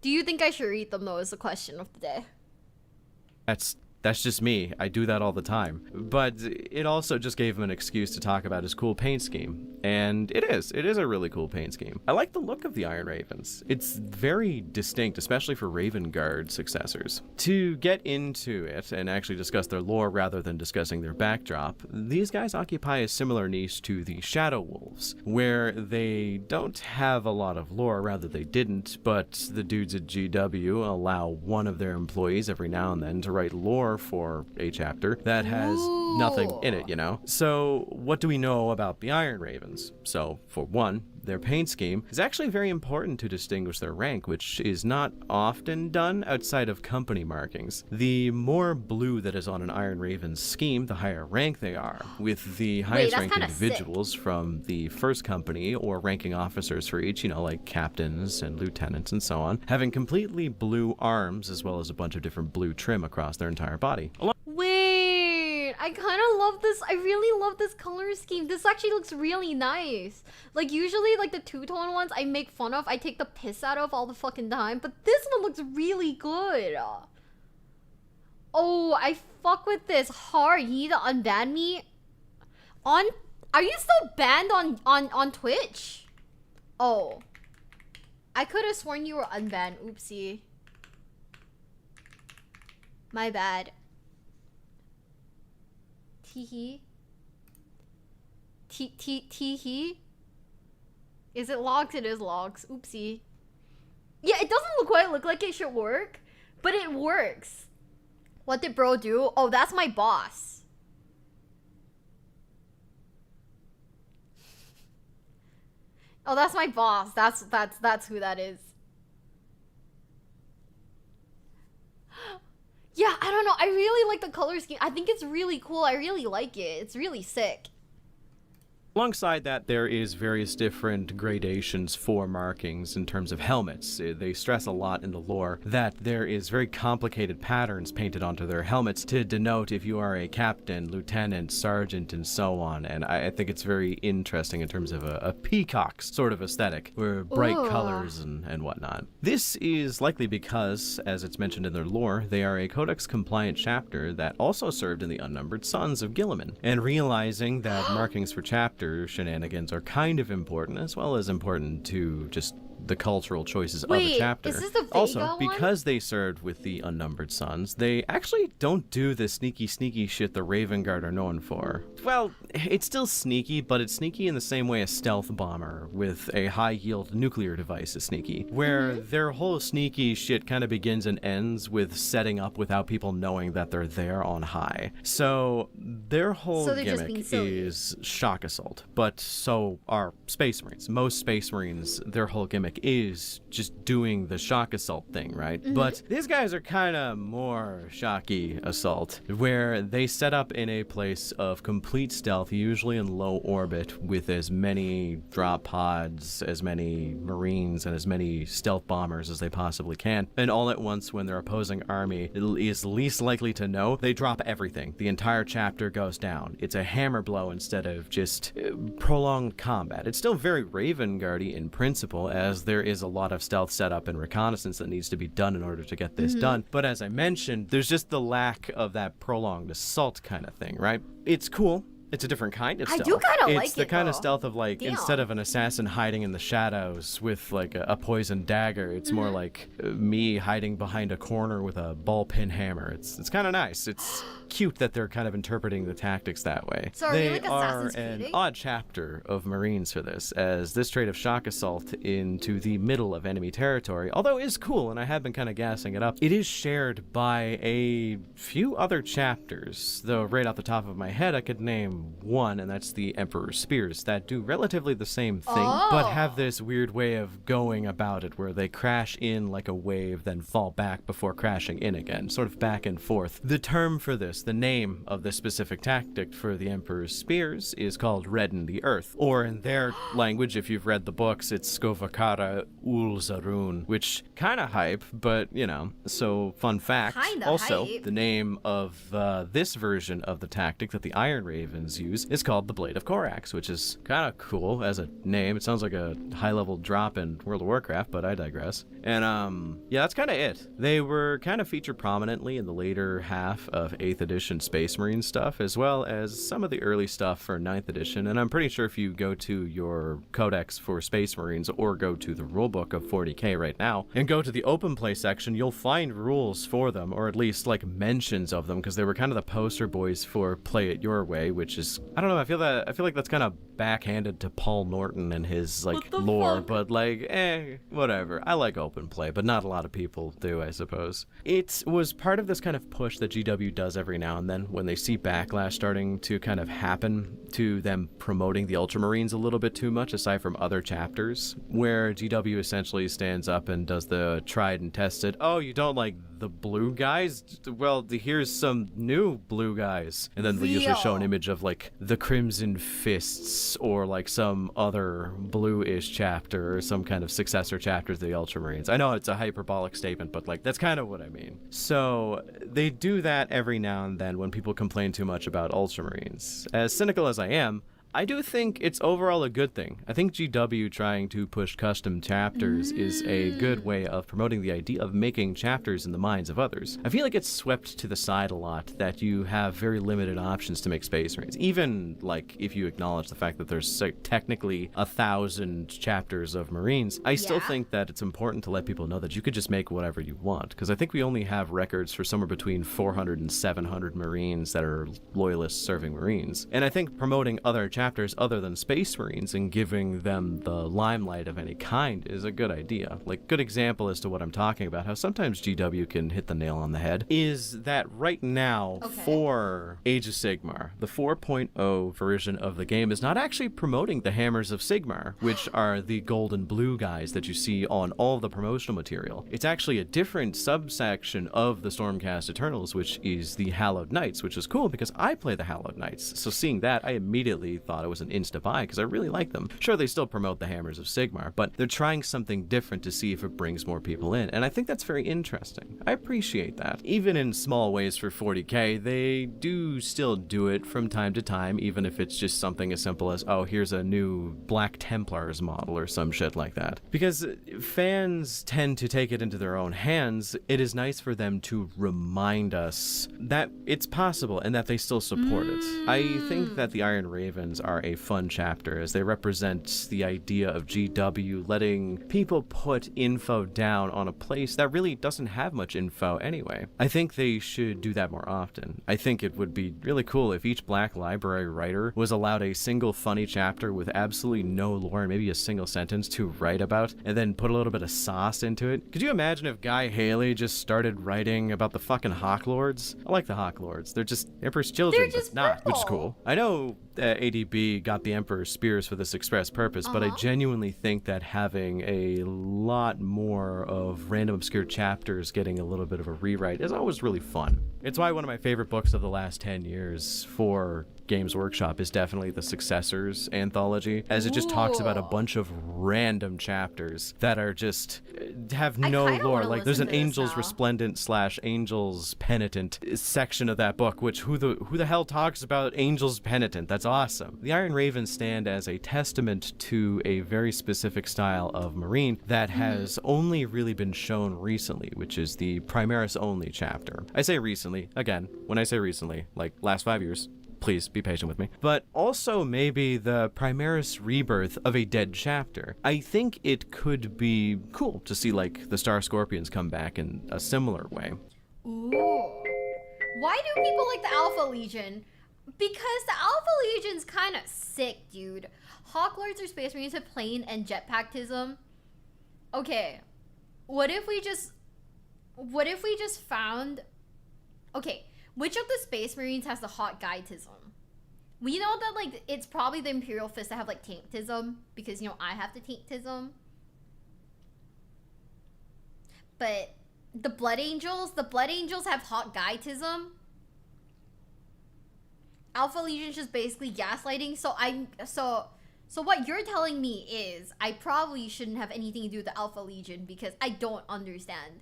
Do you think I should read them, though, is the question of the day. That's just me. I do that all the time. But it also just gave him an excuse to talk about his cool paint scheme. And it is a really cool paint scheme. I like the look of the Iron Ravens. It's very distinct, especially for Raven Guard successors. To get into it and actually discuss their lore rather than discussing their backdrop, these guys occupy a similar niche to the Shadow Wolves, where they don't have a lot of lore, rather they didn't, but the dudes at GW allow one of their employees every now and then to write lore for a chapter that has nothing in it, So what do we know about the Iron Ravens? So, for one, their paint scheme is actually very important to distinguish their rank, which is not often done outside of company markings. The more blue that is on an Iron Raven's scheme, the higher rank they are, with the highest ranked individuals from the first company or ranking officers for each, like captains and lieutenants and so on, having completely blue arms as well as a bunch of different blue trim across their entire body. Wait, I I kind of love this. I really love this color scheme. This actually looks really nice. Like, usually, like, the two-tone ones I make fun of, I take the piss out of all the fucking time. But this one looks really good. Oh, I fuck with this hard. You need to unban me. Are you still banned on Twitch? Oh. I could have sworn you were unbanned. Oopsie. My bad. Teehee. Teehee. Is it logs? It is logs. Oopsie. Yeah, it doesn't quite look like it should work, but it works. What did bro do? Oh, that's my boss. Oh, that's my boss. That's who that is. Yeah, I don't know. I really like the color scheme. I think it's really cool. I really like it. It's really sick. Alongside that, there is various different gradations for markings in terms of helmets. They stress a lot in the lore that there is very complicated patterns painted onto their helmets to denote if you are a captain, lieutenant, sergeant, and so on. And I think it's very interesting in terms of a peacock sort of aesthetic, where bright colors and whatnot. This is likely because, as it's mentioned in their lore, they are a Codex-compliant chapter that also served in the Unnumbered Sons of Gilliman. And realizing that markings for chapters shenanigans are kind of important, as well as important to just the cultural choices of a chapter. Is this the Vega also, one? because they served with the Unnumbered Sons, they actually don't do the sneaky shit the Raven Guard are known for. Well, it's still sneaky, but it's sneaky in the same way a stealth bomber with a high-yield nuclear device is sneaky, where their whole sneaky shit kind of begins and ends with setting up without people knowing that they're there on high. So their whole gimmick is shock assault, but so are Space Marines. Most Space Marines, their whole gimmick is just doing the shock assault thing, right? But these guys are kind of more shocky assault, where they set up in a place of complete stealth, usually in low orbit, with as many drop pods, as many Marines, and as many stealth bombers as they possibly can. And all at once, when their opposing army is least likely to know, they drop everything. The entire chapter goes down. It's a hammer blow instead of just prolonged combat. It's still very Raven Guardy in principle, as there is a lot of stealth setup and reconnaissance that needs to be done in order to get this done. But as I mentioned, there's just the lack of that prolonged assault kind of thing, right? It's cool. It's a different kind of stealth. I do kind of like it, It's the kind of though. stealth of, like, instead of an assassin hiding in the shadows with, like, a poisoned dagger, it's more like me hiding behind a corner with a ball peen hammer. It's kind of nice. It's cute that they're kind of interpreting the tactics that way. So are they we, like, are Assassin's an Creed-ing? odd chapter of Marines for this, as this trait of shock assault into the middle of enemy territory, although is cool, and I have been kind of gassing it up, it is shared by a few other chapters, though right off the top of my head I could name one, and that's the Emperor's Spears, that do relatively the same thing, but have this weird way of going about it, where they crash in like a wave, then fall back before crashing in again, sort of back and forth. The term for this, the name of this specific tactic for the Emperor's Spears, is called Redden the Earth, or in their language, if you've read the books, it's Skovakara Ulzarun, which kind of hype, but, you know, so fun fact. Kinda also, hype. the name of this version of the tactic that the Iron Ravens use is called the Blade of Korax, which is kind of cool as a name. It sounds like a high-level drop in World of Warcraft, but I digress. And, yeah, that's kind of it. They were kind of featured prominently in the later half of 8th edition Space Marine stuff, as well as some of the early stuff for 9th edition, and I'm pretty sure if you go to your codex for Space Marines, or go to the rulebook of 40k right now, and go to the open play section, you'll find rules for them, or at least, like, mentions of them, because they were kind of the poster boys for Play It Your Way, which is, I don't know, I feel like that's kind of backhanded to Paul Norton and his, like, lore, but, like, whatever. I like open play, but not a lot of people do, I suppose. It was part of this kind of push that GW does every now and then, when they see backlash starting to kind of happen to them promoting the Ultramarines a little bit too much, aside from other chapters, where GW essentially stands up and does the tried and tested, oh, you don't like the blue guys, well, here's some new blue guys. And then they usually show an Real. image of like the Crimson Fists or like some other blue-ish chapter or some kind of successor chapter to the Ultramarines. I know it's a hyperbolic statement, but like that's kind of what I mean. So they do that every now and then when people complain too much about Ultramarines. As cynical as I am, I do think it's overall a good thing. I think GW trying to push custom chapters is a good way of promoting the idea of making chapters in the minds of others. I feel like it's swept to the side a lot that you have very limited options to make Space Marines. Even, like, if you acknowledge the fact that there's technically 1,000 chapters of Marines, I still think that it's important to let people know that you could just make whatever you want. Because I think we only have records for somewhere between 400 and 700 Marines that are loyalists serving Marines. And I think promoting other chapters other than Space Marines and giving them the limelight of any kind is a good idea. Like, good example as to what I'm talking about, how sometimes GW can hit the nail on the head, is that right now for Age of Sigmar, the 4.0 version of the game is not actually promoting the Hammers of Sigmar, which are the gold and blue guys that you see on all of the promotional material. It's actually a different subsection of the Stormcast Eternals, which is the Hallowed Knights, which is cool because I play the Hallowed Knights. So seeing that, I immediately thought it was an insta-buy because I really like them. Sure, they still promote the Hammers of Sigmar, but they're trying something different to see if it brings more people in, and I think that's very interesting. I appreciate that. Even in small ways for 40k, they do still do it from time to time, even if it's just something as simple as, oh, here's a new Black Templars model or some shit like that. Because fans tend to take it into their own hands, it is nice for them to remind us that it's possible and that they still support it. I think that the Iron Ravens are a fun chapter as they represent the idea of GW letting people put info down on a place that really doesn't have much info anyway. I think they should do that more often. I think it would be really cool if each Black Library writer was allowed a single funny chapter with absolutely no lore and maybe a single sentence to write about, and then put a little bit of sauce into it. Could you imagine if Guy Haley just started writing about the fucking Hawk Lords? I like the Hawk Lords. They're just Emperor's children, They're just but not, which is purple. cool. I know ADB got the Emperor's spears for this express purpose, but I genuinely think that having a lot more of random obscure chapters getting a little bit of a rewrite is always really fun. It's why one of my favorite books of the last 10 years for Games Workshop is definitely the Successors anthology, as it just talks about a bunch of random chapters that are just have no kinda lore. wanna Like there's listen an to this Angels now. Resplendent / Angels Penitent section of that book, which who the hell talks about Angels Penitent? That's awesome. The Iron Ravens stand as a testament to a very specific style of Marine that has only really been shown recently, which is the Primaris only chapter. I say recently, again, when I say recently, like last 5 years. Please be patient with me. But also maybe the Primaris rebirth of a dead chapter. I think it could be cool to see like the Star Scorpions come back in a similar way. Ooh. Why do people like the Alpha Legion? Because the Alpha Legion's kind of sick, dude. Hawk Lords or Space Marines have plane and jetpacktism. Okay, what if we just found? Okay, which of the Space Marines has the hot guytism? We know that like it's probably the Imperial Fist that have like tanktism because you know I have the tanktism. But the Blood Angels have hot guytism. Alpha Legion's just basically gaslighting. So what you're telling me is I probably shouldn't have anything to do with the Alpha Legion because I don't understand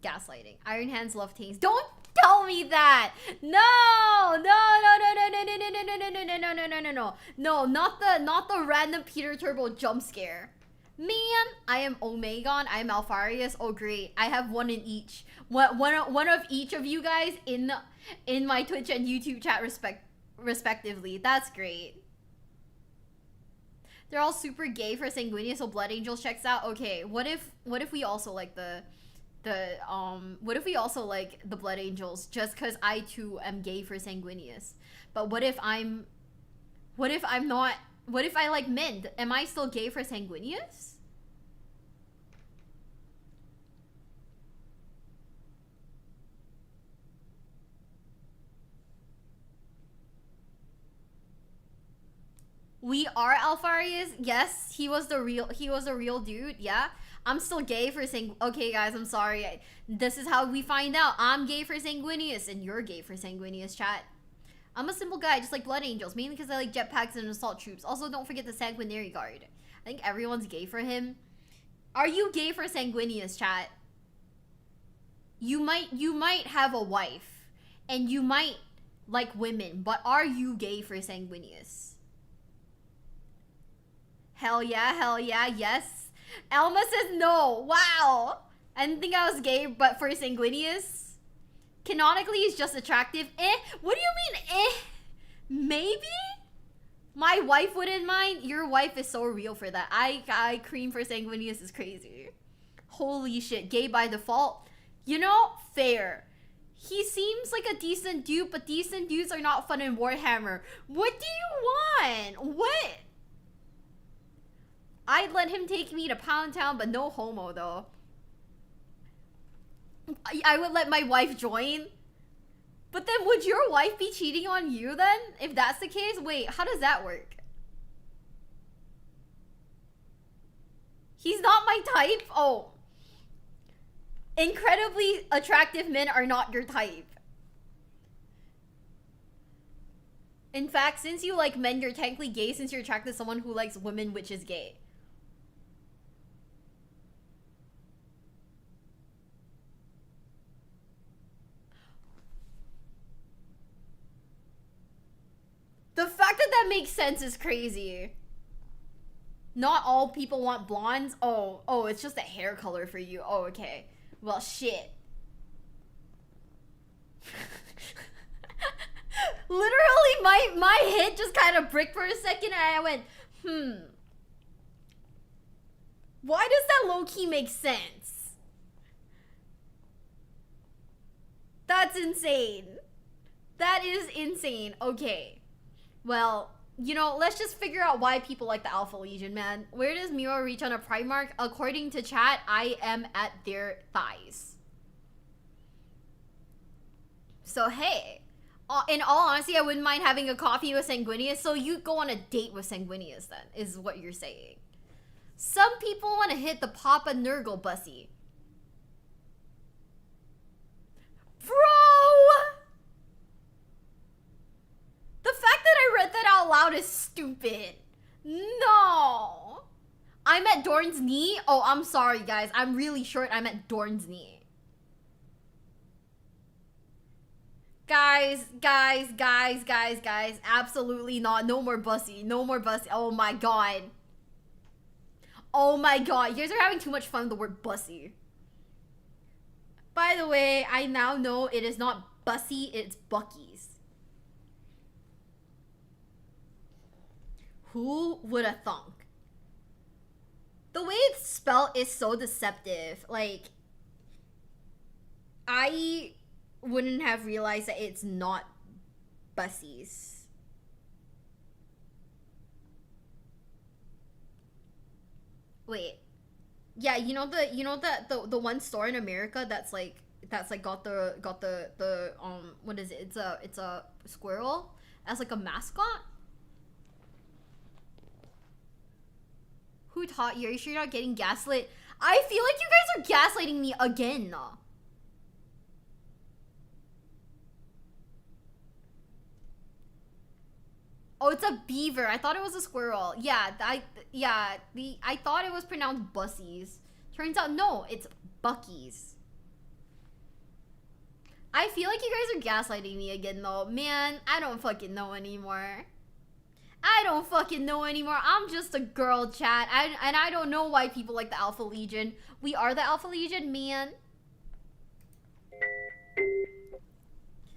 gaslighting. Iron Hands love tanks. Don't tell me that. No, not the random Peter Turbo jump scare. Man, I am Omegon. I am Alpharius. Oh great, I have one in each. One of each of you guys in my Twitch and YouTube chat respectively. That's great. They're all super gay for Sanguinius, so Blood Angels checks out. Okay, what if we also like what if we also like the Blood Angels just because I too am gay for Sanguinius? But what if I'm not? What if I like Mind? Am I still gay for Sanguinius? We are Alpharius. Yes, he was a real dude. Yeah. I'm still gay for okay, guys, I'm sorry. This is how we find out. I'm gay for sanguineous, and you're gay for sanguineous, chat. I'm a simple guy, just like Blood Angels, mainly because I like jetpacks and assault troops. Also, don't forget the Sanguinary Guard. I think everyone's gay for him. Are you gay for sanguineous, chat? You might have a wife, and you might like women, but are you gay for sanguineous? Hell yeah, yes. Elma says no. Wow. I didn't think I was gay, but for sanguineous. Canonically, he's just attractive. What do you mean, Maybe? My wife wouldn't mind. Your wife is so real for that. I cream for sanguineous is crazy. Holy shit. Gay by default. You know, fair. He seems like a decent dude, but decent dudes are not fun in Warhammer. What do you want? What? I'd let him take me to Pound Town, but no homo, though. I would let my wife join. But then would your wife be cheating on you then? If that's the case, wait, how does that work? He's not my type? Oh. Incredibly attractive men are not your type. In fact, since you like men, you're technically gay since you're attracted to someone who likes women, which is gay. The fact that that makes sense is crazy. Not all people want blondes. Oh, it's just a hair color for you. Oh, okay. Well, shit. Literally, my head just kind of bricked for a second, and I went, Why does that low-key make sense? That's insane. That is insane. Okay. Well, you know, let's just figure out why people like the Alpha Legion, man. Where does Miwa reach on a Primarch? According to chat, I am at their thighs. So, hey. In all honesty, I wouldn't mind having a coffee with Sanguineous, so you go on a date with Sanguineous then, is what you're saying. Some people want to hit the Papa Nurgle bussy. Bro! The fact that I read that out loud is stupid. No. I'm at Dorn's knee? Oh, I'm sorry, guys. I'm really short. I'm at Dorn's knee. Guys. Absolutely not. No more bussy. No more bussy. Oh my god. Oh my god. You guys are having too much fun with the word bussy. By the way, I now know it is not bussy, it's Bucky's. Who would have thunk? The way it's spelled is so deceptive. Like, I wouldn't have realized that it's not bussies. Wait. Yeah, you know the one store in America that's like got the what is it? It's a squirrel as like a mascot? Who taught you? Are you sure you're not getting gaslit? I feel like you guys are gaslighting me again. Oh, it's a beaver. I thought it was a squirrel. Yeah, I thought it was pronounced bussies. Turns out no, it's Bucky's. I feel like you guys are gaslighting me again though. Man, I don't fucking know anymore. I'm just a girl, chat. And I don't know why people like the Alpha Legion. We are the Alpha Legion, man.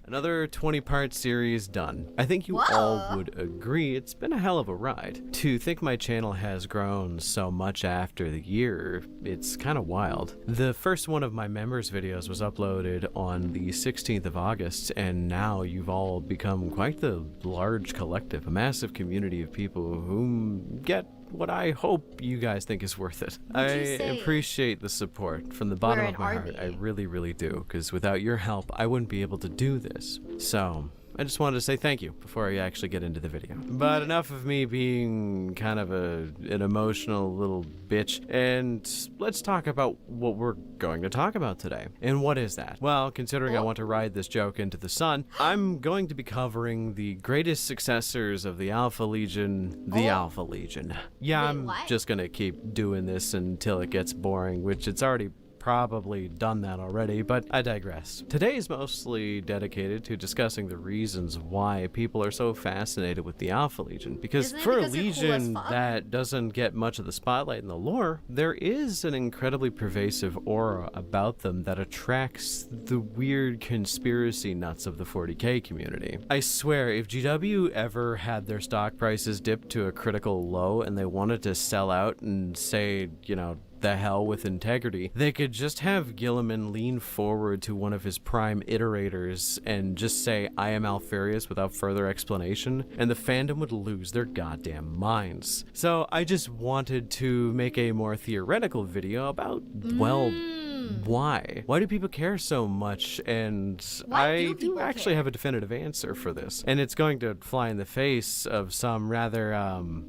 Another 20-part series done. I think you all would agree it's been a hell of a ride. To think my channel has grown so much after the year, it's kind of wild. The first one of my members videos was uploaded on the 16th of August, and now you've all become quite the large collective, a massive community of people whom get what I hope you guys think is worth it. I appreciate the support from the bottom of my heart. I really, really do, because without your help, I wouldn't be able to do this. So, I just wanted to say thank you before I actually get into the video. But enough of me being kind of an emotional little bitch, and let's talk about what we're going to talk about today. And what is that? Well, considering I want to ride this joke into the sun, I'm going to be covering the greatest successors of the Alpha Legion, the Alpha Legion. Yeah, Wait, I'm what? just gonna keep doing this until it gets boring, which it's already probably done that already, but I digress. Today is mostly dedicated to discussing the reasons why people are so fascinated with the Alpha Legion, because Isn't it for a because they're cool as legion fuck? that doesn't get much of the spotlight in the lore, there is an incredibly pervasive aura about them that attracts the weird conspiracy nuts of the 40k community. I swear, if GW ever had their stock prices dip to a critical low and they wanted to sell out and say, you know, the hell with integrity, they could just have Gilliman lean forward to one of his prime iterators and just say, I am Alfarius, without further explanation, and the fandom would lose their goddamn minds. So I just wanted to make a more theoretical video about, well, why? Why do people care so much? And Why I do do people actually care? have a definitive answer for this. And it's going to fly in the face of some rather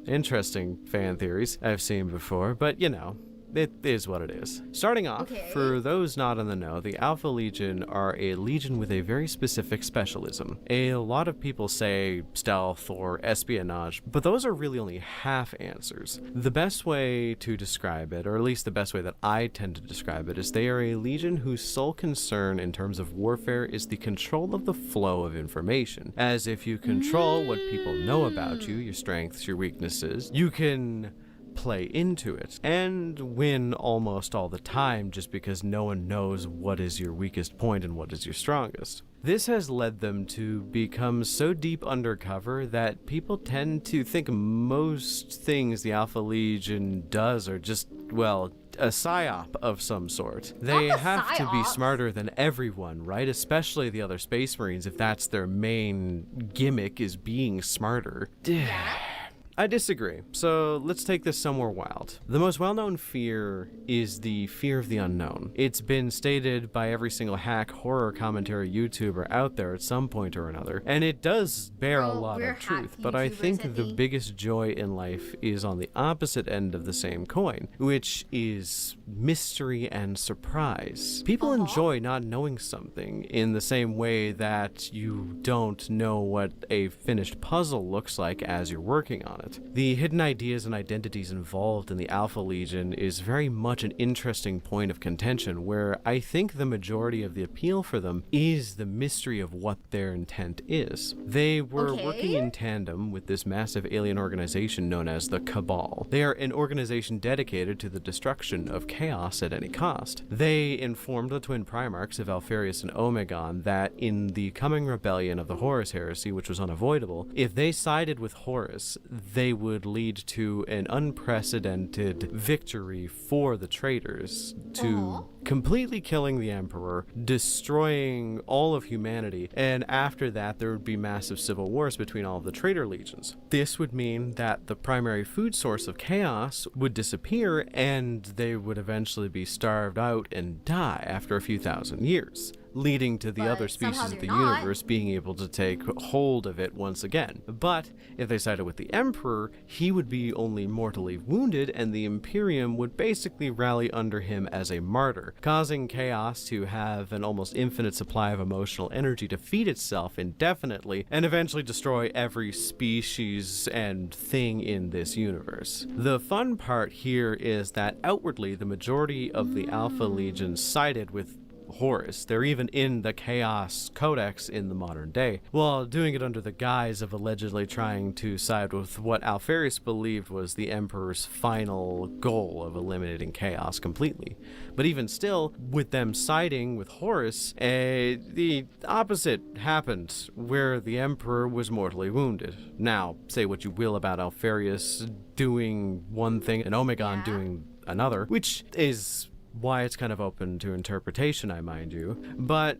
interesting fan theories I've seen before, but you know, it is what it is. Starting off, Okay. for those not in the know, the Alpha Legion are a legion with a very specific specialism. A lot of people say stealth or espionage, but those are really only half answers. The best way to describe it, or at least the best way that I tend to describe it, is they are a legion whose sole concern in terms of warfare is the control of the flow of information. As if you control what people know about you, your strengths, your weaknesses, you can play into it and win almost all the time, just because no one knows what is your weakest point and what is your strongest. This has led them to become so deep undercover that people tend to think most things the Alpha Legion does are just, well, a psyop of some sort. They Not a have to be psyop. smarter than everyone, right? Especially the other Space Marines, if that's their main gimmick, is being smarter. I disagree. So let's take this somewhere wild. The most well-known fear is the fear of the unknown. It's been stated by every single hack horror commentary YouTuber out there at some point or another, and it does bear a Bro, lot we're of truth, hack but I YouTubers, think I the think. biggest joy in life is on the opposite end of the same coin, which is mystery and surprise. People enjoy not knowing something in the same way that you don't know what a finished puzzle looks like as you're working on it. The hidden ideas and identities involved in the Alpha Legion is very much an interesting point of contention, where I think the majority of the appeal for them is the mystery of what their intent is. They were Okay. working in tandem with this massive alien organization known as the Cabal. They are an organization dedicated to the destruction of chaos at any cost. They informed the twin Primarchs of Alfarius and Omegon that in the coming rebellion of the Horus Heresy, which was unavoidable, if they sided with Horus, they would lead to an unprecedented victory for the traitors, to completely killing the Emperor, destroying all of humanity, and after that there would be massive civil wars between all of the traitor legions. This would mean that the primary food source of chaos would disappear, and they would eventually be starved out and die after a few thousand years, leading to the But other somehow species of the they're not. universe being able to take hold of it once again. But if they sided with the Emperor, he would be only mortally wounded, and the Imperium would basically rally under him as a martyr, causing chaos to have an almost infinite supply of emotional energy to feed itself indefinitely, and eventually destroy every species and thing in this universe. The fun part here is that outwardly, the majority of the Alpha Legion sided with Horus. They're even in the Chaos Codex in the modern day, while doing it under the guise of allegedly trying to side with what Alfarius believed was the Emperor's final goal of eliminating chaos completely. But even still, with them siding with Horus, the opposite happened, where the Emperor was mortally wounded. Now, say what you will about Alfarius doing one thing and Omegon doing another, which is why it's kind of open to interpretation, I mind you. But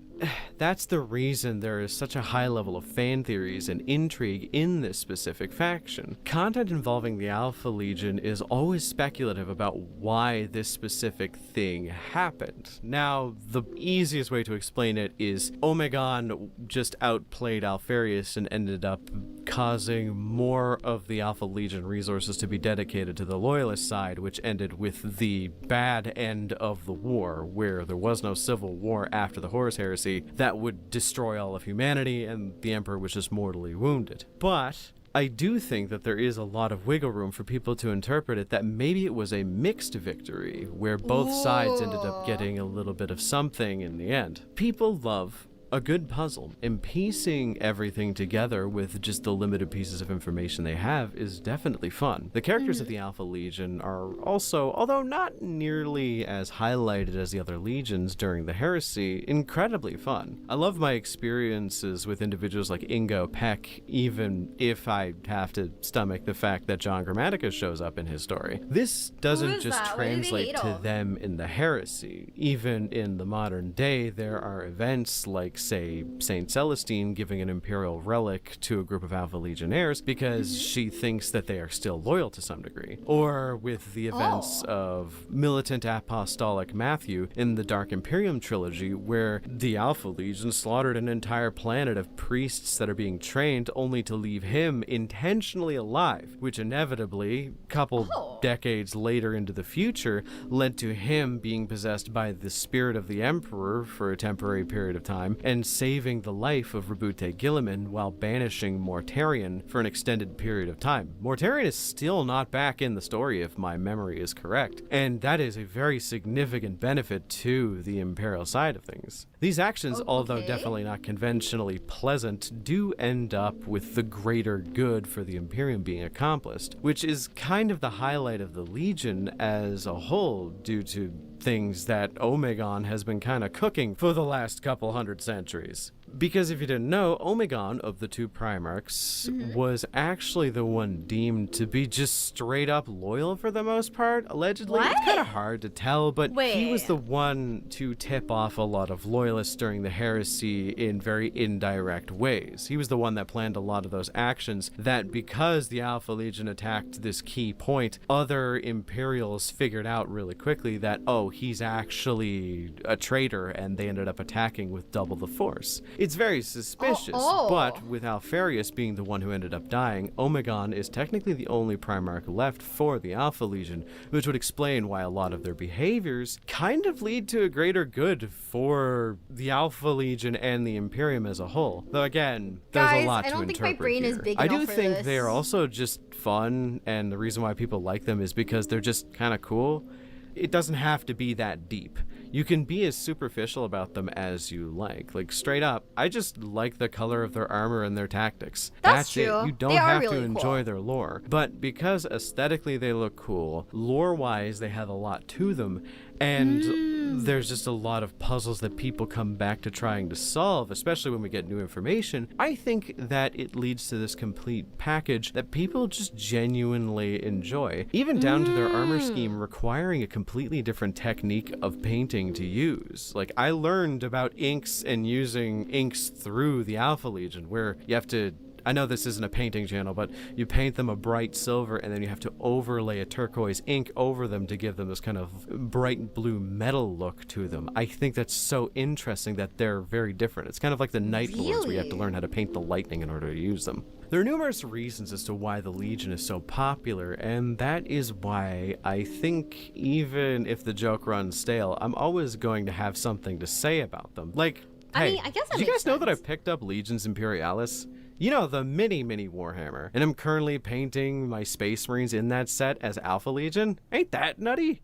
that's the reason there is such a high level of fan theories and intrigue in this specific faction. Content involving the Alpha Legion is always speculative about why this specific thing happened. Now, the easiest way to explain it is Omegon just outplayed Alpharius and ended up causing more of the Alpha Legion resources to be dedicated to the Loyalist side, which ended with the bad end of the war, where there was no civil war after the Horus Heresy that would destroy all of humanity, and the Emperor was just mortally wounded. But I do think that there is a lot of wiggle room for people to interpret it that maybe it was a mixed victory, where both sides ended up getting a little bit of something in the end. People love a good puzzle, and piecing everything together with just the limited pieces of information they have is definitely fun. The characters of the Alpha Legion are also, although not nearly as highlighted as the other legions during the Heresy, incredibly fun. I love my experiences with individuals like Ingo Peck, even if I have to stomach the fact that John Grammaticus shows up in his story. This doesn't just translate to them in the Heresy. Even in the modern day, there are events like, say, Saint Celestine giving an Imperial relic to a group of Alpha Legionnaires because she thinks that they are still loyal to some degree. Or with the events of Militant Apostolic Matthew in the Dark Imperium trilogy, where the Alpha Legion slaughtered an entire planet of priests that are being trained only to leave him intentionally alive, which inevitably, couple decades later into the future, led to him being possessed by the spirit of the Emperor for a temporary period of time, and saving the life of Rabute Gilliman while banishing Mortarion for an extended period of time. Mortarion is still not back in the story, if my memory is correct, and that is a very significant benefit to the Imperial side of things. These actions, although definitely not conventionally pleasant, do end up with the greater good for the Imperium being accomplished, which is kind of the highlight of the Legion as a whole, due to things that Omegon has been kind of cooking for the last couple hundred centuries. Because if you didn't know, Omegon of the two Primarchs was actually the one deemed to be just straight up loyal for the most part, allegedly. What? It's kind of hard to tell, but he was the one to tip off a lot of loyalists during the Heresy in very indirect ways. He was the one that planned a lot of those actions that, because the Alpha Legion attacked this key point, other Imperials figured out really quickly that, oh, he's actually a traitor, and they ended up attacking with double the force. It's very suspicious, but with Alpharius being the one who ended up dying, Omegon is technically the only Primarch left for the Alpha Legion, which would explain why a lot of their behaviors kind of lead to a greater good for the Alpha Legion and the Imperium as a whole. Though again, there's a lot to interpret. I don't think my brain is big I enough do for think this. they're also just fun, and the reason why people like them is because they're just kind of cool. It doesn't have to be that deep. You can be as superficial about them as you like. Like, straight up, I just like the color of their armor and their tactics. That's it. true. You don't They are have really to enjoy cool. their lore. But because aesthetically they look cool, lore-wise they have a lot to them, and there's just a lot of puzzles that people come back to trying to solve, especially when we get new information. I think that it leads to this complete package that people just genuinely enjoy, even down to their armor scheme requiring a completely different technique of painting to use. Like, I learned about inks and using inks through the Alpha Legion, where you have to, I know this isn't a painting channel, but you paint them a bright silver and then you have to overlay a turquoise ink over them to give them this kind of bright blue metal look to them. I think that's so interesting that they're very different. It's kind of like the Night Lords, where you have to learn how to paint the lightning in order to use them. There are numerous reasons as to why the Legion is so popular, and that is why I think even if the joke runs stale, I'm always going to have something to say about them. Like, I hey, mean, I guess that did you makes guys know that sense. I've picked up Legions Imperialis? You know, the mini Warhammer. And I'm currently painting my Space Marines in that set as Alpha Legion. Ain't that nutty?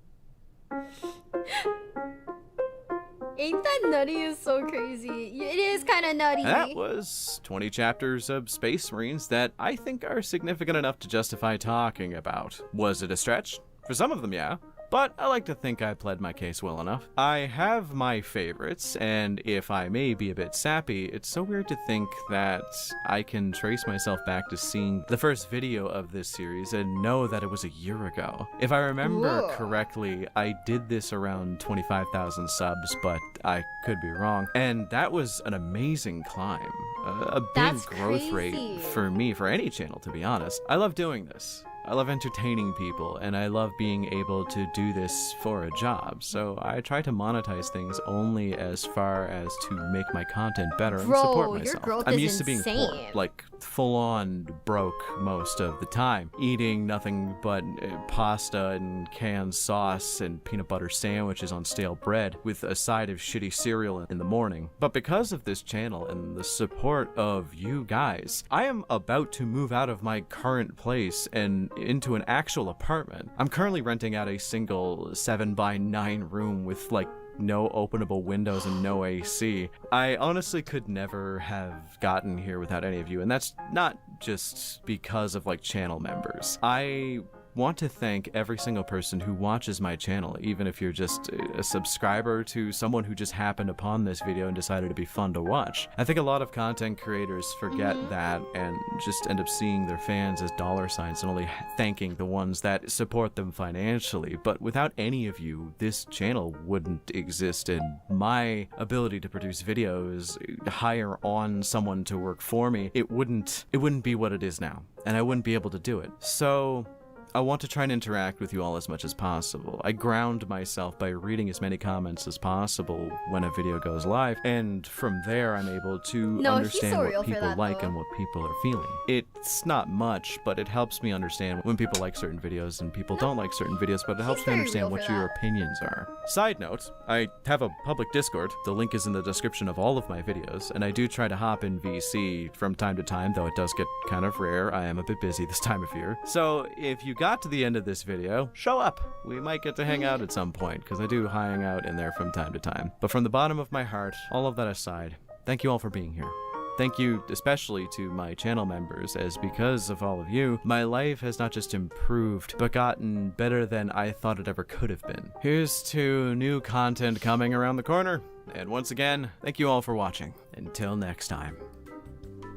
Ain't that nutty is so crazy. It is kind of nutty. That was 20 chapters of Space Marines that I think are significant enough to justify talking about. Was it a stretch? For some of them, yeah. but I like to think I pled my case well enough. I have my favorites, and if I may be a bit sappy, it's so weird to think that I can trace myself back to seeing the first video of this series and know that it was a year ago. If I remember Ooh. correctly, I did this around 25,000 subs, but I could be wrong. And that was an amazing climb. A big That's growth rate crazy. for me, for any channel, to be honest. I love doing this. I love entertaining people, and I love being able to do this for a job. So I try to monetize things only as far as to make my content better and Bro, support your myself. growth I'm is used to being poor, insane. like full-on broke most of the time, eating nothing but pasta and canned sauce and peanut butter sandwiches on stale bread with a side of shitty cereal in the morning. But because of this channel and the support of you guys, I am about to move out of my current place and into an actual apartment. I'm currently renting out a single 7x9 room with like no openable windows and no AC. I honestly could never have gotten here without any of you, and that's not just because of like channel members. I want to thank every single person who watches my channel, even if you're just a subscriber to someone who just happened upon this video and decided to be fun to watch. I think a lot of content creators forget that and just end up seeing their fans as dollar signs and only thanking the ones that support them financially. But without any of you, this channel wouldn't exist, and my ability to produce videos, hire on someone to work for me, it wouldn't be what it is now, and I wouldn't be able to do it. So I want to try and interact with you all as much as possible. I ground myself by reading as many comments as possible when a video goes live, and from there I'm able to No, he's understand so real what for people that, like though. and what people are feeling. It's not much, but it helps me understand when people like certain videos and people don't like certain videos, but it helps me very understand real what for your that. opinions are. Side note, I have a public Discord. The link is in the description of all of my videos, and I do try to hop in VC from time to time, though it does get kind of rare. I am a bit busy this time of year. So if you got to the end of this video, show up. We might get to hang out at some point, because I do hang out in there from time to time. But from the bottom of my heart, all of that aside, thank you all for being here. Thank you especially to my channel members, as because of all of you, my life has not just improved, but gotten better than I thought it ever could have been. Here's to new content coming around the corner. And once again, thank you all for watching. Until next time.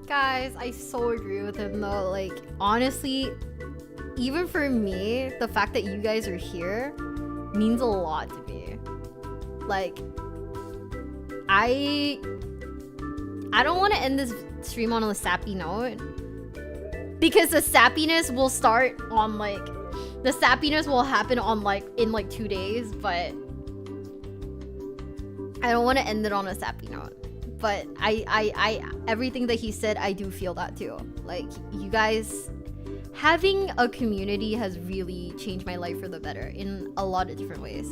Guys, I so agree with him though. Like, honestly, even for me, the fact that you guys are here means a lot to me. Like, I don't want to end this stream on a sappy note, because the sappiness will start on like, the sappiness will happen on like in like 2 days, but I don't want to end it on a sappy note. But I everything that he said, I do feel that too. Like, you guys, having a community has really changed my life for the better in a lot of different ways.